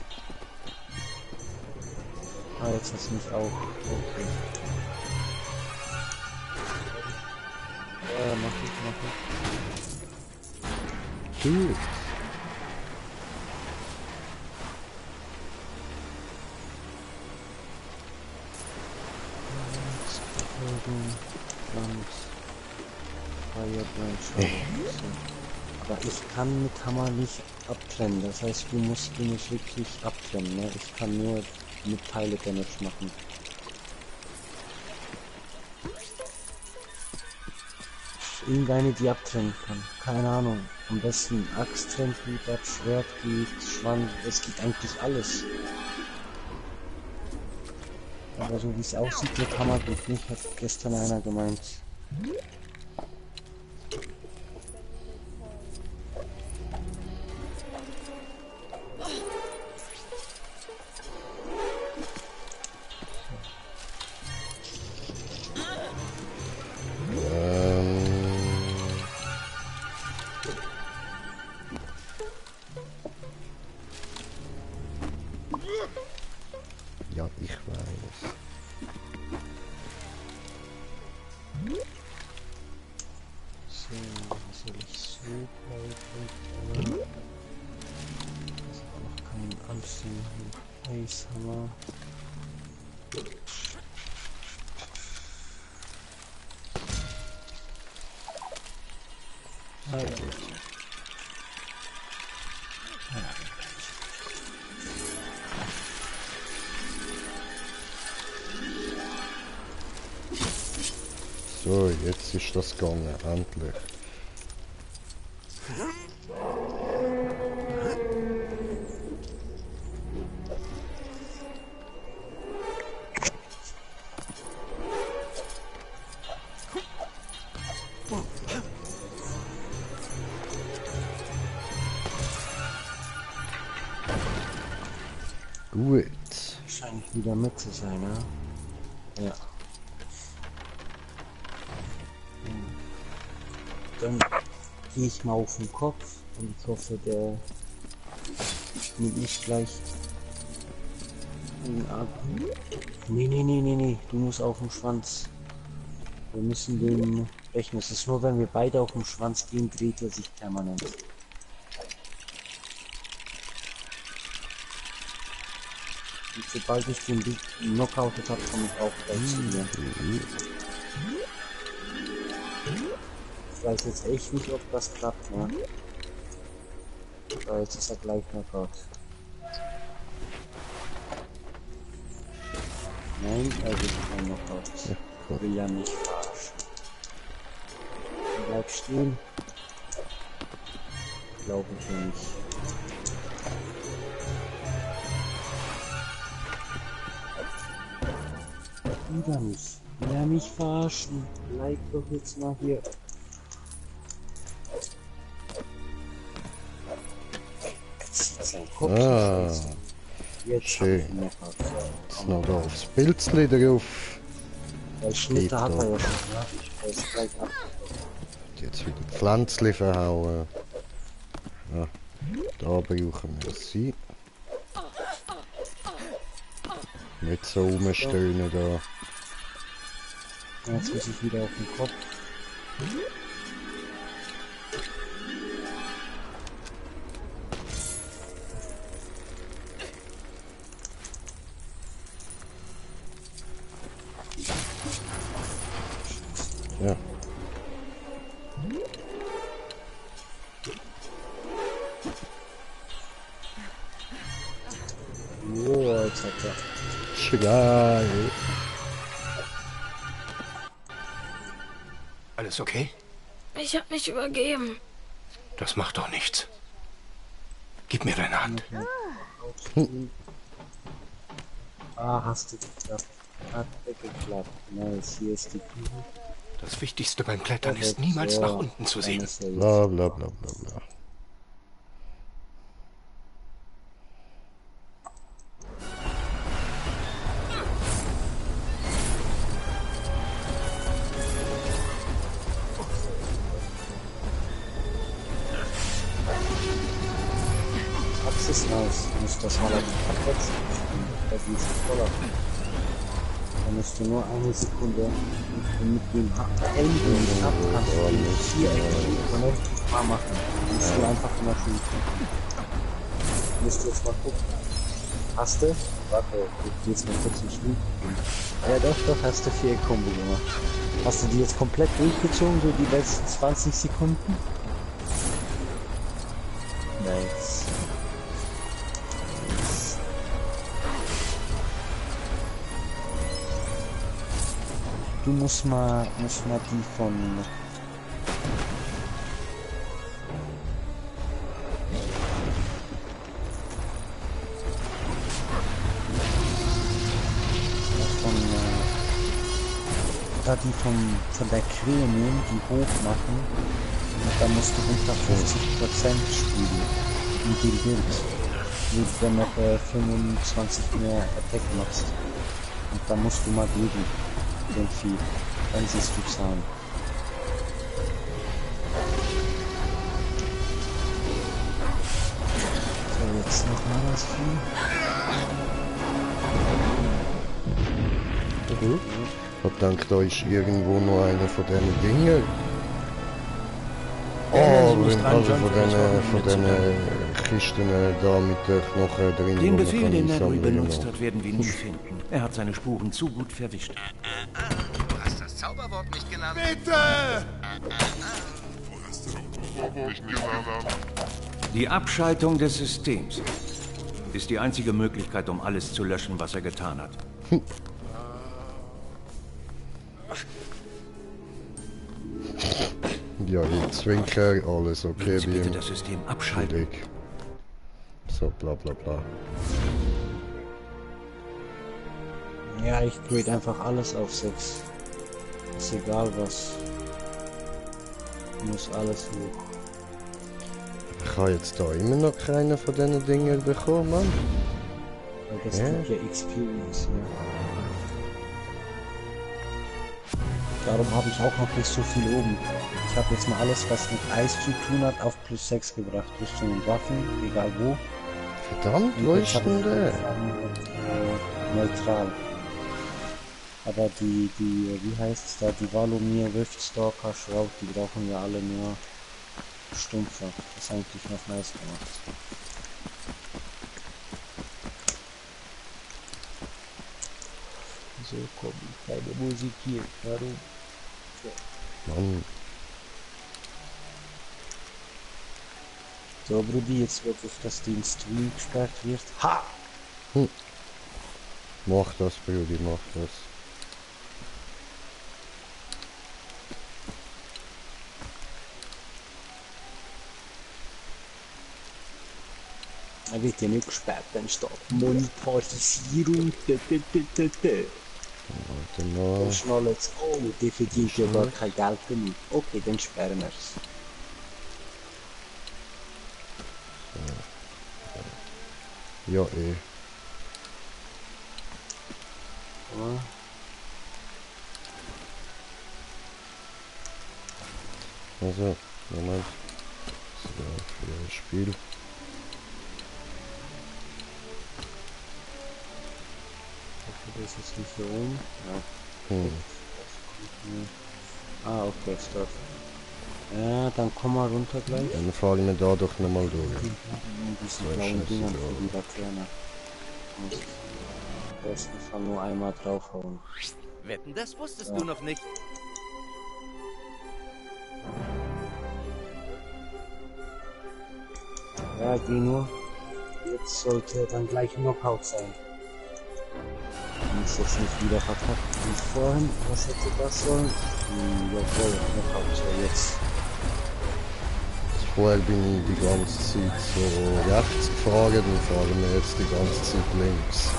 Ah, jetzt hat's mich auch. Okay. Ja, mach ich. Gut. Aber ich kann mit Hammer nicht abtrennen, das heißt du musst mich wirklich abtrennen, ne? Ich kann nur mit Teile Damage machen. Irgendeine, die abtrennen kann, keine Ahnung. Am besten Axt trennt gut ab, Schwert geht, Schwanz, es geht eigentlich alles. Aber so wie es aussieht mit Hammer geht nicht, hat gestern einer gemeint. Ja, ich weiß. So, soll ich so bleiben? Das ist auch noch kein anständigen Eishammer. Zeit. So, jetzt ist das gegangen, endlich. Gut. Scheint wieder mit zu sein, ne? Ja. Dann gehe ich mal auf den Kopf und ich hoffe, der nimmt nicht gleich ihn ab. Nee, du musst auf den Schwanz. Wir müssen den rechnen. Es ist nur, wenn wir beide auf den Schwanz gehen, dreht er sich permanent. Und sobald ich den Knockoutet habe, komme ich auch gleich zu dir. Ich weiß jetzt echt nicht, ob das klappt, ne? Aber jetzt ist er gleich Knockout. Nein, er wird kein Knockout. Ich will ja nicht verarschen. Bleib stehen. Glaube ich ja nicht. Wieder nicht. Ja, mich verarschen. Bleib doch jetzt mal hier. Sein Kopf. Jetzt schön. Jetzt noch da aufs Pilzli drauf. Der Schnitte hat er ja schon, ne? Der ist gleich ab. Jetzt wieder Pflänzli verhauen. Ja, da brauchen wir sie. Nicht so rumstöhnen da. Jetzt muss ich wieder auf den Kopf. Ja. Oh, jetzt hat er. Geil. Alles okay? Ich hab mich übergeben. Das macht doch nichts. Gib mir deine Hand. Ah, hast du geklappt. Hat geklappt. Nice, hier ist die Kugel. Das Wichtigste beim Klettern ist, niemals nach unten zu sehen. Bla bla bla bla bla. Das ist nice. Du musst das mal abwechseln. Da geht's voller. Da musst du nur eine Sekunde mit dem Enden ab kannst du den viereckige vernünftig mal machen. Du musst du einfach immer schön gucken. Musst du jetzt mal gucken. Hast du? Warte, ich geh jetzt mal kurz in Schwung. Ja doch, hast du 4-Kombo gemacht. Hast du die jetzt komplett durchgezogen, so die letzten 20 Sekunden? Nice. Du musst mal die von von der Krähe nehmen, die hoch machen und da musst du unter 50% spielen in dem Bild, wo du dann noch 25 mehr Attack machst und da musst du mal geben. Den Vieh. Dann siehst du Zahn. So, jetzt noch mal das Vieh. Ich denke, da ist irgendwo noch einer von diesen Dingen. Oh, also von diesen Kisten da mit der Knochen drin. Den Befehl, den Larry benutzt hat, werden wir nie finden. Er hat seine Spuren zu gut verwischt. Du hast das Zauberwort nicht genannt. Bitte! Die Abschaltung des Systems ist die einzige Möglichkeit, um alles zu löschen, was er getan hat. Ja, die Zwinker, alles okay Sie bitte das System abschalten. So, bla bla bla. Ja, ich grade einfach alles auf 6. Ist egal was. Muss alles hoch. Ich habe jetzt da immer noch keine von diesen Dingen bekommen, Mann. Weil das gibt ja Experience, ja. Darum habe ich auch noch nicht so viel oben. Ich habe jetzt mal alles, was mit Eis zu tun hat, auf plus 6 gebracht. Rüstung und Waffen, egal wo. Verdammt, wo ist denn der? Neutral. Aber die, wie heißt's da, die Valomir, Riftstalker, Shroud, die brauchen ja alle nur Stumpfer. Das ist eigentlich noch nice gemacht. So, komm, keine Musik hier, warum? Mann. So, Brudi, jetzt wird auf das den Stream gesperrt wird. Ha! Mach das, Brudi, mach das. Er wird ja nicht gesperrt, dann steht Monetarisierung. Warte mal. Schnell jetzt, oh, der verdient ja gar kein Geld genug. Okay, dann sperren wir es. Ja, eh. Ja. Also, Moment. So, für das Spiel. Das ist nicht hier oben. Ja. Ah, okay, stop. Ja, dann komm mal runter gleich. Dann fahren wir da doch nochmal durch. Diese blauen Dinger für die Laterne. Muss am besten Fall nur einmal draufhauen. Wetten, das wusstest du noch nicht. Ja, Gino. Jetzt sollte dann gleich Knockout sein. Ist jetzt nicht wieder verkackt wie vorhin. Was hätte das sollen? Jawohl, Knockout, so jetzt. Vorher bin ich die ganze Zeit so rechts gefahren und fahren wir jetzt die ganze Zeit links.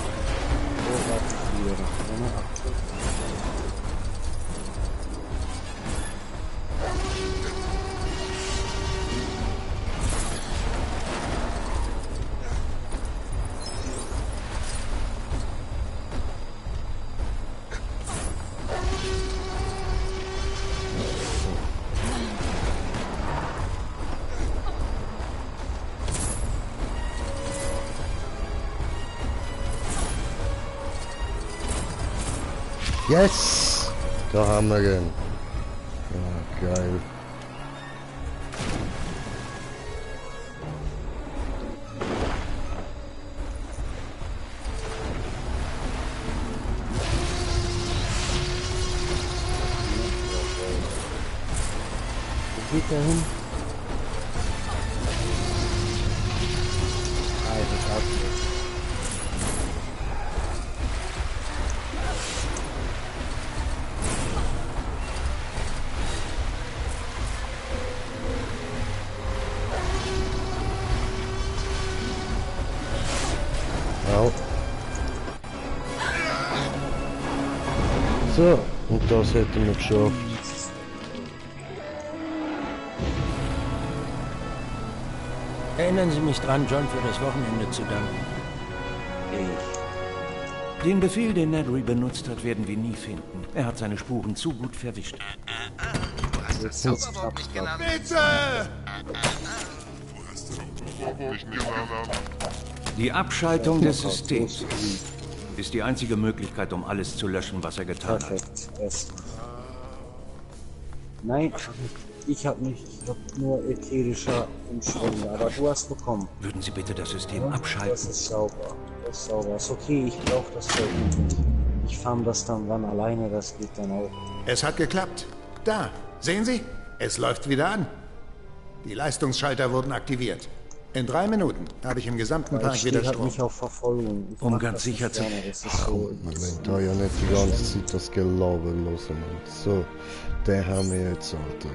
Oh, warte, hier. Yes! Da haben wir ihn. Ja, geil. Wo geht der hin? Ah, das ist abgelegt. So, und das hätten wir geschafft. Erinnern Sie mich dran, John für das Wochenende zu danken. Den Befehl, den Nedry benutzt hat, werden wir nie finden. Er hat seine Spuren zu gut verwischt. Du hast das Zauberwort nicht genannt. Bitte! Die Abschaltung des Systems ist die einzige Möglichkeit, um alles zu löschen, was er getan hat. Perfekt, besten. Nein, ich hab nicht. Ich hab nur ätherischer Umschwung, aber du hast bekommen. Würden Sie bitte das System Ja, abschalten? Das ist sauber. Das ist sauber. Ist okay, ich brauch das Zeug nicht. Ich farm das dann wann alleine, das geht dann auch. Es hat geklappt. Da, sehen Sie? Es läuft wieder an. Die Leistungsschalter wurden aktiviert. In 3 Minuten habe ich im gesamten Park wieder Halt Strom. nicht auf Verfolgung. Ich Um mach ganz das sicher nicht zu- gerne, das ist so. Moment, da ja nicht die ganze Zeit das Gelaber hören, Mann. So, den haben wir jetzt, Alter.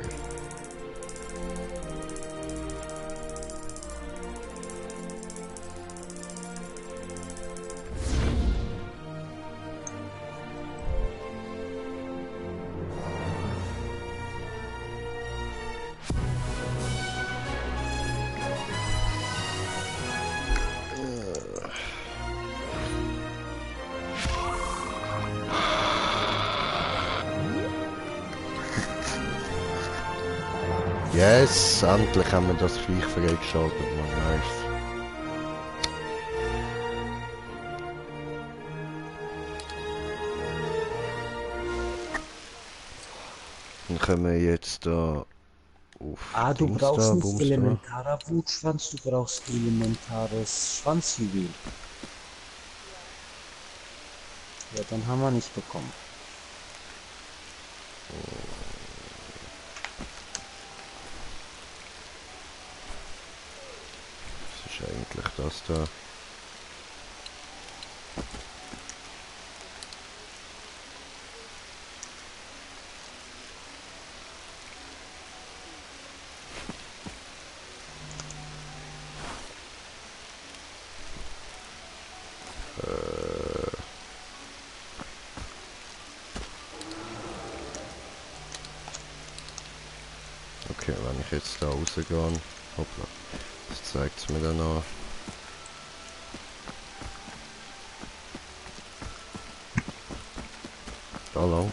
Yes, endlich haben wir das Viech freigeschaltet, man. Nice. Dann können wir jetzt da auf Du Dings brauchst da, nicht Bums da. elementarer Wutschwanz, du brauchst elementares Schwanzjuwel. Ja, dann haben wir nicht bekommen. Was ist eigentlich das da? Okay, wenn ich jetzt da rausgehe, hoppla, das zeigt es mir dann an. Da lang,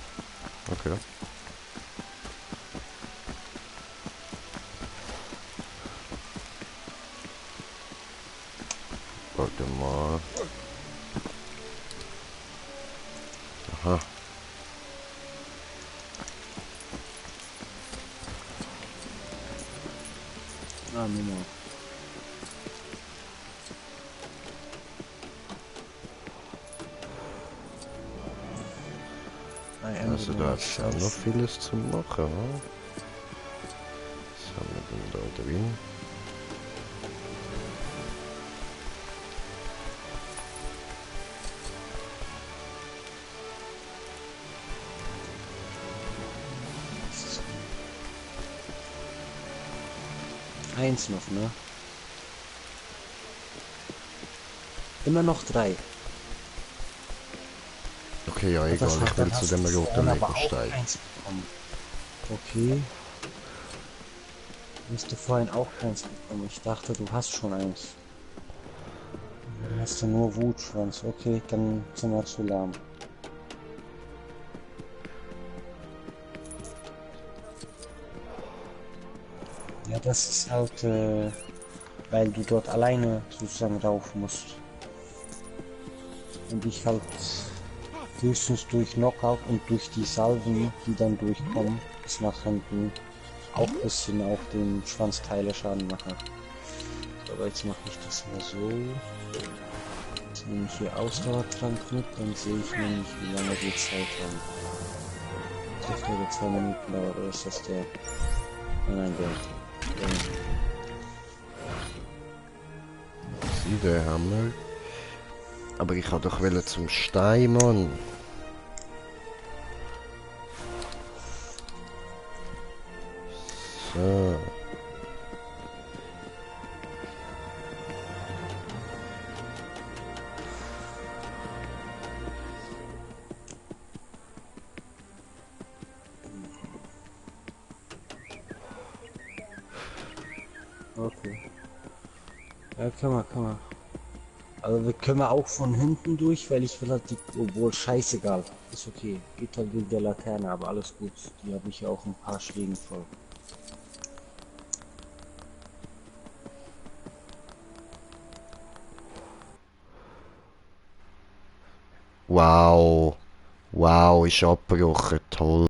okay. Warte mal. Aha. Nummer. Also da ist auch noch vieles zu machen. Ne? Was haben wir denn da drin? Eins noch, ne? Immer noch 3. Okay, ja, egal, ich will zu dem roten Lego-Stein. Okay. Hast du vorhin auch keins bekommen? Ich dachte, du hast schon eins. Dann hast du nur Wutschwanz. Okay, dann sind wir zu lahm. Ja, das ist halt, weil du dort alleine sozusagen rauf musst. Und ich halt höchstens durch Knockout und durch die Salven, die dann durchkommen, bis nach hinten, auch ein bisschen auf den Schwanzteile Schaden mache. So, aber jetzt mache ich das mal so. Jetzt nehme ich hier Ausdauertrank mit, dann sehe ich nämlich, wie lange wir Zeit haben. Das dürfte 2 Minuten dauern, oder ist das der? Nein, der. Sie, der Hammer. Aber ich habe doch wollen zum Stein, Mann. So. Okay. Ja, kann man. Also wir können auch von hinten durch, weil ich will halt die, obwohl scheißegal, ist okay. Geht halt wegen der Laterne, aber alles gut. Die habe ich ja auch ein paar Schlägen voll. Wow. Wow, ist abgebrochen, toll.